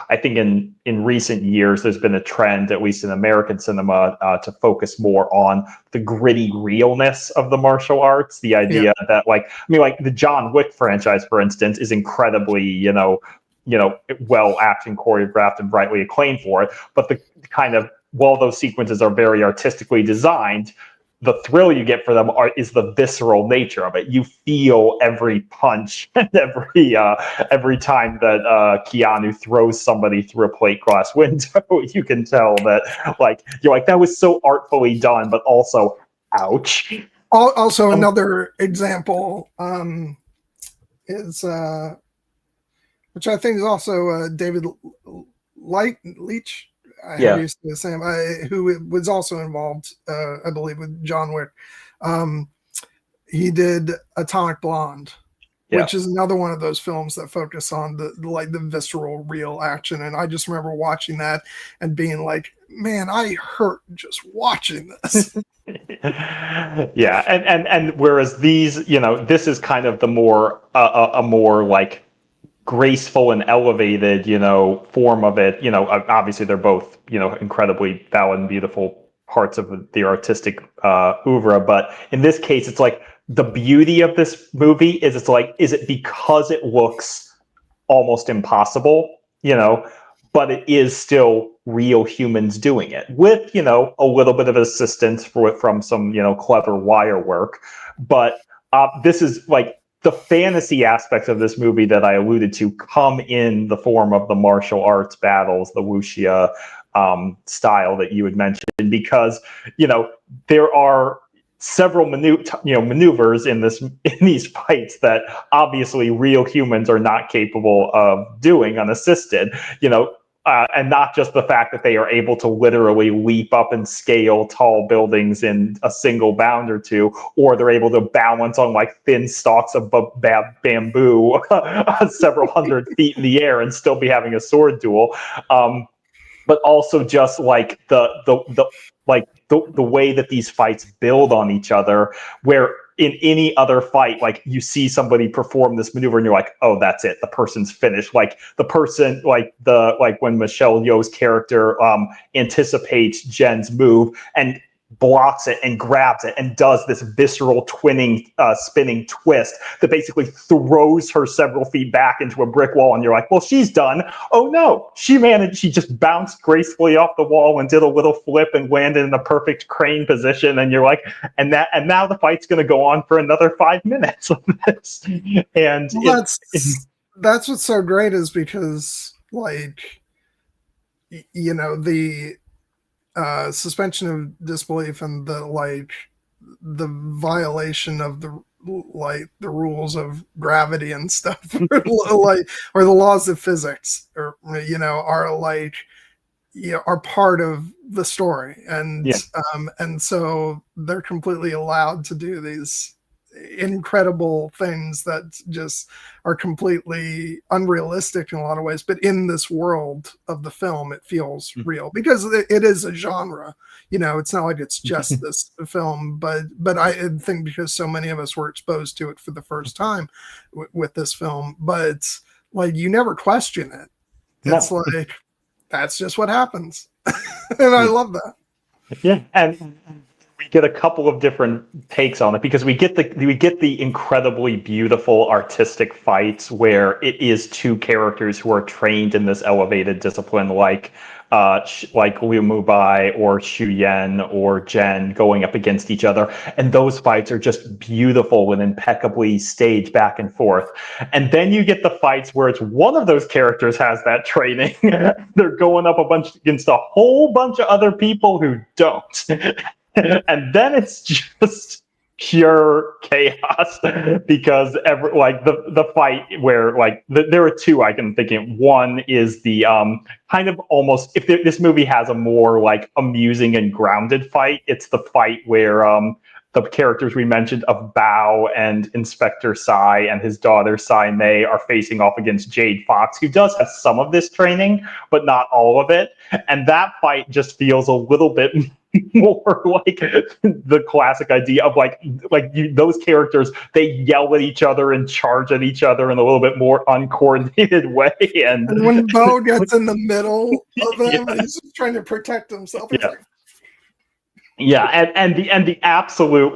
I think in recent years there's been a trend, at least in American cinema, to focus more on the gritty realness of the martial arts. The idea that like the John Wick franchise, for instance, is incredibly well action choreographed and brightly acclaimed for it, but the kind of, while those sequences are very artistically designed, the thrill you get for them is the visceral nature of it. You feel every punch and every time that Keanu throws somebody through a plate glass window. You can tell that you're like, that was so artfully done, but also, ouch. Also, another example is which I think is also David Leitch. How do you say his name? Who was also involved, I believe, with John Wick. He did Atomic Blonde, which is another one of those films that focus on the visceral, real action. And I just remember watching that and being like, man, I hurt just watching this. Yeah, and whereas these, this is kind of the more a more like graceful and elevated, form of it. Obviously they're both, incredibly valid and beautiful parts of the artistic oeuvre. But in this case, it's like the beauty of this movie is is it because it looks almost impossible, but it is still real humans doing it with, a little bit of assistance from some, clever wire work. But this is like the fantasy aspects of this movie that I alluded to come in the form of the martial arts battles, the wuxia style that you had mentioned, because there are several maneuvers in these fights that obviously real humans are not capable of doing unassisted. And not just the fact that they are able to literally leap up and scale tall buildings in a single bound or two, or they're able to balance on like thin stalks of bamboo several hundred feet in the air and still be having a sword duel. But also just like the way that these fights build on each other, where in any other fight, like you see somebody perform this maneuver and you're like, oh, that's it, the person's finished. Like the person, like when Michelle Yeoh's character anticipates Jen's move and blocks it and grabs it and does this visceral spinning twist that basically throws her several feet back into a brick wall, and you're like, well, she's done. Oh no, she just bounced gracefully off the wall and did a little flip and landed in the perfect crane position, and you're like, and now the fight's going to go on for another 5 minutes of this. And well, that's what's so great, is because like the suspension of disbelief and the violation of the rules of gravity and stuff, or the laws of physics, or are part of the story, and so they're completely allowed to do these incredible things that just are completely unrealistic in a lot of ways, but in this world of the film it feels real, because it is a genre. It's not like it's just this film, but I think because so many of us were exposed to it for the first time with this film, but like you never question it. It's like that's just what happens. And I love that. Yeah, and we get a couple of different takes on it, because we get the incredibly beautiful artistic fights where it is two characters who are trained in this elevated discipline, like Liu Mubai or Xu Yan or Jen going up against each other, and those fights are just beautiful and impeccably staged back and forth. And then you get the fights where it's one of those characters has that training. They're going up against a whole bunch of other people who don't. And then it's just pure chaos, because the fight where there are two I can think of. One is the kind of almost, if this movie has a more like amusing and grounded fight, it's the fight where the characters we mentioned of Bao and Inspector Sai and his daughter Sai Mei are facing off against Jade Fox, who does have some of this training, but not all of it. And that fight just feels a little bit more like the classic idea of those characters, they yell at each other and charge at each other in a little bit more uncoordinated way. And when Bo gets in the middle of them, and he's just trying to protect himself. And the absolute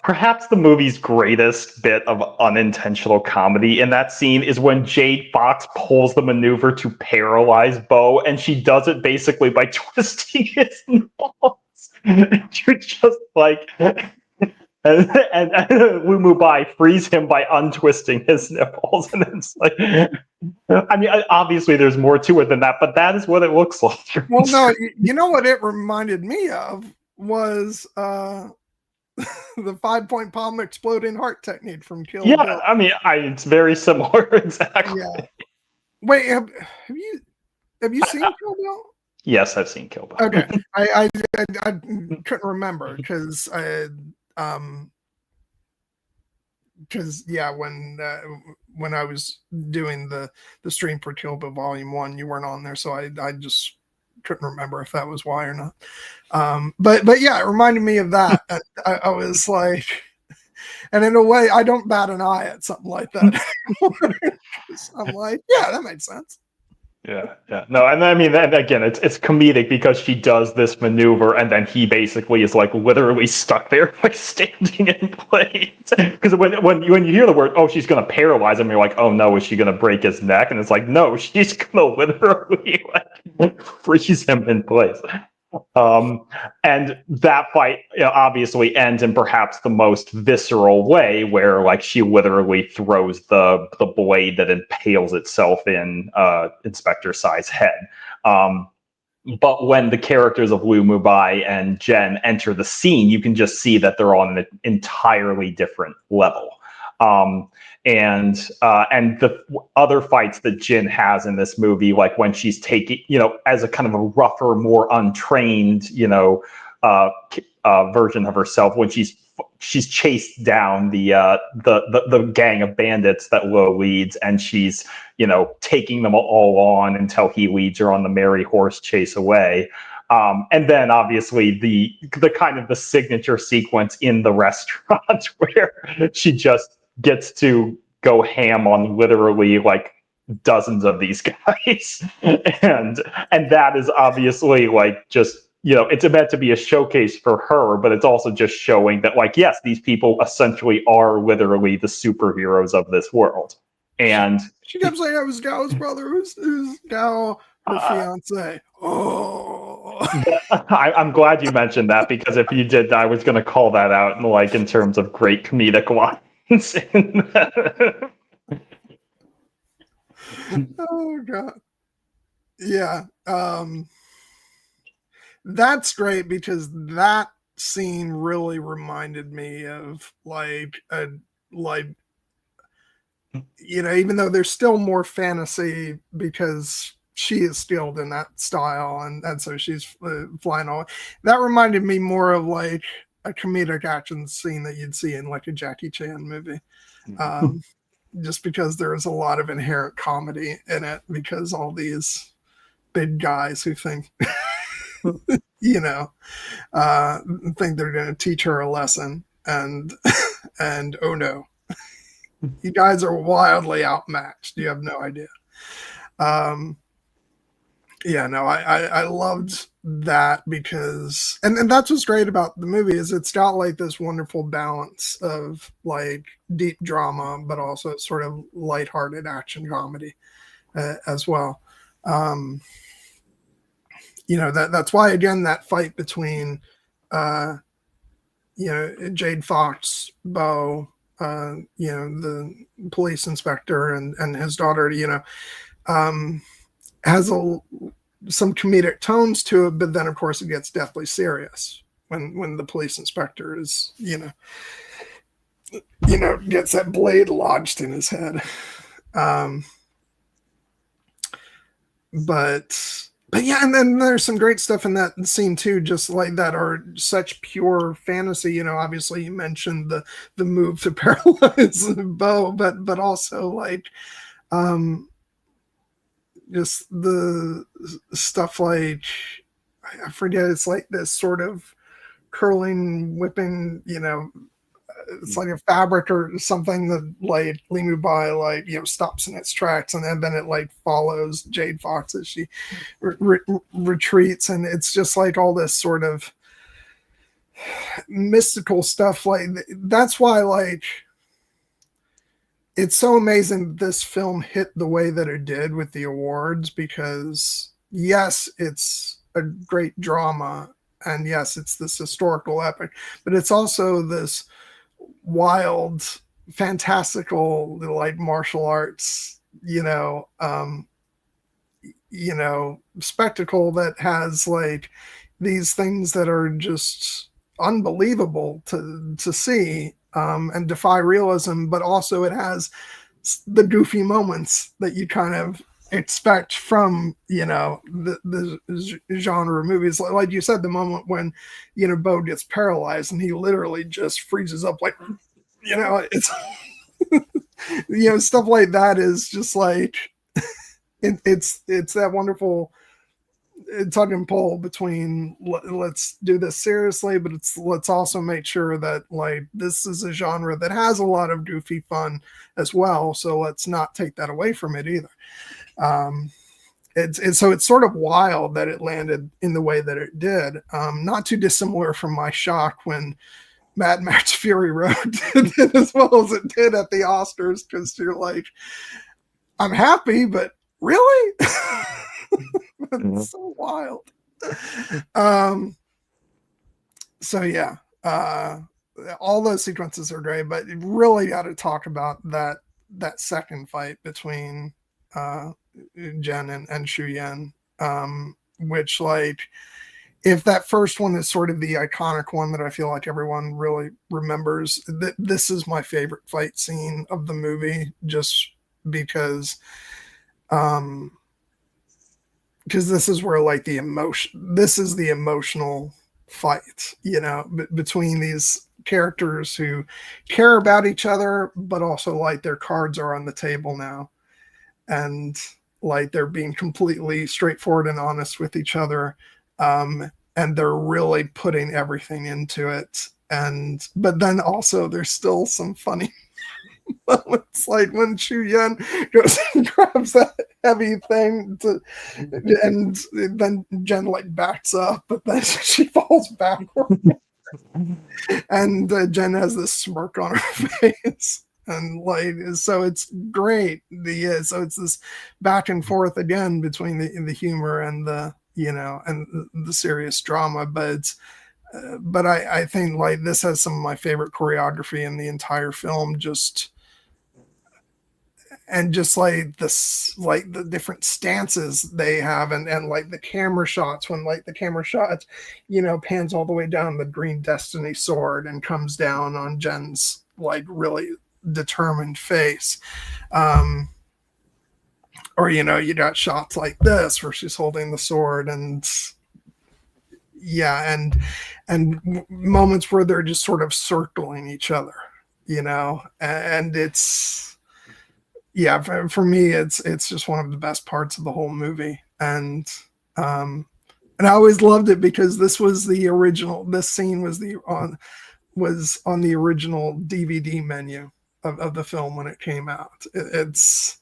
perhaps the movie's greatest bit of unintentional comedy in that scene is when Jade Fox pulls the maneuver to paralyze Bo, and she does it basically by twisting his nipples. You're just like, and Liu Mubai frees him by untwisting his nipples, and it's like, I mean, obviously there's more to it than that, but that is what it looks like. Well, no, you know what it reminded me of was the 5-point palm exploding heart technique from Kill Bill. Yeah, I mean, it's very similar, exactly. Yeah. Wait, have you seen Kill Bill? Yes, I've seen Kill Bill. Okay, I couldn't remember because when I was doing the stream for Kill Bill Volume 1, you weren't on there, so I just couldn't remember if that was why or not. But yeah, it reminded me of that. I was like, and in a way, I don't bat an eye at something like that. I'm like, yeah, that makes sense. Yeah. No, and I mean, and again, it's comedic because she does this maneuver, and then he basically is like literally stuck there, like standing in place. Because when you hear the word, oh, she's gonna paralyze him, you're like, oh no, is she gonna break his neck? And it's like, no, she's gonna literally like freeze him in place. And that fight, obviously ends in perhaps the most visceral way, where like she literally throws the blade that impales itself in Inspector Tsai's head. But when the characters of Liu Mubai and Jen enter the scene, you can just see that they're on an entirely different level. And the other fights that Jin has in this movie, like when she's taking, as a kind of a rougher, more untrained, version of herself, when she's chased down the gang of bandits that Lo leads, and she's taking them all on until he leads her on the merry horse chase away. And then obviously the kind of the signature sequence in the restaurant where she just gets to go ham on literally like dozens of these guys. and that is obviously like just it's meant to be a showcase for her, but it's also just showing that like, yes, these people essentially are literally the superheroes of this world. And she kept saying I was Gao's brother, who's Gao, her fiance. I'm glad you mentioned that, because if you did, I was going to call that out in terms of great comedic lines. Oh god, yeah. That's great, because that scene really reminded me of even though there's still more fantasy because she is still in that style, and so she's flying all. That reminded me more of like a comedic action scene that you'd see in like a Jackie Chan movie. Just because there is a lot of inherent comedy in it, because all these big guys who think think they're going to teach her a lesson, and oh no, you guys are wildly outmatched. You have no idea. I loved that, because and that's what's great about the movie, is it's got like this wonderful balance of like deep drama, but also sort of lighthearted action comedy as well. That's why, again, that fight between Jade Fox, Bo, the police inspector, and his daughter, has some comedic tones to it, but then of course it gets deathly serious when the police inspector is gets that blade lodged in his head. But yeah, and then there's some great stuff in that scene too, just like that are such pure fantasy. Obviously you mentioned the move to paralyze Bo, but also like just the stuff like, I forget, it's like this sort of curling, whipping, it's like a fabric or something that like Liu Mubai stops in its tracks, and then it like follows Jade Fox as she retreats, and it's just like all this sort of mystical stuff. Like that's why like it's so amazing this film hit the way that it did with the awards, because yes, it's a great drama, and yes, it's this historical epic, but it's also this wild, fantastical, like martial arts, spectacle that has like these things that are just unbelievable to see, and defy realism, but also it has the goofy moments that you kind of expect from the genre movies. Like you said, the moment when Bo gets paralyzed and he literally just freezes up, like it's stuff like that is just like it's that wonderful tug and pull between let's do this seriously, but let's also make sure that like this is a genre that has a lot of goofy fun as well, so let's not take that away from it either. It's sort of wild that it landed in the way that it did, not too dissimilar from my shock when Mad Max Fury Road did as well as it did at the Oscars, because you're like, I'm happy, but really? It's so wild. So yeah, all those sequences are great, but you really got to talk about that second fight between Jen and Shu Yan, which, like, if that first one is sort of the iconic one that I feel like everyone really remembers, this is my favorite fight scene of the movie, just because this is where, like, this is the emotional fight, between these characters who care about each other, but also, like, their cards are on the table now, and, like, they're being completely straightforward and honest with each other, and they're really putting everything into it. But then also there's still some funny moments, like when Chu Yan goes and grabs that heavy thing and then Jen, like, backs up, but then she falls backward. And Jen has this smirk on her face. And, like, so it's great. So it's this back and forth again between the humor and the serious drama. But I think, like, this has some of my favorite choreography in the entire film. Just like this, like, the different stances they have, and like the camera shots, when, like, the camera shots pans all the way down the green destiny sword and comes down on Jen's, like, really determined face, or you got shots like this where she's holding the sword, and moments where they're just sort of circling each other, and it's, yeah, for me, it's just one of the best parts of the whole movie. And I always loved it because this scene was on the original DVD menu of the film when it came out. It's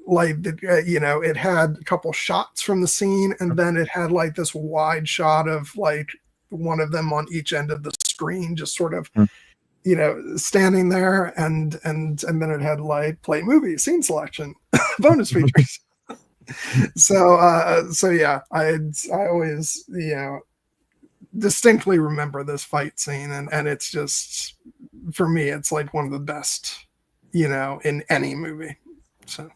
like, it had a couple shots from the scene, and then it had, like, this wide shot of, like, one of them on each end of the screen, just sort of standing there, and then it had, like, play movie scene selection bonus features. So yeah, I always distinctly remember this fight scene, and it's just, for me, it's like one of the best in any movie. So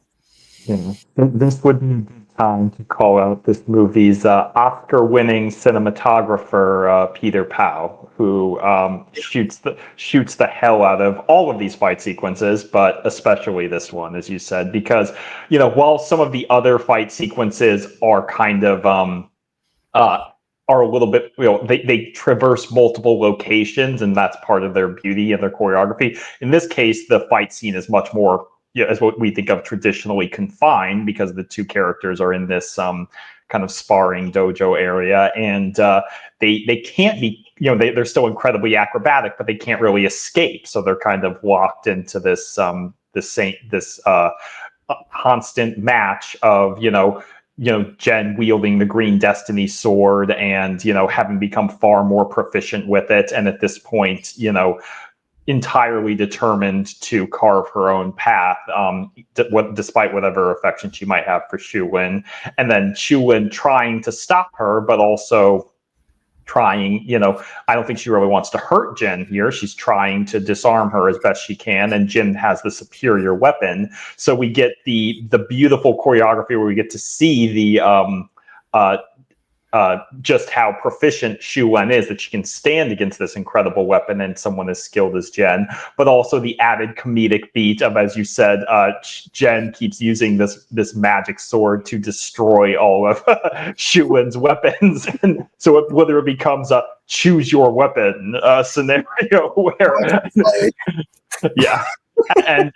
yeah, this would be time to call out this movie's Oscar-winning cinematographer, Peter Pao, who shoots the hell out of all of these fight sequences, but especially this one, as you said, because while some of the other fight sequences are kind of are a little bit, they traverse multiple locations, and that's part of their beauty and their choreography. In this case, the fight scene is much more, as what we think of traditionally, confined, because the two characters are in this kind of sparring dojo area, and they can't be, they're still incredibly acrobatic, but they can't really escape, so they're kind of locked into this constant match of Jen wielding the green destiny sword, and having become far more proficient with it, and at this point entirely determined to carve her own path, despite whatever affection she might have for Shu Lin, and then Shu Lin trying to stop her, but also trying, I don't think she really wants to hurt Jen here. She's trying to disarm her as best she can, and Jen has the superior weapon. So we get the beautiful choreography where we get to see the just how proficient Shu Wen is, that she can stand against this incredible weapon and someone as skilled as Jen, but also the added comedic beat of, as you said, Jen keeps using this magic sword to destroy all of Shu Wen's weapons, and so it literally becomes a choose your weapon scenario where, yeah. And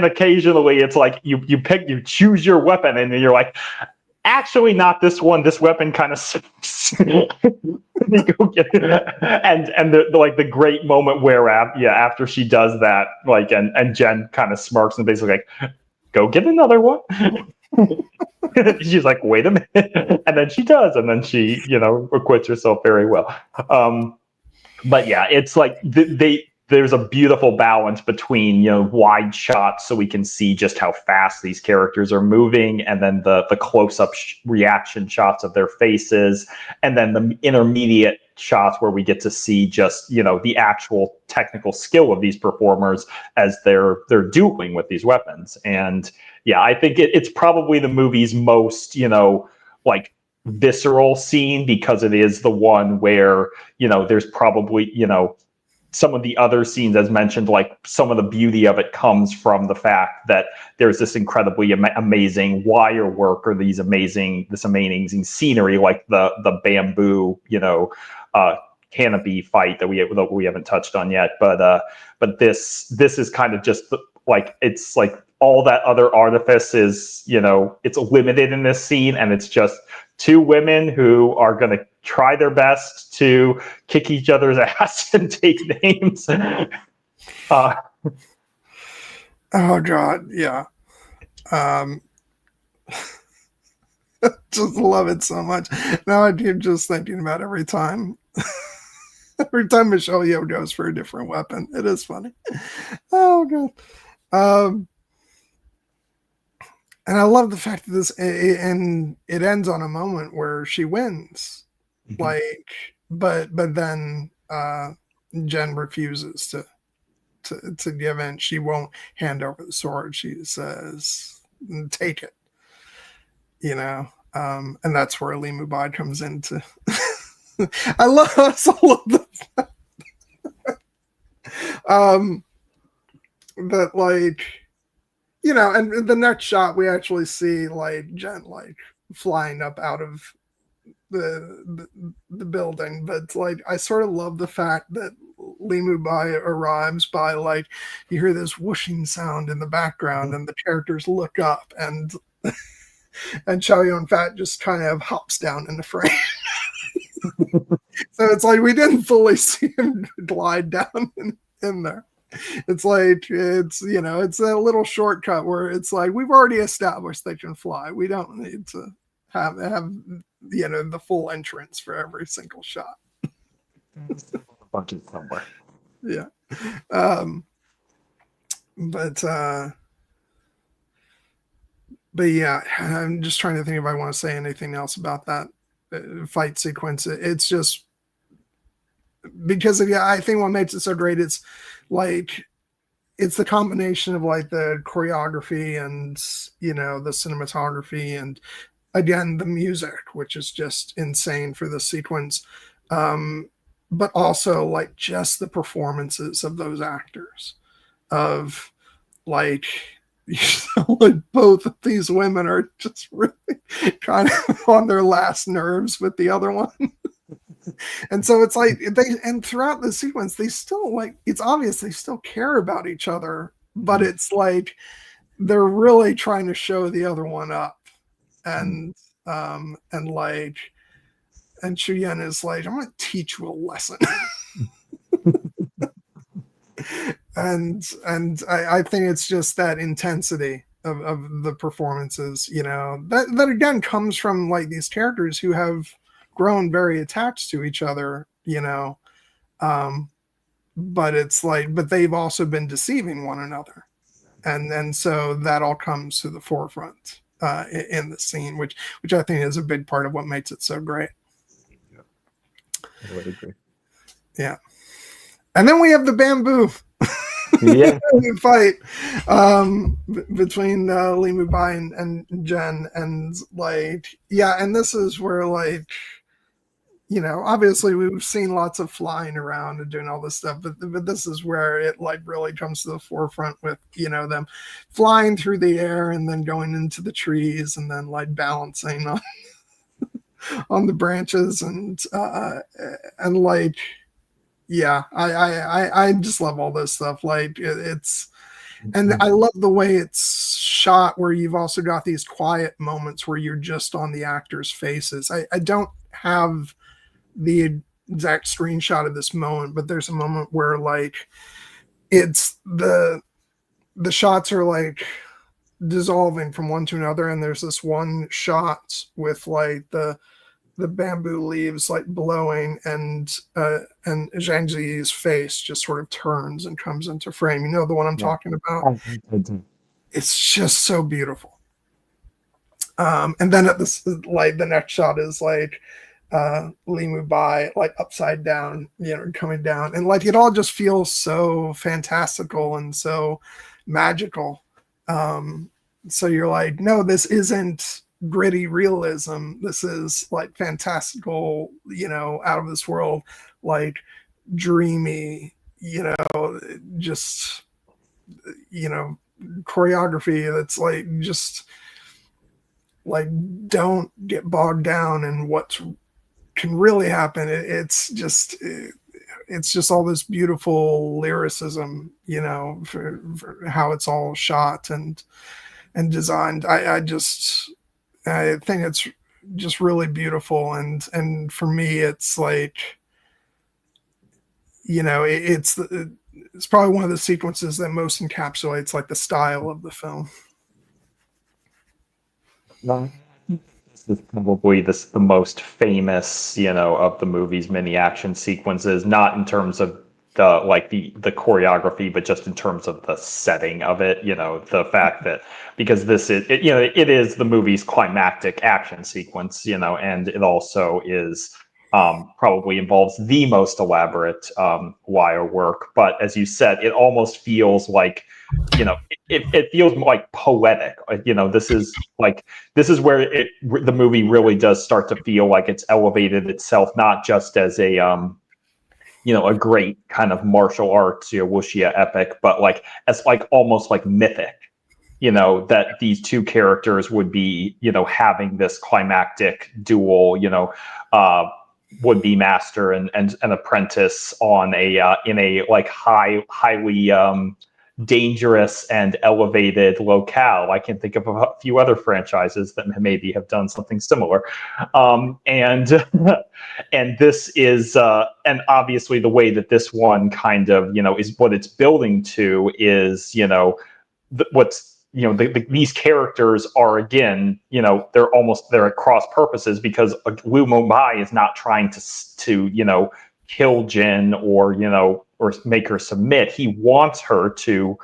occasionally it's like you choose your weapon, and you're like, actually, not this one. This weapon kind of sucks. And the great moment where after she does that, like, and Jen kind of smirks and basically like, go get another one. She's like, wait a minute, and then she does, and then she acquits herself very well. But yeah, it's like there's a beautiful balance between, you know, wide shots so we can see just how fast these characters are moving, and then the close-up reaction shots of their faces, and then the intermediate shots where we get to see just, you know, the actual technical skill of these performers as they're dueling with these weapons. And yeah, I think it's probably the movie's most, you know, like visceral scene, because it is the one where, you know, there's probably, you know, some of the other scenes, as mentioned, like some of the beauty of it comes from the fact that there's this incredibly amazing wire work, or this amazing scenery, like the bamboo, you know, canopy fight that we haven't touched on yet. But this is kind of just like, it's like all that other artifice is, you know, it's limited in this scene, and it's just two women who are going to try their best to kick each other's ass and take names. Oh God, yeah. Just love it so much. Now I'm just thinking about every time Michelle Yeoh goes for a different weapon. It is funny. Oh God. And I love the fact that and it ends on a moment where she wins. Mm-hmm. Like, but then Jen refuses to give in. She won't hand over the sword. She says, "Take it." You know, and that's where Lee Mubai comes into. I also love the that, like, you know, and in the next shot we actually see like Jen like flying up out of the building, but like I sort of love the fact that Lee Mubai arrives by, like, you hear this whooshing sound in the background, and the characters look up, and Chow Yun-fat just kind of hops down in the frame. So it's like we didn't fully see him glide down in there. It's like, it's, you know, it's a little shortcut where it's like, we've already established they can fly. We don't need to have you know, the full entrance for every single shot. Bunches somewhere. Yeah. But yeah, I'm just trying to think if I want to say anything else about that fight sequence. It's just because of, yeah, I think what makes it so great, it's like, it's the combination of like the choreography and, you know, the cinematography, and again the music, which is just insane for the sequence, but also like just the performances of those actors, of like, you know, like both of these women are just really kind of on their last nerves with the other one. And so it's like and throughout the sequence, they still, like, it's obvious they still care about each other, but it's like they're really trying to show the other one up. And like, and Chuyen is like, I'm going to teach you a lesson. and I think it's just that intensity of the performances, you know, that again comes from like these characters who have grown very attached to each other, you know, but it's like, but they've also been deceiving one another, and so that all comes to the forefront in the scene, which I think is a big part of what makes it so great. Yeah, I would agree. Yeah, and then we have the bamboo. Yeah. Fight between Lee Mubai and Jen, and like, yeah, and this is where, like, you know, obviously we've seen lots of flying around and doing all this stuff, but this is where it like really comes to the forefront with, you know, them flying through the air and then going into the trees and then like balancing on the branches, and like, yeah, I just love all this stuff. Like, it's, and I love the way it's shot, where you've also got these quiet moments where you're just on the actors' faces. I don't have the exact screenshot of this moment, but there's a moment where like it's the shots are like dissolving from one to another, and there's this one shot with like the the bamboo leaves like blowing, and Zhang Ziyi's face just sort of turns and comes into frame. You know the one I'm talking about? It's just so beautiful. And then at this, like the next shot is like Li Mu Bai like upside down, coming down, and like it all just feels so fantastical and so magical. So you're like, no, this isn't gritty realism. This is like fantastical, out of this world, like dreamy, just choreography that's like just like don't get bogged down in what can really happen. It's just all this beautiful lyricism, for how it's all shot and designed. I think it's just really beautiful, and for me, it's like, it's probably one of the sequences that most encapsulates like the style of the film. This is probably the most famous, of the movie's many action sequences, not in terms of the choreography, but just in terms of the setting of it. The fact that, because this is it is the movie's climactic action sequence, and it also is probably involves the most elaborate wire work. But as you said, it almost feels like, it feels like poetic. This is where the movie really does start to feel like it's elevated itself, not just as a a great kind of martial arts, wuxia epic, but like as like almost like mythic. That these two characters would be, having this climactic duel, would-be master and apprentice on in a like highly dangerous and elevated locale. I can think of a few other franchises that maybe have done something similar, and and this is and obviously the way that this one kind of is what it's building to is these characters are, again, they're at cross purposes, because Liu Mubai is not trying to kill Jin or make her submit. He wants her to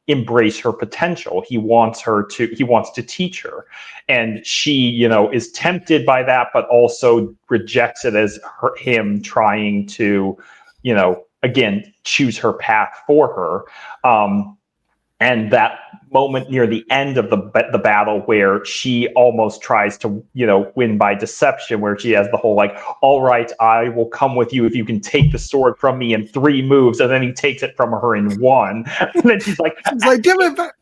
embrace her potential. He wants to teach her, and she is tempted by that, but also rejects it as him trying to again choose her path for her. And that moment near the end of the battle where she almost tries to, win by deception, where she has the whole like, all right, I will come with you if you can take the sword from me in 3 moves. And then he takes it from her in 1. And then she's like, give it back.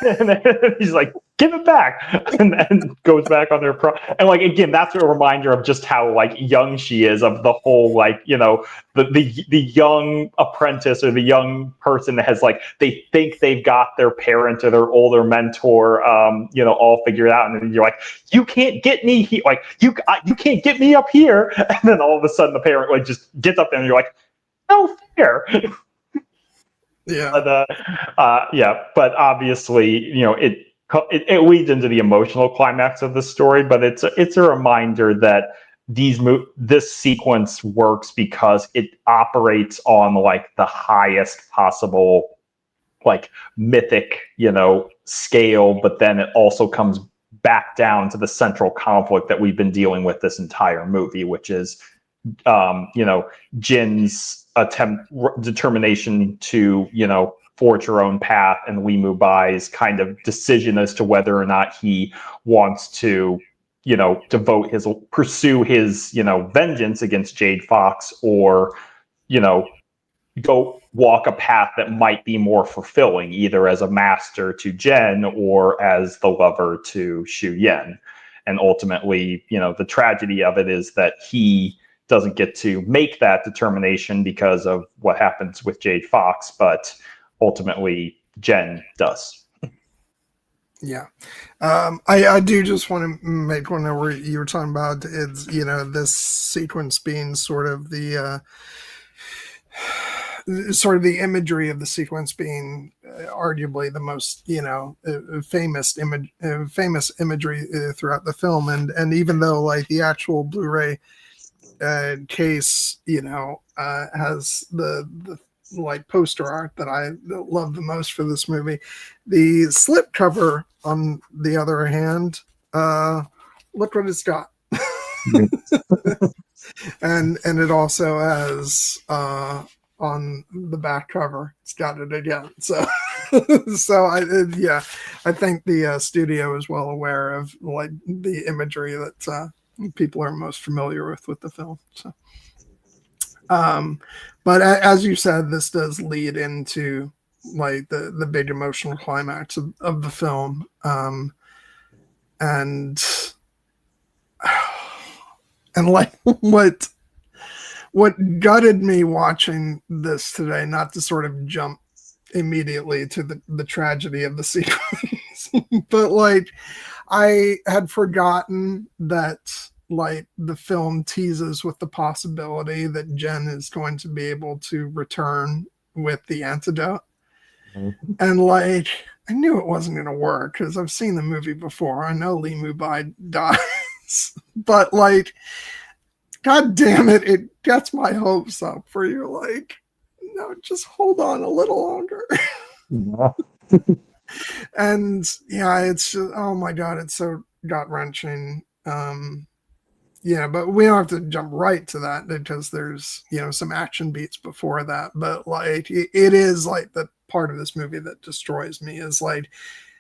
And then he's like, give it back, and then goes back on their and like, again, that's a reminder of just how like young she is, of the whole like the young apprentice or the young person that has like, they think they've got their parent or their older mentor all figured out, and then you're like, you can't get me here, like you can't get me up here, and then all of a sudden the parent like just gets up there and you're like, no fair. Yeah. But but obviously, it leads into the emotional climax of the story. But it's a reminder that this sequence works because it operates on like the highest possible like mythic scale, but then it also comes back down to the central conflict that we've been dealing with this entire movie, which is Jin's determination to forge her own path, and Li Mu Bai's kind of decision as to whether or not he wants to pursue his vengeance against Jade Fox, or go walk a path that might be more fulfilling, either as a master to Jen or as the lover to Xu Yan. And ultimately, the tragedy of it is that he doesn't get to make that determination because of what happens with Jade Fox, but ultimately Jen does. Yeah. I do just want to make one where you were talking about it's, this sequence being sort of the sort of the imagery of the sequence being arguably the most, famous imagery throughout the film, and even though like the actual Blu-ray case, has the like poster art that I love the most for this movie, the slipcover, on the other hand, look what it's got. and it also has on the back cover, it's got it again. So I think the studio is well aware of like the imagery that people are most familiar with the film. So but as you said, this does lead into like the big emotional climax of the film, and like what gutted me watching this today, not to sort of jump immediately to the tragedy of the sequence, but like I had forgotten that like the film teases with the possibility that Jen is going to be able to return with the antidote. Mm-hmm. And like I knew it wasn't going to work because I've seen the movie before. I know Li Mubai dies, but like, God damn it, it gets my hopes up for you. Like, no, just hold on a little longer. Yeah. And yeah, it's just, oh my God, it's so gut wrenching. Yeah, but we don't have to jump right to that because there's, some action beats before that. But like, it is like the part of this movie that destroys me is like,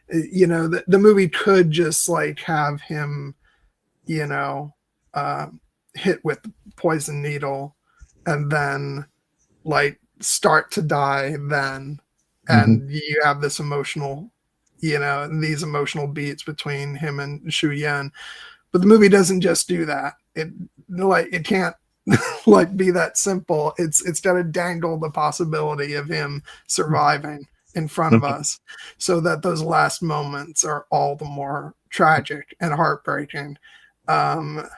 the movie could just like have him, hit with the poison needle and then like start to die then. And you have this emotional, these emotional beats between him and Shu Yan. But the movie doesn't just do that. It can't like be that simple. It's got to dangle the possibility of him surviving in front of us, so that those last moments are all the more tragic and heartbreaking. And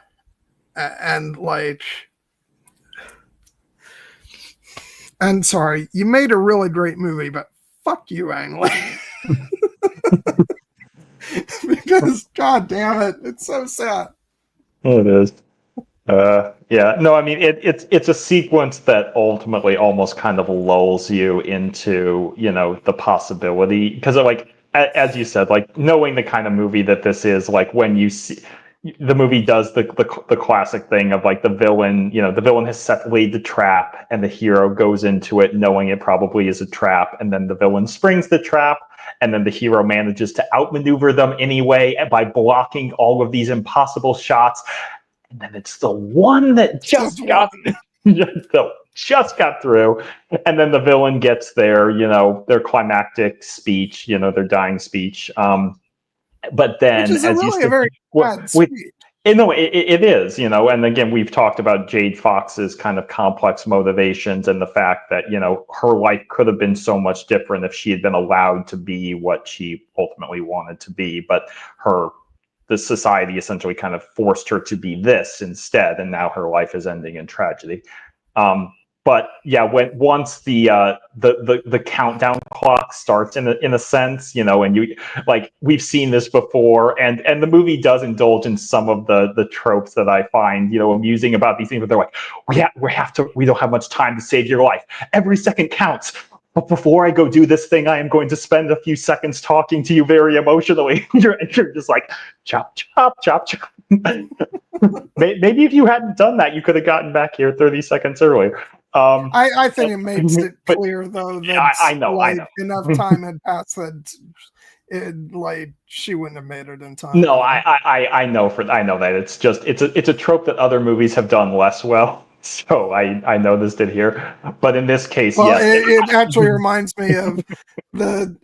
like, and sorry, you made a really great movie, but fuck you, Ang Lee. Because God damn it, it's so sad. Oh, it is. Yeah, no, I mean it's a sequence that ultimately almost kind of lulls you into the possibility, because like as you said, like knowing the kind of movie that this is, like when you see the movie does the classic thing of like the villain has laid the trap and the hero goes into it knowing it probably is a trap, and then the villain springs the trap. And then the hero manages to outmaneuver them anyway by blocking all of these impossible shots. And then it's the one that just got through. And then the villain gets their climactic speech, their dying speech. But then, which is really a very bad speech. No, it is, and again, we've talked about Jade Fox's kind of complex motivations and the fact that, her life could have been so much different if she had been allowed to be what she ultimately wanted to be. But the society essentially kind of forced her to be this instead, and now her life is ending in tragedy. But yeah, once the countdown clock starts in a sense, and you like we've seen this before, and the movie does indulge in some of the tropes that I find amusing about these things. But they're like, we don't have much time to save your life. Every second counts. But before I go do this thing, I am going to spend a few seconds talking to you very emotionally. You're just like, chop, chop, chop, chop. Maybe if you hadn't done that, you could have gotten back here 30 seconds earlier. I think it makes it clear, though, that I know. enough time had passed that she wouldn't have made it in time. No, I know that it's a trope that other movies have done less well. So I know this did here, but in this case, well, yes, it actually reminds me of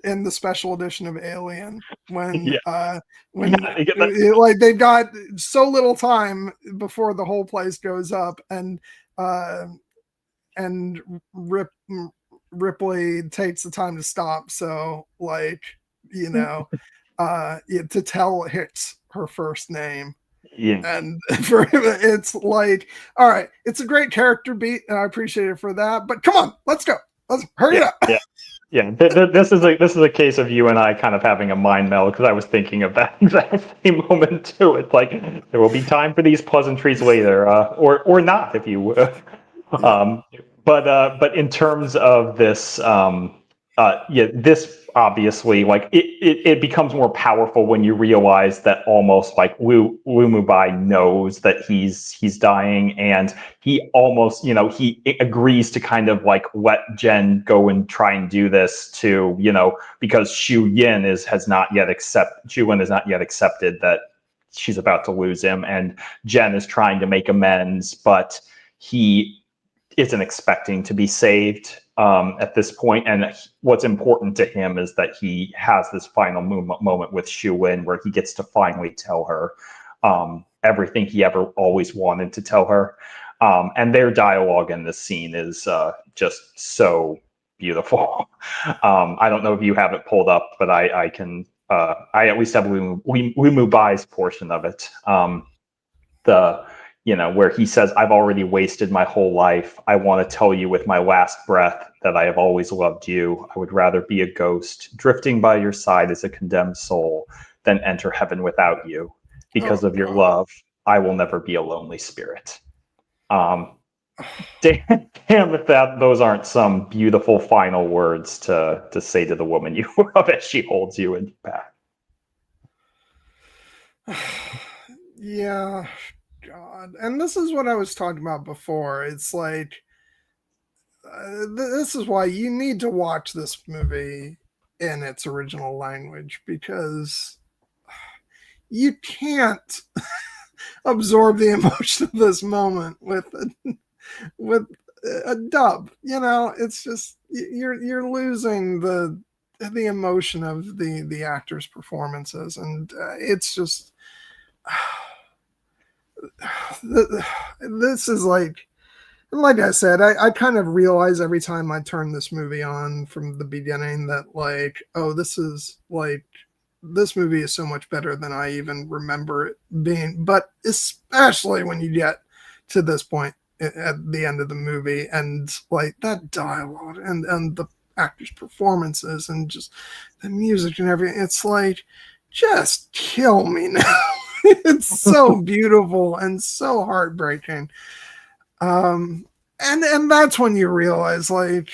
in the special edition of Alien when they've got so little time before the whole place goes up, and Ripley takes the time to stop, so to tell Hicks her first name. Yeah. And for him, it's like, all right, it's a great character beat, and I appreciate it for that. But come on, let's go. Let's hurry Yeah, up. yeah. Yeah, this is a case of you and I kind of having a mind meld because I was thinking of that exact same moment too. It's like there will be time for these pleasantries later, or not if you will. Yeah. But in terms of this, yeah, this obviously like it becomes more powerful when you realize that almost like Wu Mubai knows that he's dying, and he almost he agrees to kind of like let Jen go and try and do this to because Xu Yin has not yet accepted that she's about to lose him, and Jen is trying to make amends, but he isn't expecting to be saved at this point. And what's important to him is that he has this final moment with Xu Yin where he gets to finally tell her everything he ever always wanted to tell her. And their dialogue in this scene is just so beautiful. I don't know if you have it pulled up, but I can. I at least have Limu Bai's portion of it. The where he says, "I've already wasted my whole life. I want to tell you with my last breath that I have always loved you. I would rather be a ghost drifting by your side as a condemned soul than enter heaven without you. Oh Because of your God. love, I will never be a lonely spirit." Um, damn if those aren't some beautiful final words to say to the woman you love as she holds you in back. Yeah. God. And this is what I was talking about before. It's like this is why you need to watch this movie in its original language, because you can't absorb the emotion of this moment with a dub. It's just you're losing the emotion of the actors' performances, and it's just this is like I said, I kind of realize every time I turn this movie on from the beginning that like, oh, this movie is so much better than I even remember it being. But especially when you get to this point at the end of the movie, and like that dialogue and the actors' performances and just the music and everything, it's like, just kill me now. It's so beautiful and so heartbreaking. And that's when you realize, like,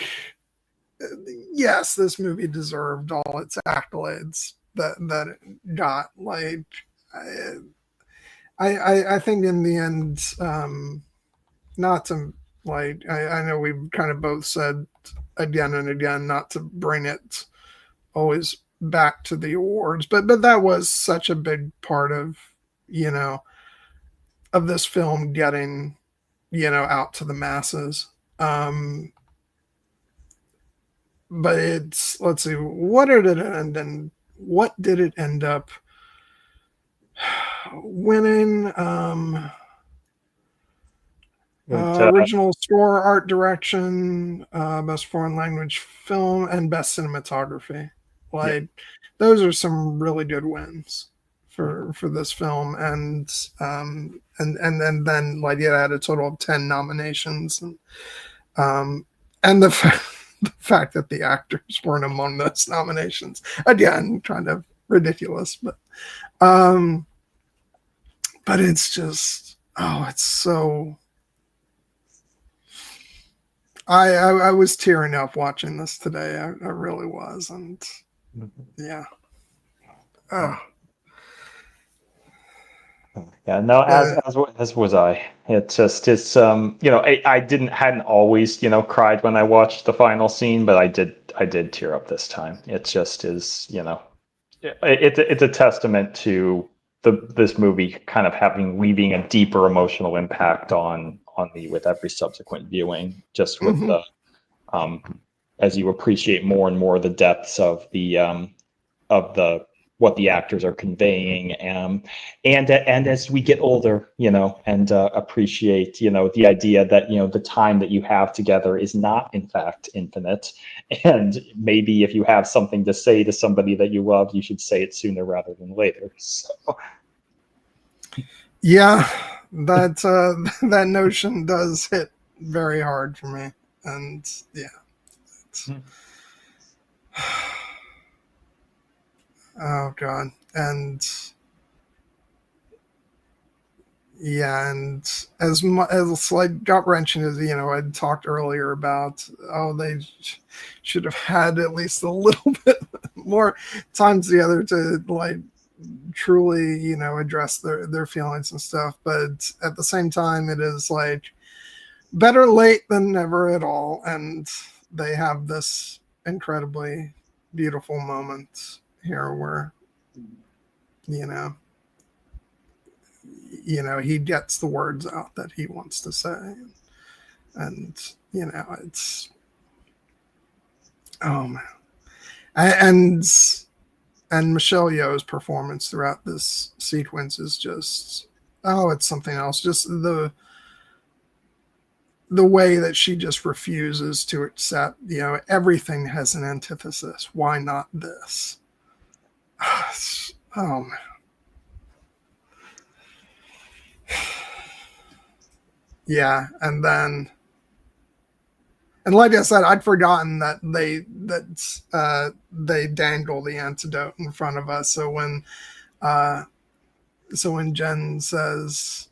yes, this movie deserved all its accolades that it got. Like, I think in the end, not to like, I know we've kind of both said again and again not to bring it always back to the awards, but that was such a big part of you know of this film getting out to the masses. Um, but it's, let's see, what did it end up winning? It, Original score, art direction, best foreign language film, and best cinematography. yeah. Like, those are some really good wins for this film, and then like it had a total of 10 nominations, um, and the fact that the actors weren't among those nominations, again, kind of ridiculous, um, but it's just, oh, it's so. I was tearing up watching this today. I really was, and yeah. Oh, Yeah, no, uh, as was I. It's I hadn't always cried when I watched the final scene, but I did tear up this time. It just is it's a testament to this movie kind of leaving a deeper emotional impact on me with every subsequent viewing. Just with mhm. the um as you appreciate more and more the depths of the what the actors are conveying, and as we get older, and appreciate, the idea that the time that you have together is not in fact infinite, and maybe if you have something to say to somebody that you love, you should say it sooner rather than later. So Yeah, that that notion does hit very hard for me, and yeah. Mhm. Oh God. And yeah, and as like gut wrenching as I'd talked earlier about, oh, they should have had at least a little bit more time together to like truly address their feelings and stuff. But at the same time, it is like better late than never at all, and they have this incredibly beautiful moment here where you know he gets the words out that he wants to say, and it's oh man. And Michelle Yeoh's performance throughout this sequence is just it's something else. Just the way that she just refuses to accept, everything has an antithesis. Why not this? Oh man. Yeah, and like I said, I'd forgotten that they dangle the antidote in front of us. So when Jen says,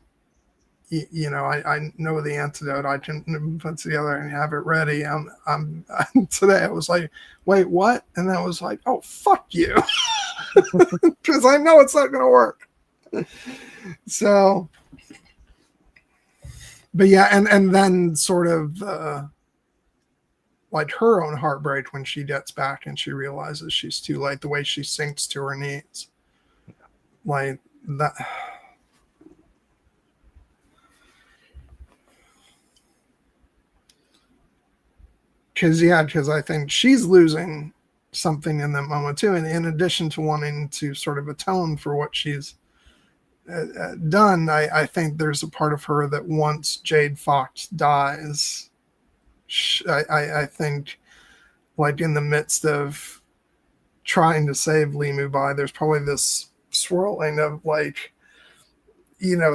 I know the antidote, I can put together and have it ready. I'm today. I was like, wait, what? And I was like, oh, fuck you, because I know it's not going to work. So, but yeah, and then sort of like her own heartbreak when she gets back and she realizes she's too late. The way she sinks to her knees, like that. Because I think she's losing something in that moment too. And in addition to wanting to sort of atone for what she's done, I think there's a part of her that once Jade Fox dies, I think, like in the midst of trying to save Li Mubai, there's probably this swirling of like,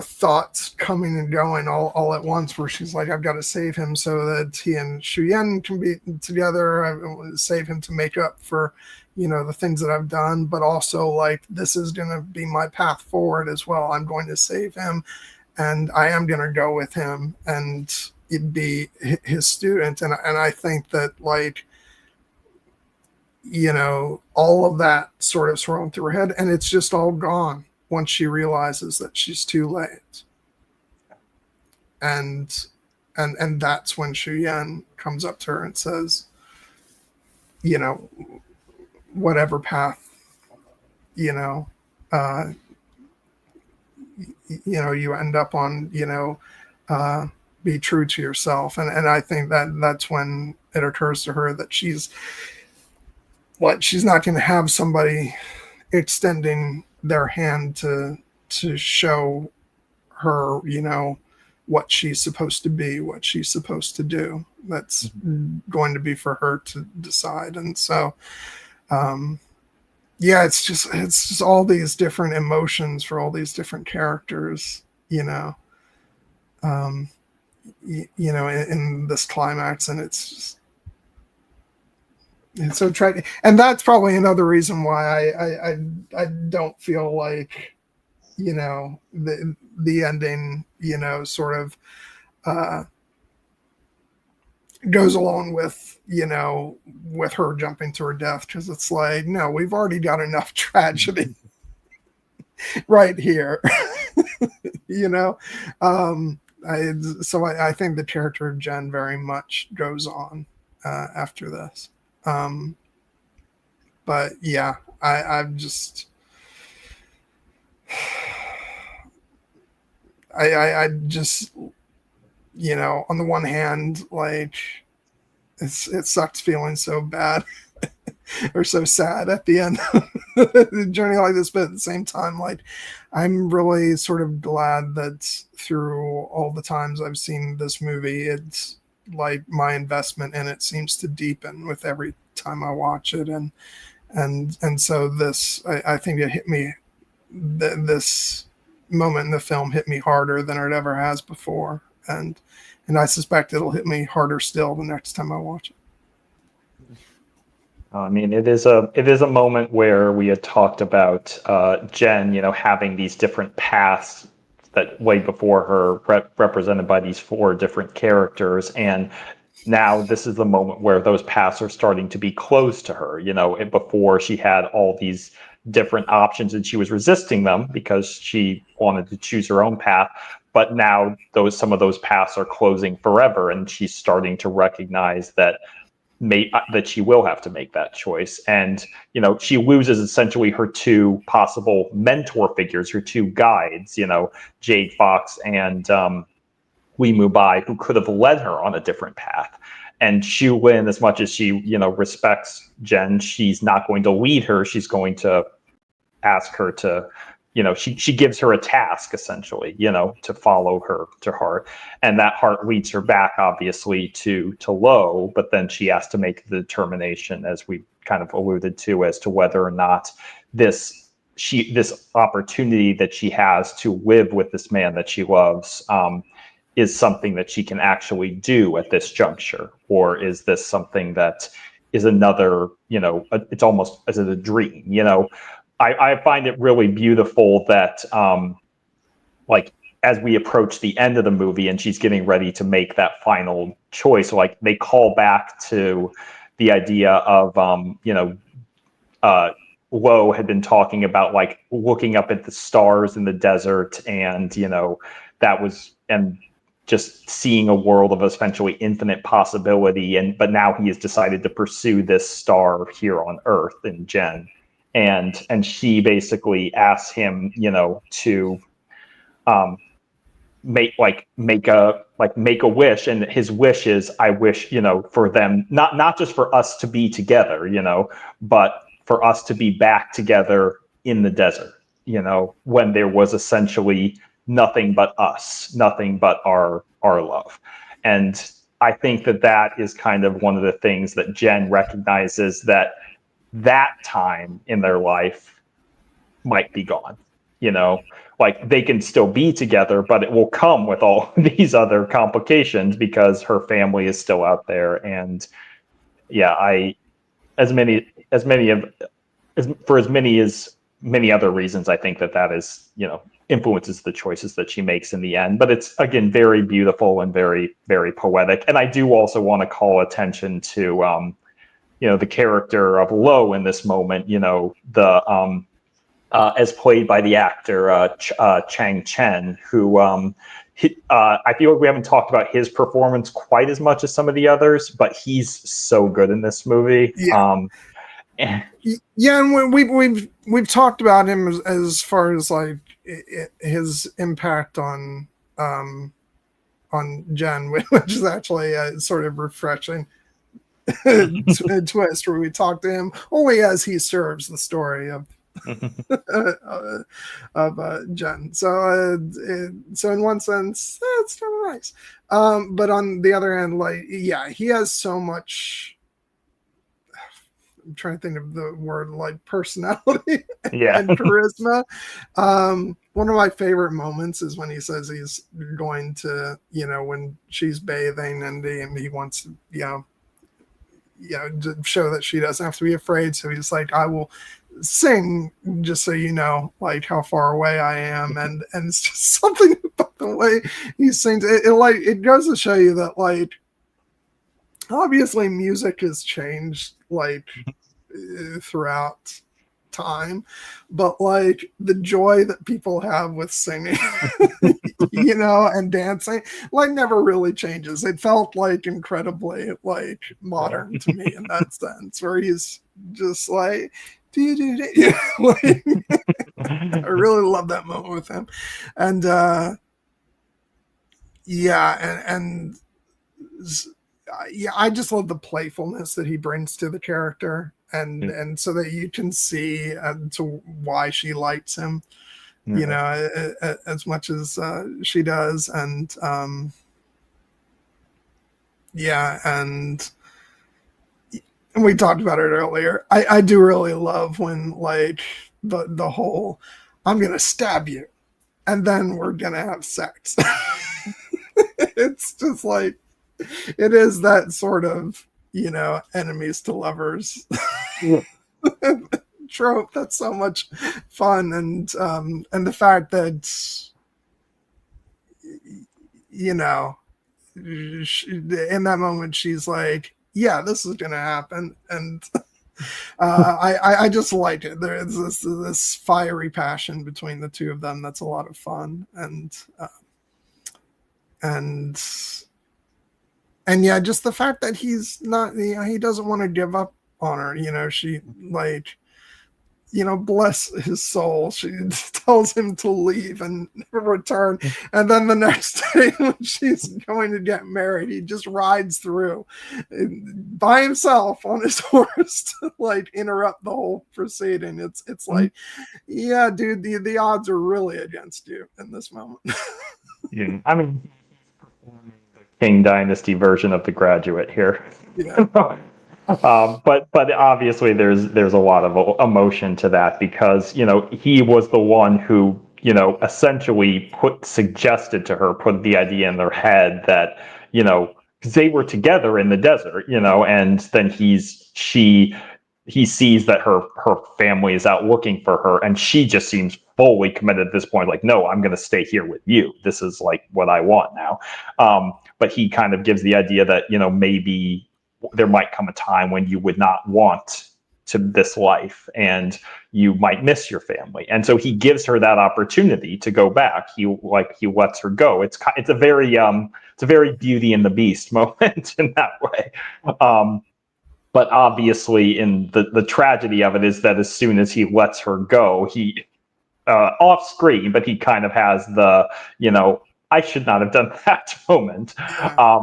thoughts coming and going all at once, where she's like, I've got to save him so that he and Shu Yan can be together. I save him to make up for, the things that I've done, but also like, this is going to be my path forward as well. I'm going to save him, and I am going to go with him and be his student. And I think that like, all of that sort of swirling through her head, and it's just all gone once she realizes that she's too late. And that's when Shu Yan comes up to her and says, whatever path, uh, you end up on, be true to yourself. And I think that's when it occurs to her that she's not going to have somebody extending their hand to show her, what she's supposed to be, what she's supposed to do. That's going to be for her to decide. And so, yeah, it's just all these different emotions for all these different characters, in this climax, and it's so tragic. And that's probably another reason why I don't feel like, the ending, sort of goes along with, with her jumping to her death, because it's like, no, we've already got enough tragedy right here. I think the character of Jen very much goes on after this. But yeah, I'm just I just, on the one hand, like it sucks feeling so bad or so sad at the end of the journey like this, but at the same time, like I'm really sort of glad that through all the times I've seen this movie, it's like my investment in it seems to deepen with every time I watch it, and so this, I think it hit me, this moment in the film hit me harder than it ever has before, and I suspect it'll hit me harder still the next time I watch it. I mean, it is a moment where we had talked about Jen, having these different paths that way before her, represented by these four different characters, and now this is the moment where those paths are starting to be closed to her. Before she had all these different options and she was resisting them because she wanted to choose her own path. But now some of those paths are closing forever, and she's starting to recognize that she will have to make that choice. And she loses essentially her two possible mentor figures, her two guides, Jade Fox and Lee Mubai, who could have led her on a different path. And Xu Lin, as much as she respects Jen, she's not going to lead her. She's going to ask her to, she gives her a task essentially, to follow her to heart, and that heart leads her back obviously to Lo, but then she has to make the determination, as we kind of alluded to, as to whether or not this opportunity that she has to live with this man that she loves is something that she can actually do at this juncture, or is this something that is another, it's almost as a dream, I find it really beautiful that, like, as we approach the end of the movie and she's getting ready to make that final choice, like, they call back to the idea of, Lo had been talking about, like, looking up at the stars in the desert, and, that was, and just seeing a world of essentially infinite possibility. But now he has decided to pursue this star here on Earth in Jen. And she basically asks him, to make a wish, and his wish is, I wish, for them, not just for us to be together, but for us to be back together in the desert, when there was essentially nothing but us, nothing but our love. And I think that is kind of one of the things that Jen recognizes, that time in their life might be gone, like, they can still be together, but it will come with all these other complications because her family is still out there. And yeah, as many as many other reasons, I think that is, influences the choices that she makes in the end. But it's, again, very beautiful and very, very poetic. And I do also want to call attention to the character of Lo in this moment, as played by the actor Chang Chen, who I feel like we haven't talked about his performance quite as much as some of the others, but he's so good in this movie. Yeah. Yeah, and we've talked about him as far as, like, his impact on Jen, which is actually sort of refreshing. Twist where we talk to him only as he serves the story of Jen. So in one sense, it's kind of nice. But on the other hand, like, yeah, he has so much. I'm trying to think of the word, like, personality and charisma. One of my favorite moments is when he says he's going to, when she's bathing and he wants to, to show that she doesn't have to be afraid. So he's like, I will sing just so you know, like, how far away I am. And it's just something about the way he sings. It goes to show you that, like, obviously music has changed, like, throughout time, but, like, the joy that people have with singing, and dancing, like, never really changes. It felt, like, incredibly, like, modern to me in that sense, where he's just like, like, I really love that moment with him. And and I just love the playfulness that he brings to the character, and so that you can see to why she likes him, as much as she does. And and we talked about it earlier. I do really love when, like, the whole, I'm gonna stab you and then we're gonna have sex. It's just like, it is that sort of, enemies to lovers trope that's so much fun, and the fact that, you know, in that moment she's like, yeah, this is gonna happen, and I just like it. There's this fiery passion between the two of them that's a lot of fun, and yeah, just the fact that he's not, he doesn't want to give up on her. She, like, bless his soul, she tells him to leave and never return. And then the next day when she's going to get married, he just rides through by himself on his horse to, like, interrupt the whole proceeding. It's like, yeah, dude, the odds are really against you in this moment. Yeah, I mean, King Dynasty version of The Graduate here. Yeah. But obviously there's a lot of emotion to that, because he was the one who essentially suggested to her, put the idea in their head that, because they were together in the desert, and then he sees that her family is out looking for her, and she just seems fully committed at this point, like, no, I'm going to stay here with you, this is like what I want now. But he kind of gives the idea that maybe there might come a time when you would not want to this life, and you might miss your family, and so he gives her that opportunity to go back. He lets her go. It's a very Beauty and the Beast moment in that way. But obviously, in the tragedy of it is that as soon as he lets her go, he off screen, but he kind of has the I should not have done that moment. Yeah.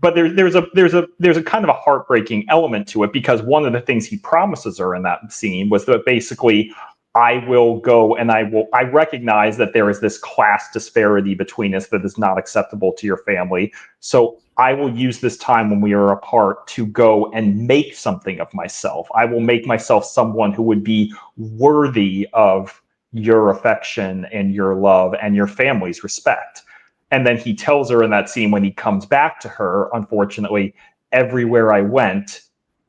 But there's a kind of a heartbreaking element to it, because one of the things he promises her in that scene was that basically, I will go and I recognize that there is this class disparity between us that is not acceptable to your family. So I will use this time when we are apart to go and make something of myself. I will make myself someone who would be worthy of your affection and your love and your family's respect. And then he tells her in that scene, when he comes back to her, unfortunately, everywhere I went,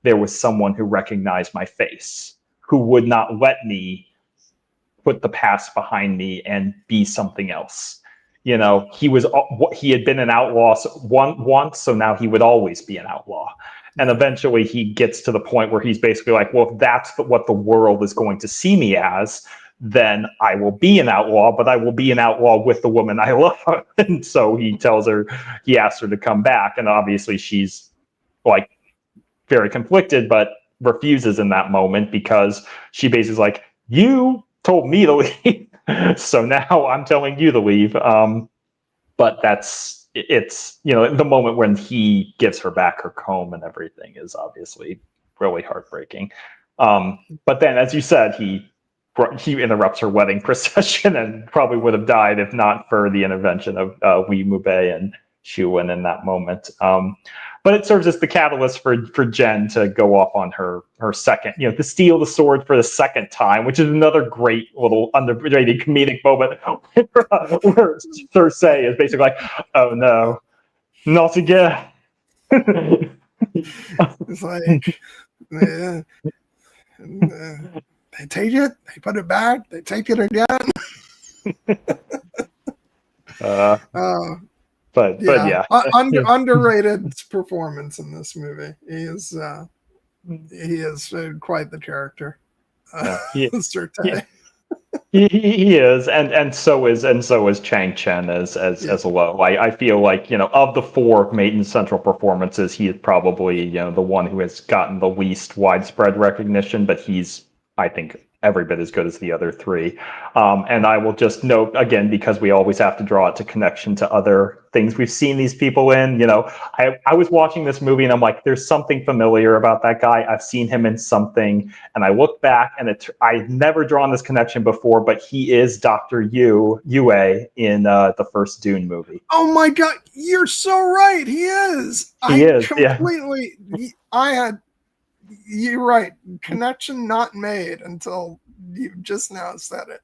there was someone who recognized my face, who would not let me put the past behind me and be something else. He had been an outlaw once, so now he would always be an outlaw. And eventually he gets to the point where he's basically like, well, if that's what the world is going to see me as, then I will be an outlaw, but I will be an outlaw with the woman I love. And so he asks her to come back. And obviously she's, like, very conflicted, but refuses in that moment, because she basically is like, you told me to leave, so now I'm telling you to leave. But it's the moment when he gives her back her comb and everything is obviously really heartbreaking. But then, as you said, he interrupts her wedding procession, and probably would have died if not for the intervention of Wee Mubei and Xu Wen in that moment. But it serves as the catalyst for Jen to go off on her second, to steal the sword for the second time, which is another great little underrated comedic moment where Cersei is basically like, "Oh no, not again." It's like, yeah, they take it, they put it back, they take it again. But yeah, Underrated performance in this movie. He is quite the character. Surtei. He is, and so is Chang Chen as Lo. I feel like, of the four main central performances, he is probably the one who has gotten the least widespread recognition, but he's, I think, every bit as good as the other three. And I will just note again, because we always have to draw it to connection to other things we've seen these people in. I was watching this movie and I'm like, there's something familiar about that guy. I've seen him in something, and I look back and I've never drawn this connection before, but he is Dr. Yue in the first Dune movie. Oh my God, you're so right. He is. Completely. Yeah. You're right. Connection not made until you just now said it.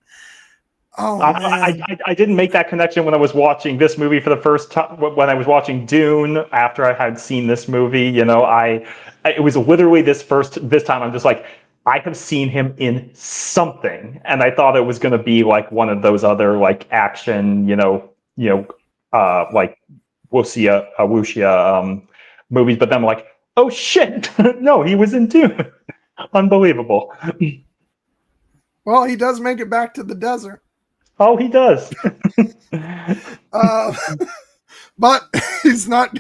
Oh man. I didn't make that connection when I was watching this movie for the first time. When I was watching Dune after I had seen this movie, it was literally this time I'm just like, I have seen him in something, and I thought it was going to be like one of those other like action, like wuxia movies. But then I'm like, oh shit, no, he was in Dune. Unbelievable. Well, he does make it back to the desert. Oh, he does. Uh, but he's not.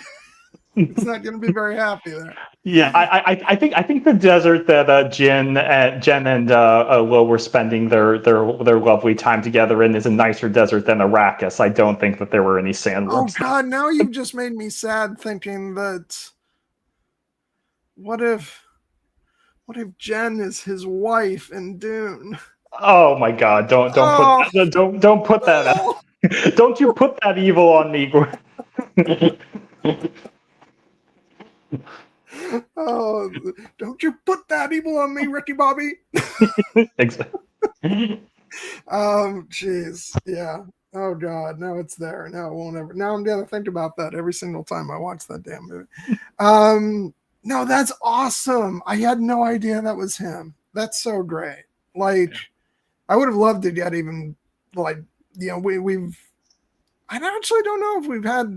He's not going to be very happy there. Yeah, I think the desert that Jen and Will were spending their lovely time together in is a nicer desert than Arrakis. I don't think that there were any Oh sandworms. God! Now you've just made me sad thinking that. What if Jen is his wife in Dune? Oh my God! Oh, Don't put that out. no. Don't you put that evil on me. Oh, don't you put that evil on me, Ricky Bobby. Exactly. Jeez. Yeah. Oh God, now it's there. Now it won't ever. Now I'm gonna think about that every single time I watch that damn movie. No, that's awesome. I had no idea that was him. That's so great. Like, I would have loved to get even like, we've. I actually don't know if we've had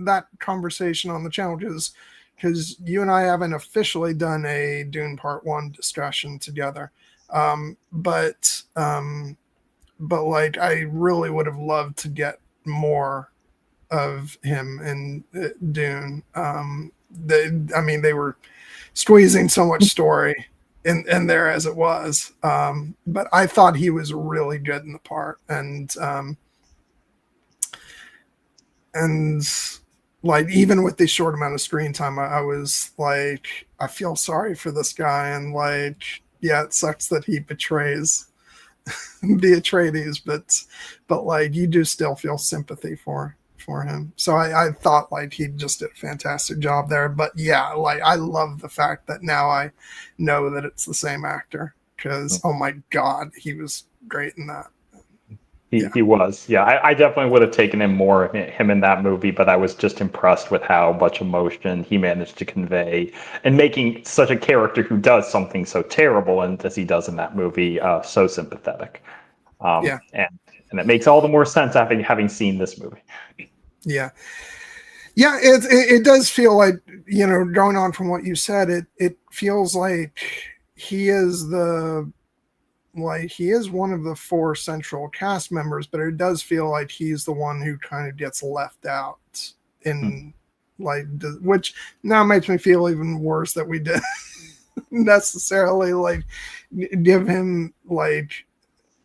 that conversation on the channel because you and I haven't officially done a Dune Part 1 discussion together. But like I really would have loved to get more of him in Dune. They were squeezing so much story in there as it was. But I thought he was really good in the part, and like even with this short amount of screen time, I was like, I feel sorry for this guy, and like, yeah, it sucks that he betrays the Atreides, but like you do still feel sympathy for him. So I thought like he just did a fantastic job there. But yeah, like I love the fact that now I know that it's the same actor because oh my God, he was great in that. He was. Yeah, I definitely would have taken him in that movie, but I was just impressed with how much emotion he managed to convey and making such a character who does something so terrible and as he does in that movie so sympathetic. Yeah. And it makes all the more sense having seen this movie. Yeah. Yeah, it does feel like, going on from what you said, it feels like he is he is one of the 4 central cast members, but it does feel like he's the one who kind of gets left out in which now makes me feel even worse that we didn't necessarily like give him like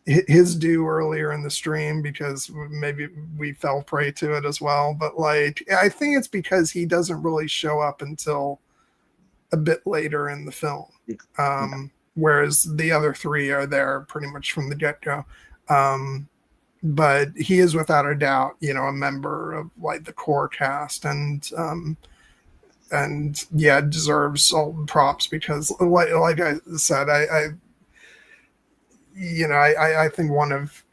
his due earlier in the stream because maybe we fell prey to it as well. But like, I think it's because he doesn't really show up until a bit later in the film. Whereas the other 3 are there pretty much from the get-go. But he is without a doubt, a member of like the core cast and yeah, deserves all the props because like I said, I think one of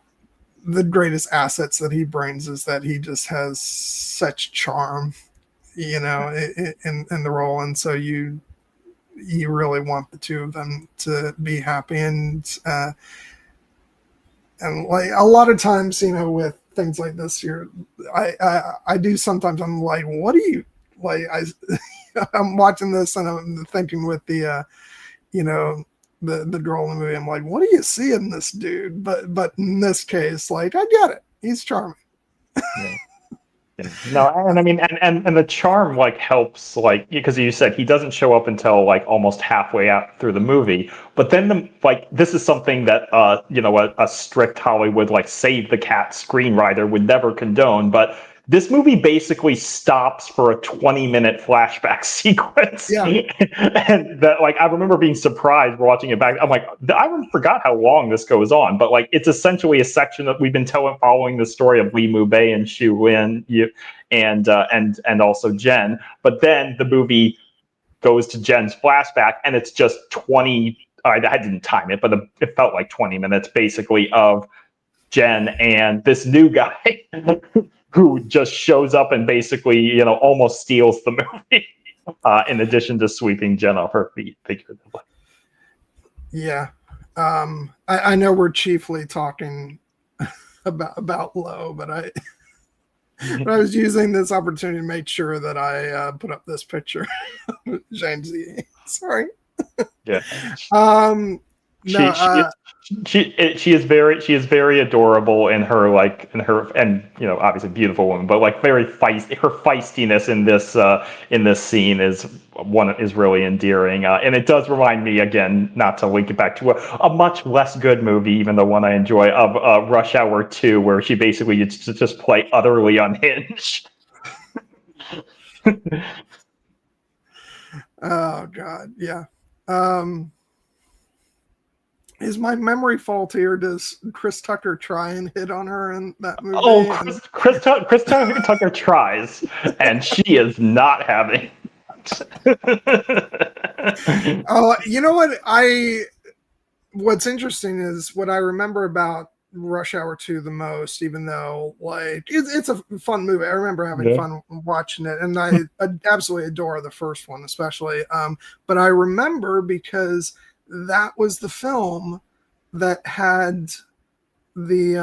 the greatest assets that he brings is that he just has such charm, in the role. And so you really want the 2 of them to be happy. And like a lot of times, with things like this, I do sometimes I'm like, what do you like? I'm watching this and I'm thinking with the the girl in the movie, I'm like, what do you see in this dude? But in this case, like I get it. He's charming. Yeah. No, and I mean, and the charm like helps, like because you said he doesn't show up until like almost halfway out through the movie, but then this is something that a strict Hollywood like save the cat screenwriter would never condone, but this movie basically stops for a 20-minute flashback sequence. Yeah. And that, like, I remember being surprised watching it back. I'm like, I forgot how long this goes on, but like, it's essentially a section that we've been following the story of Li Mubei and Xu Lin, and also Jen. But then the movie goes to Jen's flashback, and it's just 20. I didn't time it, but it felt like 20 minutes basically of Jen and this new guy who just shows up and basically, almost steals the movie. In addition to sweeping Jen off her feet figuratively. Yeah. I know we're chiefly talking about Low, but I was using this opportunity to make sure that I put up this picture. Zhang Ziyi. Sorry. Yeah. No. She is very adorable in her obviously beautiful woman, but like very feisty. Her feistiness in this scene is really endearing, and it does remind me, again, not to link it back to a much less good movie, even the one I enjoy, of Rush Hour 2, where she basically just play utterly unhinged. Oh God, yeah. Is my memory faulty, or does Chris Tucker try and hit on her in that movie? Oh, Chris Tucker tries, and she is not having it. Oh, you know what? What's interesting is what I remember about Rush Hour 2 the most, even though like it's a fun movie. I remember having fun watching it, and I absolutely adore the first one, especially. But I remember because that was the film that had the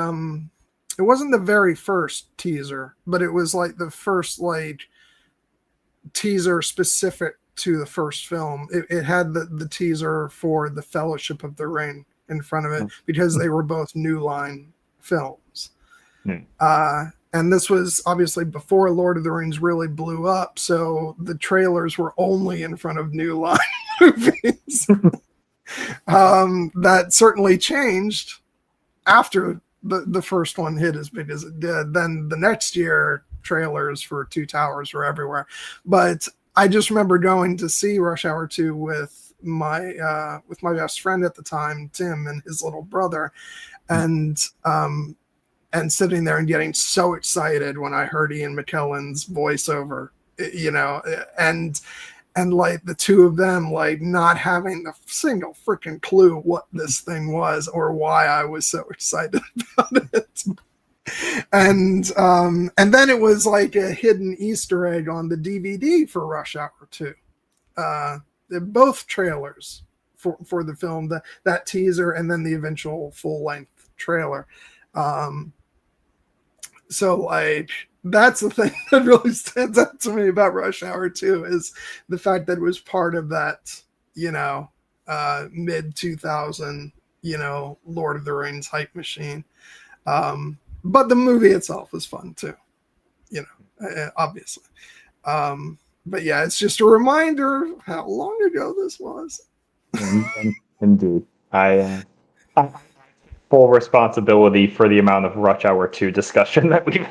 it wasn't the very first teaser, but it was like the first like teaser specific to the first film. It had the teaser for the Fellowship of the Ring in front of it because they were both New Line films. And this was obviously before Lord of the Rings really blew up, so the trailers were only in front of New Line movies. That certainly changed after the first one hit as big as it did. Then the next year, trailers for Two Towers were everywhere. But I just remember going to see Rush Hour 2 with my best friend at the time, Tim, and his little brother, and sitting there and getting so excited when I heard Ian McKellen's voiceover, and like the two of them like not having a single freaking clue what this thing was or why I was so excited about it. And then it was like a hidden Easter egg on the DVD for Rush Hour 2. Both trailers for the film, that teaser and then the eventual full-length trailer. So like that's the thing that really stands out to me about Rush Hour 2 is the fact that it was part of that, mid 2000, Lord of the Rings hype machine. But the movie itself is fun too, obviously. But yeah, it's just a reminder of how long ago this was. Indeed. I full responsibility for the amount of Rush Hour 2 discussion that we've.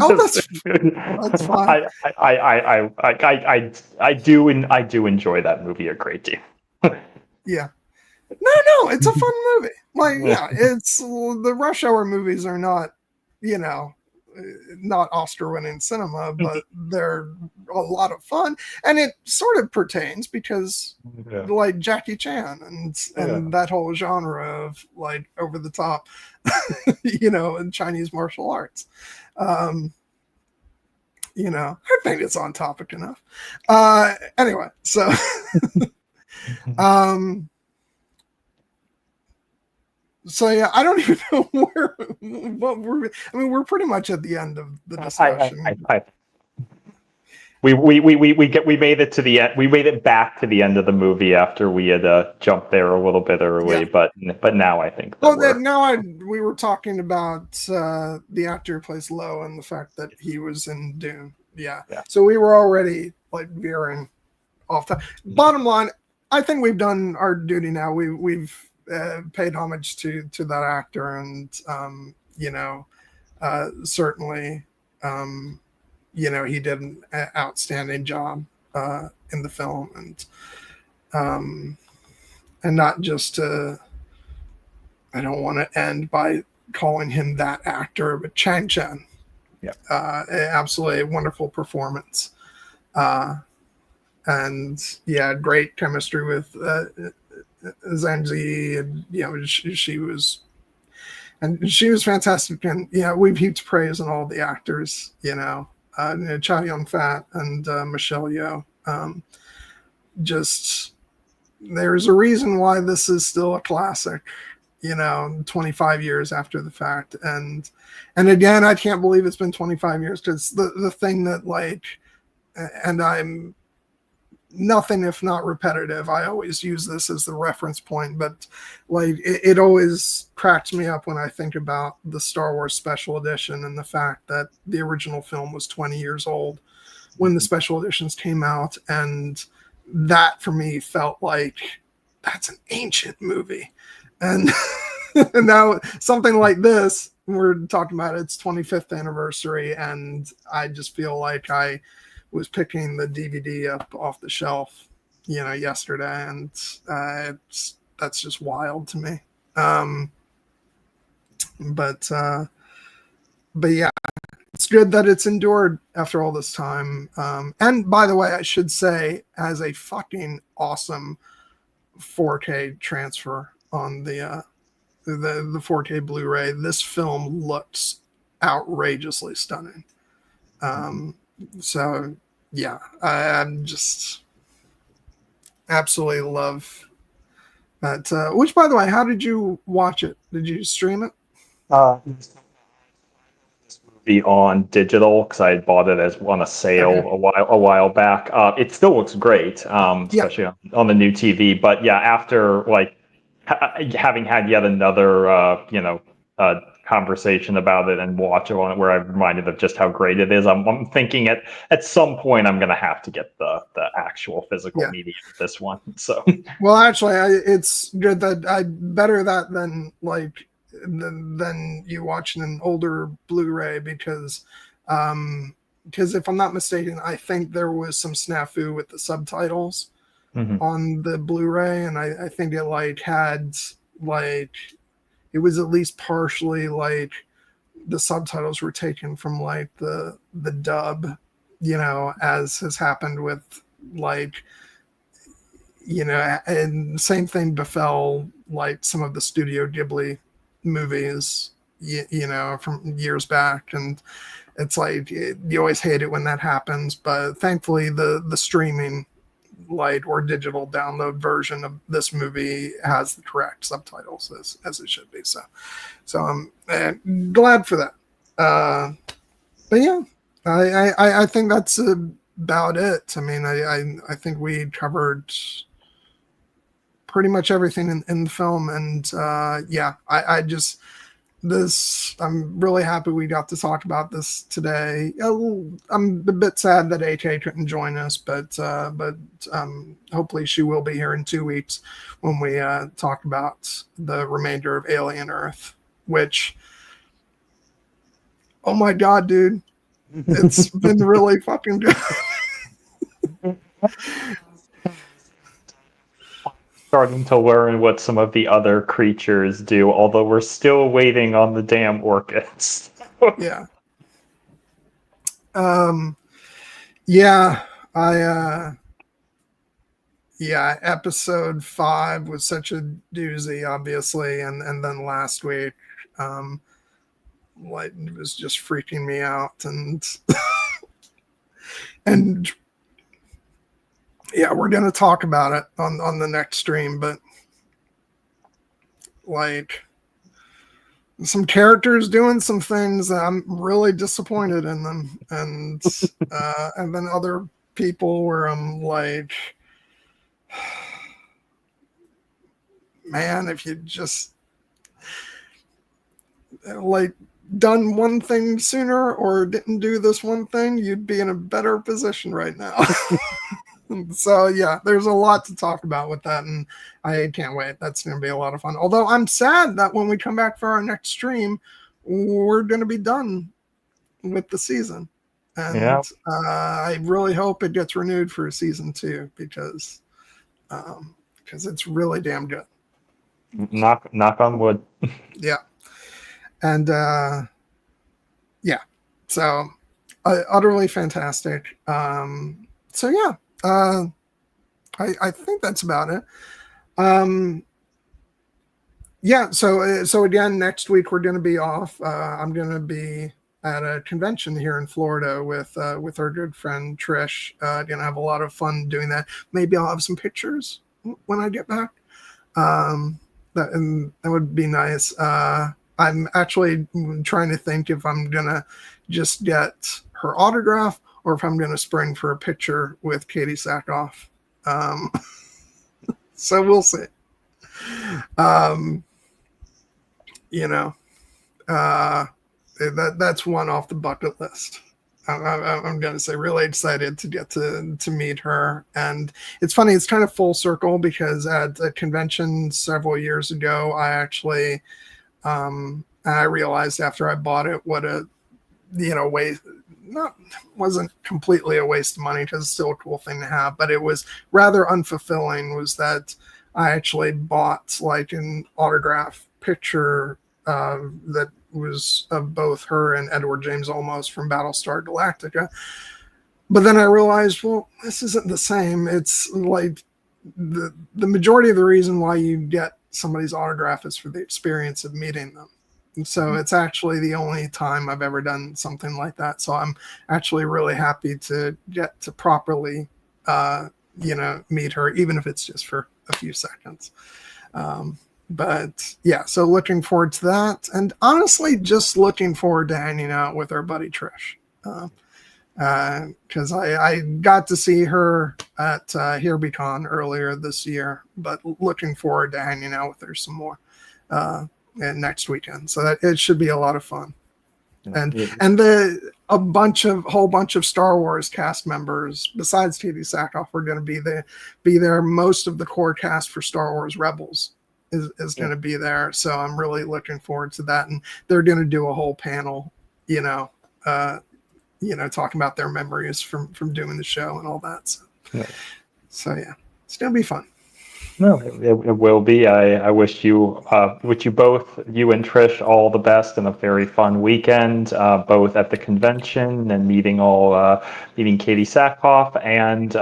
Oh, that's fine. I do enjoy that movie a great deal. Yeah. No, it's a fun movie. Like, yeah, it's the Rush Hour movies are not, not Oscar-winning cinema, but they're a lot of fun, and it sort of pertains because, like Jackie Chan and that whole genre of like over the top, and Chinese martial arts. I think it's on topic enough. Anyway, so. So yeah, I don't even know we're pretty much at the end of the discussion. We made it to the end. We made it back to the end of the movie after we had jumped there a little bit early, but now I think. We were talking about the actor who plays Low and the fact that he was in Dune. Yeah. So we were already like veering off. Bottom line, I think we've done our duty now. We've paid homage to that actor, and certainly he did an outstanding job in the film, and not just I don't want to end by calling him that actor, but Chang Chen, absolutely a wonderful performance, and great chemistry with Zhang Ziyi, and she was and she was fantastic. And we've heaped praise on all the actors, Chow Yun-fat and Michelle Yeoh. Just there's a reason why this is still a classic, 25 years after the fact. And again, I can't believe it's been 25 years, because the thing that, like, and I'm nothing if not repetitive, I always use this as the reference point, but like it always cracks me up when I think about the Star Wars special edition and the fact that the original film was 20 years old when the special editions came out. And that for me felt like that's an ancient movie. And now something like this, we're talking about its 25th anniversary, and I just feel like I was picking the DVD up off the shelf, yesterday, and that's just wild to me. But yeah, it's good that it's endured after all this time. And by the way, I should say, as a fucking awesome 4K transfer on the 4K Blu-ray, this film looks outrageously stunning. So yeah, I'm just absolutely love that. Which, by the way, how did you watch it? Did you stream it? Be on digital because I bought it as on a sale a while back. It still looks great, especially on the new TV. But yeah, after like having had yet another conversation about it and watch it on it, where I'm reminded of just how great it is, I'm thinking at some point I'm going to have to get the actual physical media of this one. So well, actually, it's good that I better that than like than you watching an older Blu-ray, because if I'm not mistaken, I think there was some snafu with the subtitles on the Blu-ray, and I think it like had like it was at least partially like the subtitles were taken from like the dub, as has happened with like and same thing befell like some of the Studio Ghibli movies, from years back. And it's like you always hate it when that happens, but thankfully the streaming light or digital download version of this movie has the correct subtitles as it should be. So I'm glad for that. But yeah, I think that's about it. I mean, I think we covered pretty much everything in the film, and I just I'm really happy we got to talk about this today. I'm a bit sad that AK couldn't join us, but hopefully she will be here in 2 weeks when we talk about the remainder of Alien Earth, which, oh my god, dude, it's been really fucking good. Starting to learn what some of the other creatures do, although we're still waiting on the damn orchids. Yeah. Yeah, episode 5 was such a doozy, obviously, and then last week, like, it was just freaking me out, and and yeah, we're gonna talk about it on the next stream, but like some characters doing some things that I'm really disappointed in them, and then other people where I'm like, man, if you just like done one thing sooner or didn't do this one thing, you'd be in a better position right now. So yeah, there's a lot to talk about with that, and I can't wait. That's going to be a lot of fun. Although I'm sad that when we come back for our next stream, we're going to be done with the season, and I really hope it gets renewed for season 2, because it's really damn good. Knock on wood. Yeah, and yeah, so utterly fantastic. So yeah. I think that's about it. yeah, so again, next week we're going to be off. I'm going to be at a convention here in Florida with our good friend Trish. Going to have a lot of fun doing that. Maybe I'll have some pictures when I get back. That would be nice. I'm actually trying to think if I'm going to just get her autograph or if I'm going to spring for a picture with Katie Sackhoff. So we'll see. You know, that's one off the bucket list. I'm going to say really excited to get to meet her. And it's funny, it's kind of full circle because at a convention several years ago, I actually, I realized after I bought it what a, wasn't completely a waste of money because it's still a cool thing to have, but it was rather unfulfilling was that I actually bought like an autograph picture that was of both her and Edward James Olmos from Battlestar Galactica. But then I realized, well, this isn't the same. It's like the majority of the reason why you get somebody's autograph is for the experience of meeting them. And so it's actually the only time I've ever done something like that. So I'm actually really happy to get to properly, meet her, even if it's just for a few seconds. But yeah, so looking forward to that. And honestly, just looking forward to hanging out with our buddy Trish. Because I got to see her at HereBeCon earlier this year, but looking forward to hanging out with her some more next weekend. So that it should be a lot of fun. And a whole bunch of Star Wars cast members besides Katie Sackhoff are going to be there. Most of the core cast for Star Wars Rebels is going to be there. So I'm really looking forward to that. And they're going to do a whole panel, talking about their memories from doing the show and all that. So yeah, it's going to be fun. No, it will be. I wish you both, you and Trish, all the best and a very fun weekend, both at the convention and meeting Katie Sackhoff, and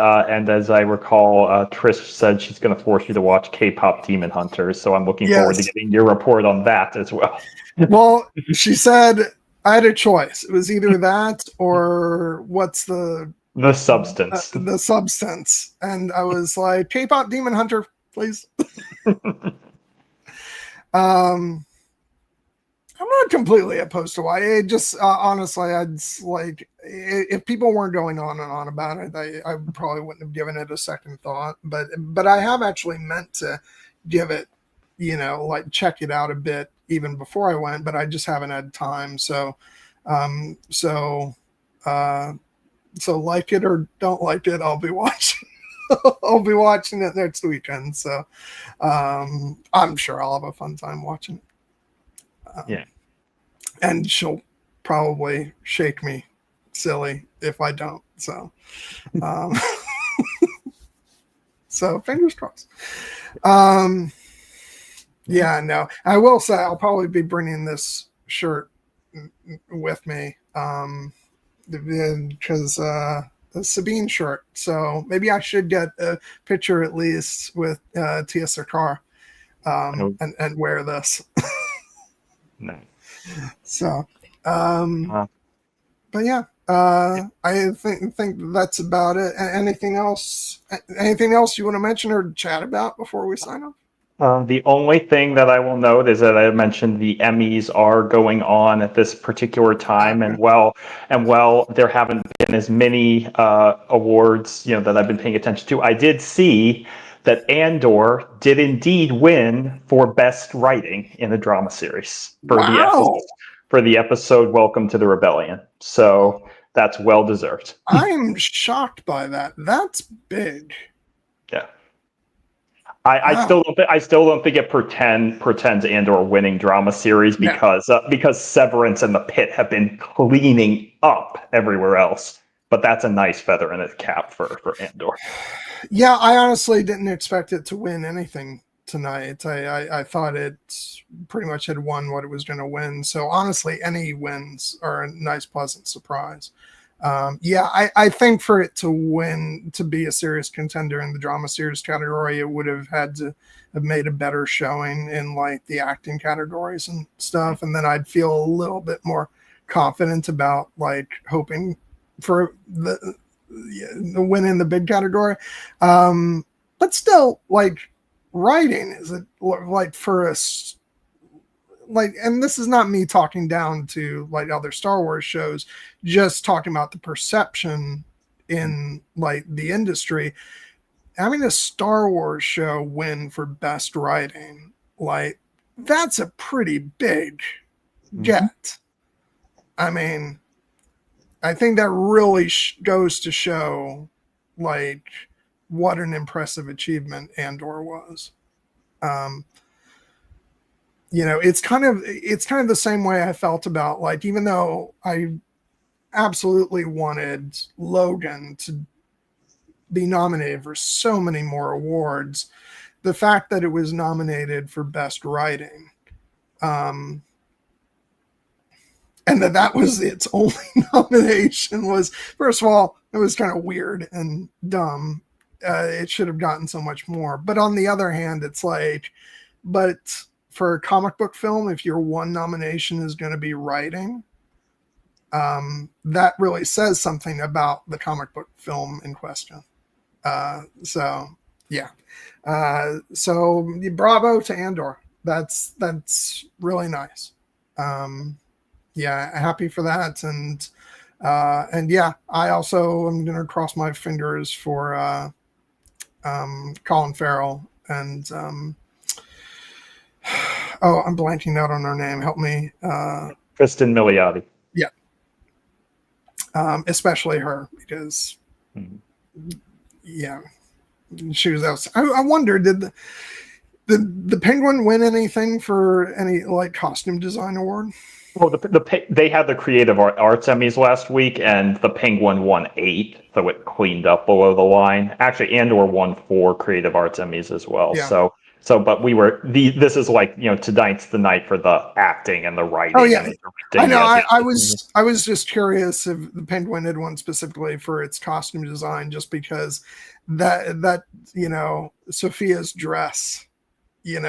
as I recall, Trish said she's going to force you to watch K-pop Demon Hunters. So I'm looking forward to getting your report on that as well. Well, she said I had a choice. It was either that or what's the substance. The substance, and I was like, K-pop Demon Hunter, please. I'm not completely opposed to why. It just honestly, I'd like if people weren't going on and on about it, I probably wouldn't have given it a second thought. But I have actually meant to give it, check it out a bit even before I went, but I just haven't had time. So like it or don't like it, I'll be watching. I'll be watching it next weekend. So I'm sure I'll have a fun time watching it. And she'll probably shake me silly if I don't. So so fingers crossed. Yeah, no, I will say I'll probably be bringing this shirt with me because the Sabine shirt. So maybe I should get a picture at least with Tia Sarkar and wear this. Nice. So, but yeah, I think that's about it. Anything else? Anything else you want to mention or chat about before we sign off? The only thing that I will note is that I mentioned the Emmys are going on at this particular time, and while there haven't been as many awards, that I've been paying attention to, I did see that Andor did indeed win for Best Writing in a Drama Series for the episode Welcome to the Rebellion. So that's well deserved. I'm shocked by that. That's big. Yeah. I still don't think it pretends Andor winning drama series because Severance and The Pit have been cleaning up everywhere else. But that's a nice feather in its cap for Andor. Yeah, I honestly didn't expect it to win anything tonight. I thought it pretty much had won what it was going to win. So honestly, any wins are a nice, pleasant surprise. Yeah, I think for it to win, to be a serious contender in the drama series category, it would have had to have made a better showing in like the acting categories and stuff, and then I'd feel a little bit more confident about like hoping for the win in the big category. But still, like writing is it like for us, like, and this is not me talking down to like other Star Wars shows, just talking about the perception in like the industry. Having a Star Wars show win for best writing, like that's a pretty big get. I mean, I think that really goes to show like what an impressive achievement Andor was. Um, it's kind of the same way I felt about like, even though I absolutely wanted Logan to be nominated for so many more awards, the fact that it was nominated for best writing, and that was its only nomination, was, first of all, it was kind of weird and dumb. It should have gotten so much more. But on the other hand, it's like, but for a comic book film, if your one nomination is going to be writing, that really says something about the comic book film in question. So yeah. So bravo to Andor. That's really nice. Yeah, happy for that. And yeah, I also am going to cross my fingers for Colin Farrell and oh, I'm blanking out on her name. Help me. Kristen Milioti. Yeah. Especially her, because yeah, she was out. I wonder, did the Penguin win anything for any like costume design award? Well, they had the Creative Arts Emmys last week, and the Penguin won 8, so it cleaned up below the line. Actually, Andor won 4 Creative Arts Emmys as well. Yeah. But this is like, tonight's the night for the acting and the writing. Oh yeah, and I know. I was just curious if the Penguin had won specifically for its costume design, just because that Sophia's dress, in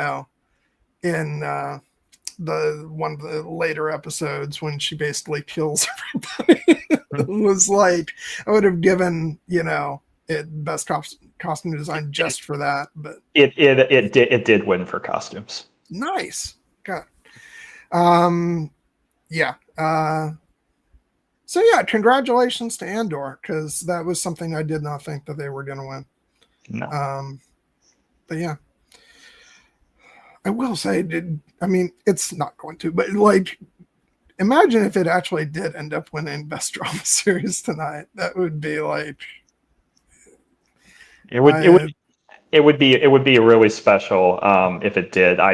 the one of the later episodes when she basically kills everybody was like, I would have given it best costume design just for that. But it did win for costumes. Nice. God. Yeah. So yeah, congratulations to Andor, because that was something I did not think that they were going to win. No. But yeah, I will say, it's not going to, but like, imagine if it actually did end up winning best drama series tonight. That would be like, it would be really special if it did. I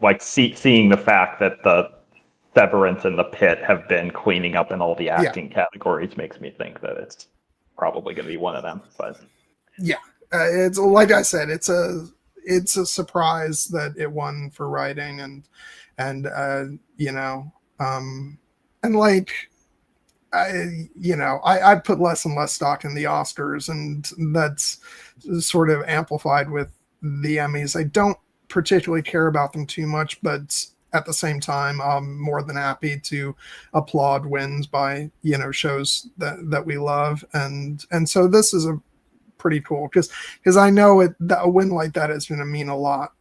like seeing the fact that the Severance and the Pit have been cleaning up in all the acting categories makes me think that it's probably going to be one of them. But yeah, it's like I said, it's a surprise that it won for writing, and like, I put less and less stock in the Oscars, and that's sort of amplified with the Emmys. I don't particularly care about them too much, but at the same time, I'm more than happy to applaud wins by shows that we love, and so this is a pretty cool, because I know that a win like that is going to mean a lot,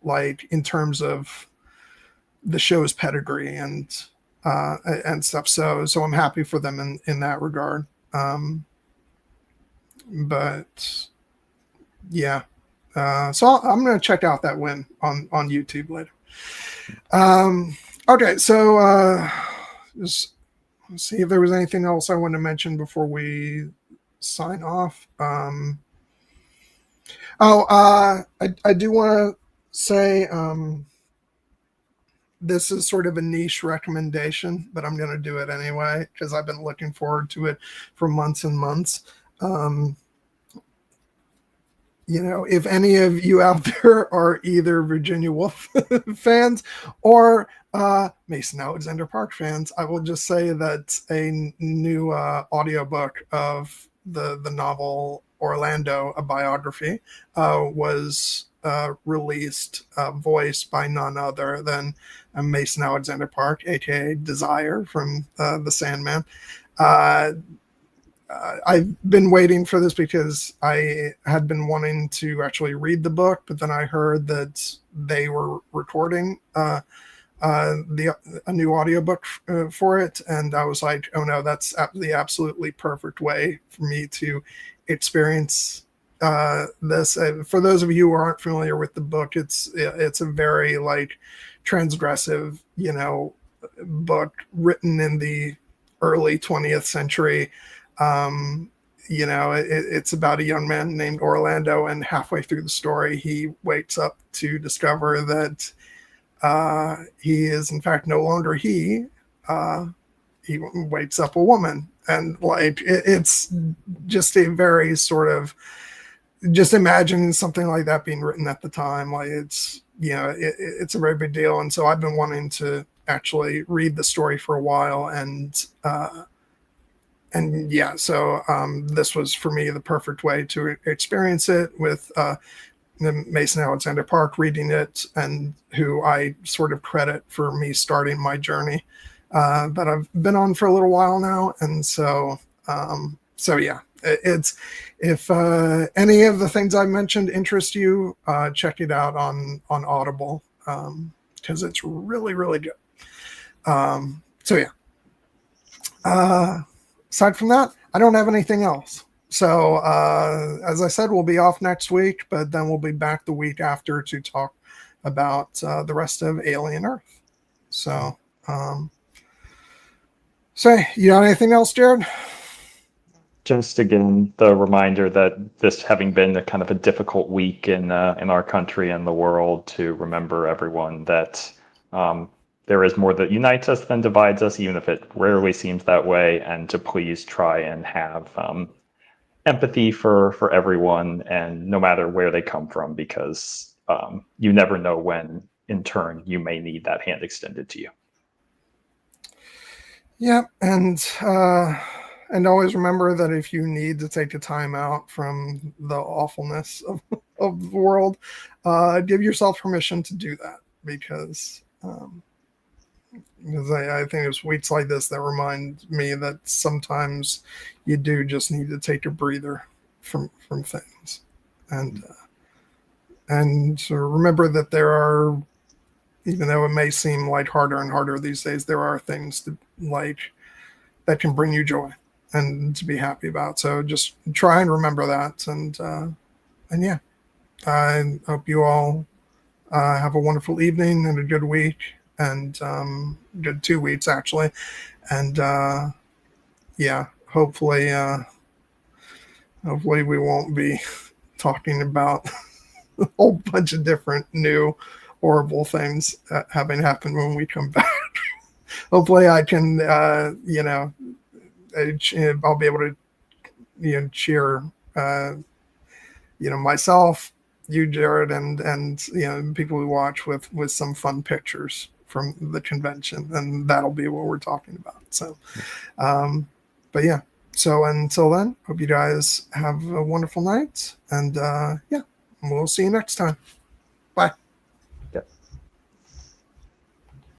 like in terms of the show's pedigree and stuff. So I'm happy for them in that regard. But yeah, so I'm going to check out that win on YouTube later. Okay, so just let's see if there was anything else I wanted to mention before we sign off. I do want to say this is sort of a niche recommendation, but I'm going to do it anyway because I've been looking forward to it for months and months. if any of you out there are either Virginia Woolf fans or Mason Alexander Park fans, I will just say that a new audiobook of the novel Orlando, a biography, was released, voiced by none other than Mason Alexander Park, aka Desire from The Sandman. I've been waiting for this because I had been wanting to actually read the book, but then I heard that they were recording a new audiobook for it, and I was like, oh no, that's the absolutely perfect way for me to experience this. For those of you who aren't familiar with the book, it's a very like transgressive, book written in the early 20th century. It's about a young man named Orlando, and halfway through the story, he wakes up to discover that he is, in fact, no longer he. He wakes up a woman, and like it's just a very sort of just imagining something like that being written at the time. Like it's a very big deal, and so I've been wanting to actually read the story for a while, and yeah, so this was for me the perfect way to experience it with Mason Alexander Park reading it, and who I sort of credit for me starting my journey that I've been on for a little while now. And so yeah, it's if any of the things I mentioned interest you, check it out on Audible, because it's really, really good. So yeah. Aside from that, I don't have anything else. So, as I said, we'll be off next week, but then we'll be back the week after to talk about the rest of Alien Earth. So, you got anything else, Jared? Just again, the reminder that this having been a kind of a difficult week in our country and the world, to remember everyone that there is more that unites us than divides us, even if it rarely seems that way, and to please try and have empathy for everyone, and no matter where they come from, because you never know when, in turn, you may need that hand extended to you. Yeah, and always remember that if you need to take a time out from the awfulness of the world, give yourself permission to do that, because I think it's weeks like this that remind me that sometimes you do just need to take a breather from things, and remember that there are, even though it may seem like harder and harder these days, there are things that can bring you joy and to be happy about. So just try and remember that, and yeah, I hope you all have a wonderful evening and a good week, and good 2 weeks actually, and yeah, hopefully we won't be talking about a whole bunch of different new horrible things having happened when we come back. Hopefully I can I'll be able to cheer myself, you, Jared, and people who watch with some fun pictures from the convention, and that'll be what we're talking about. So but yeah, so until then, hope you guys have a wonderful night, and yeah, we'll see you next time.